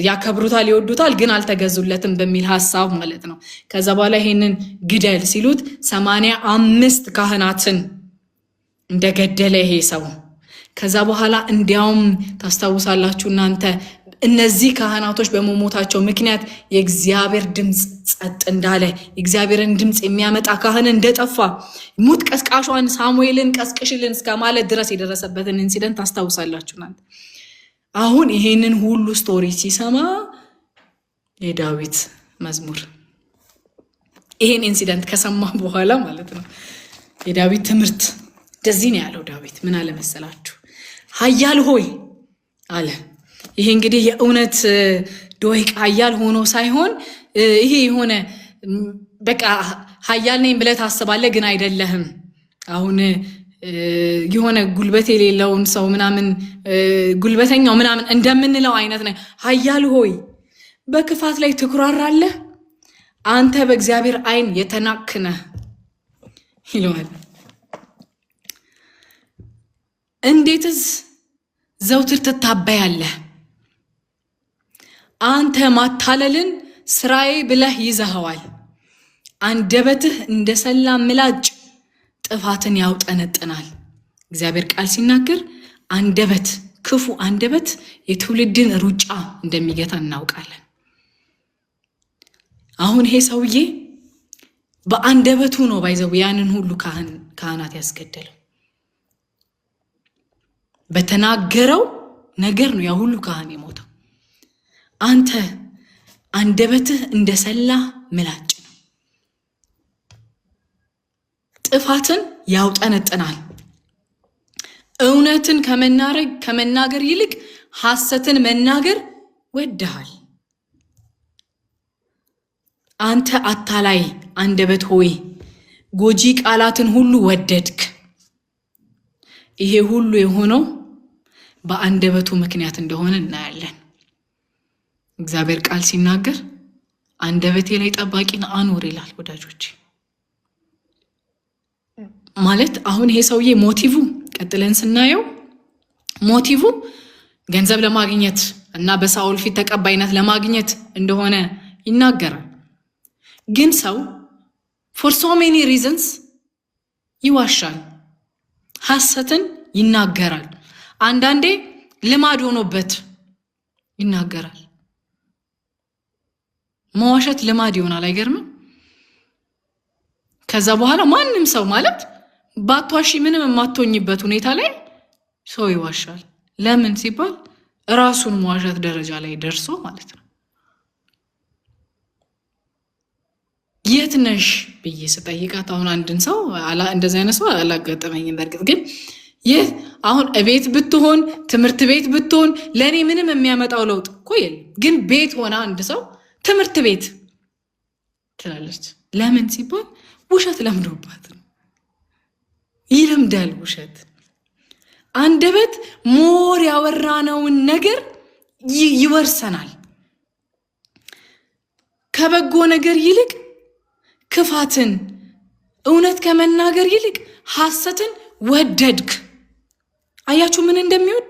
ያከብሩታል ይወዱታል፣ ግን አልተገዙለትም በሚል ሐሳብ ማለት ነው። ከዛ በኋላ ይሄንን ግደል ሲሉት 85 ካህናትን እንደገደለ ይሄ ሰው። ከዛ በኋላ እንዲያውም ታስታውሳላችሁ እናንተ እነዚህ ካህናቶች በመሞታቸው ምክንያት የእግዚአብሔር ድምፅ ጸጥ እንዳለ፣ የእግዚአብሔርን ድምፅ የሚያመጣ ካህን እንደጠፋ፣ ሙት ቀስቃሿን ሳሙኤልን ቀስቅሽልን እስከ ማለት ድረስ የደረሰበትን ኢንሲደንት ታስታውሳላችሁ እናንተ። አሁን ይሄንን ሁሉ ስቶሪ ሲሰማ የዳዊት መዝሙር ይሄን ኢንሲደንት ከሰማ በኋላ ማለት ነው የዳዊት ትምህርት እንደዚህ ነው ያለው። ዳዊት ምን አለ መሰላችሁ? ኃያል ሆይ አለ። ይሄ እንግዲህ የእውነት ዶይቅ ኃያል ሆኖ ሳይሆን ይሄ የሆነ በቃ ኃያል ነኝ ብለህ ታስባለህ ግን አይደለህም። አሁን የሆነ ጉልበት የሌለውን ሰው ምናምን ጉልበተኛው ምናምን እንደምንለው አይነት ነው። ኃያል ሆይ በክፋት ላይ ትኩራራለህ፣ አንተ በእግዚአብሔር ዓይን የተናክነህ ይለዋል። እንዴትስ ዘውትር ትታበያለህ? አንተ ማታለልን ስራዬ ብለህ ይዘኸዋል። አንደበትህ እንደሰላ ምላጭ ጥፋትን ያውጠነጥናል። እግዚአብሔር ቃል ሲናገር አንደበት፣ ክፉ አንደበት የትውልድን ሩጫ እንደሚገታ እናውቃለን። አሁን ይሄ ሰውዬ በአንደበቱ ነው ባይዘው ያንን ሁሉ ካህናት ያስገደለው። በተናገረው ነገር ነው ያ ሁሉ ካህን የሞተው። አንተ አንደበትህ እንደሰላ ምላጭ ነው፣ ጥፋትን ያውጠነጥናል። እውነትን ከመናገር ይልቅ ሐሰትን መናገር ወደሃል። አንተ አታላይ አንደበት ሆይ ጎጂ ቃላትን ሁሉ ወደድክ። ይሄ ሁሉ የሆነው በአንደበቱ ምክንያት እንደሆነ እናያለን። እግዚአብሔር ቃል ሲናገር አንደበቴ ላይ ጠባቂን አኖር ይላል። ወዳጆች ማለት አሁን ይሄ ሰውዬ ሞቲቭ ቀጥለን ስናየው ሞቲቭ ገንዘብ ለማግኘት እና በሳኦል ፊት ተቀባይነት ለማግኘት እንደሆነ ይናገራል። ግን ሰው for so many reasons ይዋሻል፣ ሐሰትን ይናገራል። አንዳንዴ ልማድ ሆኖበት ይናገራል። መዋሸት ልማድ ይሆናል። አይገርምም? ከዛ በኋላ ማንም ሰው ማለት ባትዋሺ ምንም የማትሆኝበት ሁኔታ ላይ ሰው ይዋሻል። ለምን ሲባል ራሱን መዋሸት ደረጃ ላይ ደርሶ ማለት ነው። የት ነሽ ብዬ ስጠይቃት አሁን አንድን ሰው እንደዚህ አይነት ሰው አላጋጠመኝም። በርግጥ ግን ይህ አሁን ቤት ብትሆን ትምህርት ቤት ብትሆን ለኔ ምንም የሚያመጣው ለውጥ እኮ የለም። ግን ቤት ሆነ አንድ ሰው ትምህርት ቤት ትላለች። ለምን ሲባል ውሸት ለምዶባት ነው። ይለምዳል ውሸት። አንደበት ሞር ያወራነውን ነገር ይወርሰናል። ከበጎ ነገር ይልቅ ክፋትን፣ እውነት ከመናገር ይልቅ ሐሰትን ወደድክ። አያችሁ ምን እንደሚወድ?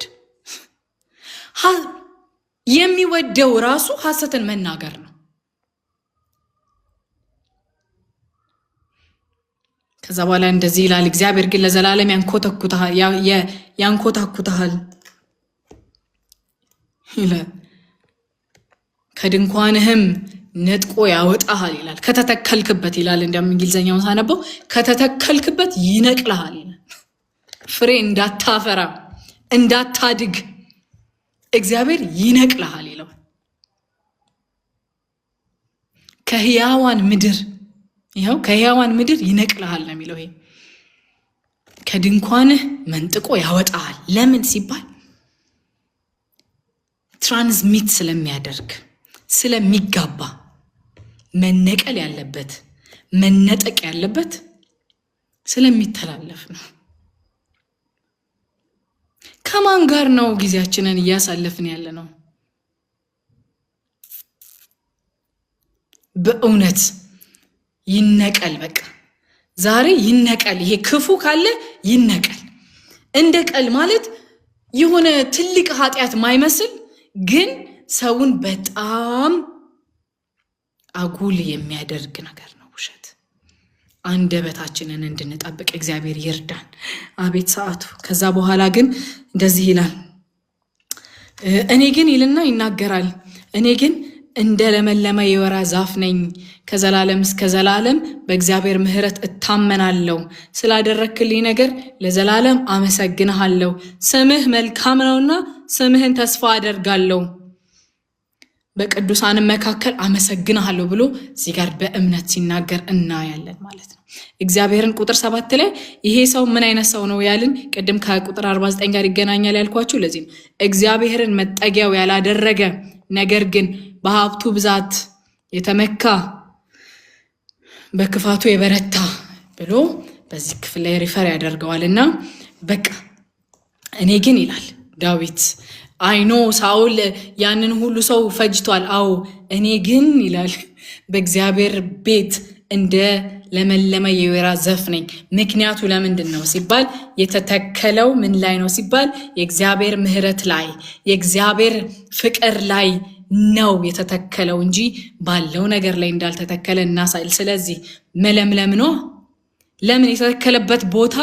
የሚወደው ራሱ ሐሰትን መናገር ነው። ከዛ በኋላ እንደዚህ ይላል፣ እግዚአብሔር ግን ለዘላለም ያንኮታኩታል ይላል፣ ከድንኳንህም ነጥቆ ያወጣሃል ይላል። ከተተከልክበት ይላል። እንደም እንግሊዘኛውን ሳነበው ከተተከልክበት ይነቅልሃል ይላል። ፍሬ እንዳታፈራ እንዳታድግ እግዚአብሔር ይነቅልሃል ይላል። ከሕያዋን ምድር ይኸው ከሕያዋን ምድር ይነቅልሃል ነው የሚለው። ይሄ ከድንኳንህ መንጥቆ ያወጣሃል። ለምን ሲባል ትራንስሚት ስለሚያደርግ ስለሚጋባ መነቀል ያለበት መነጠቅ ያለበት ስለሚተላለፍ ነው። ከማን ጋር ነው ጊዜያችንን እያሳለፍን ያለ ነው? በእውነት ይነቀል። በቃ ዛሬ ይነቀል። ይሄ ክፉ ካለ ይነቀል። እንደ ቀል ማለት የሆነ ትልቅ ኃጢአት ማይመስል ግን ሰውን በጣም አጉል የሚያደርግ ነገር ነው ውሸት። አንደበታችንን እንድንጠብቅ እግዚአብሔር ይርዳን። አቤት ሰዓቱ። ከዛ በኋላ ግን እንደዚህ ይላል፣ እኔ ግን ይልና ይናገራል። እኔ ግን እንደ ለመለመ የወይራ ዛፍ ነኝ፣ ከዘላለም እስከ ዘላለም በእግዚአብሔር ምሕረት እታመናለሁ። ስላደረክልኝ ነገር ለዘላለም አመሰግንሃለሁ። ስምህ መልካም ነውና ስምህን ተስፋ አደርጋለሁ፣ በቅዱሳን መካከል አመሰግንሃለሁ ብሎ እዚህ ጋር በእምነት ሲናገር እናያለን ማለት ነው። እግዚአብሔርን ቁጥር 7 ላይ ይሄ ሰው ምን አይነት ሰው ነው ያልን? ቅድም ከቁጥር 49 ጋር ይገናኛል ያልኳችሁ ለዚህ ነው። እግዚአብሔርን መጠጊያው ያላደረገ ነገር ግን በሀብቱ ብዛት የተመካ በክፋቱ የበረታ ብሎ በዚህ ክፍል ላይ ሪፈር ያደርገዋልና በቃ እኔ ግን ይላል ዳዊት አይኖ ሳውል ያንን ሁሉ ሰው ፈጅቷል። አዎ እኔ ግን ይላል በእግዚአብሔር ቤት እንደ ለመለመ የወይራ ዛፍ ነኝ። ምክንያቱ ለምንድን ነው ሲባል የተተከለው ምን ላይ ነው ሲባል የእግዚአብሔር ምሕረት ላይ የእግዚአብሔር ፍቅር ላይ ነው የተተከለው እንጂ ባለው ነገር ላይ እንዳልተተከለ እናሳይል። ስለዚህ መለምለም ነው። ለምን? የተተከለበት ቦታ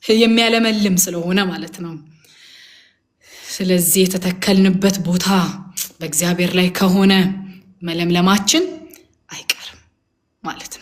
የሚያለመልም ስለሆነ ማለት ነው። ስለዚህ የተተከልንበት ቦታ በእግዚአብሔር ላይ ከሆነ መለምለማችን አይቀርም ማለት ነው።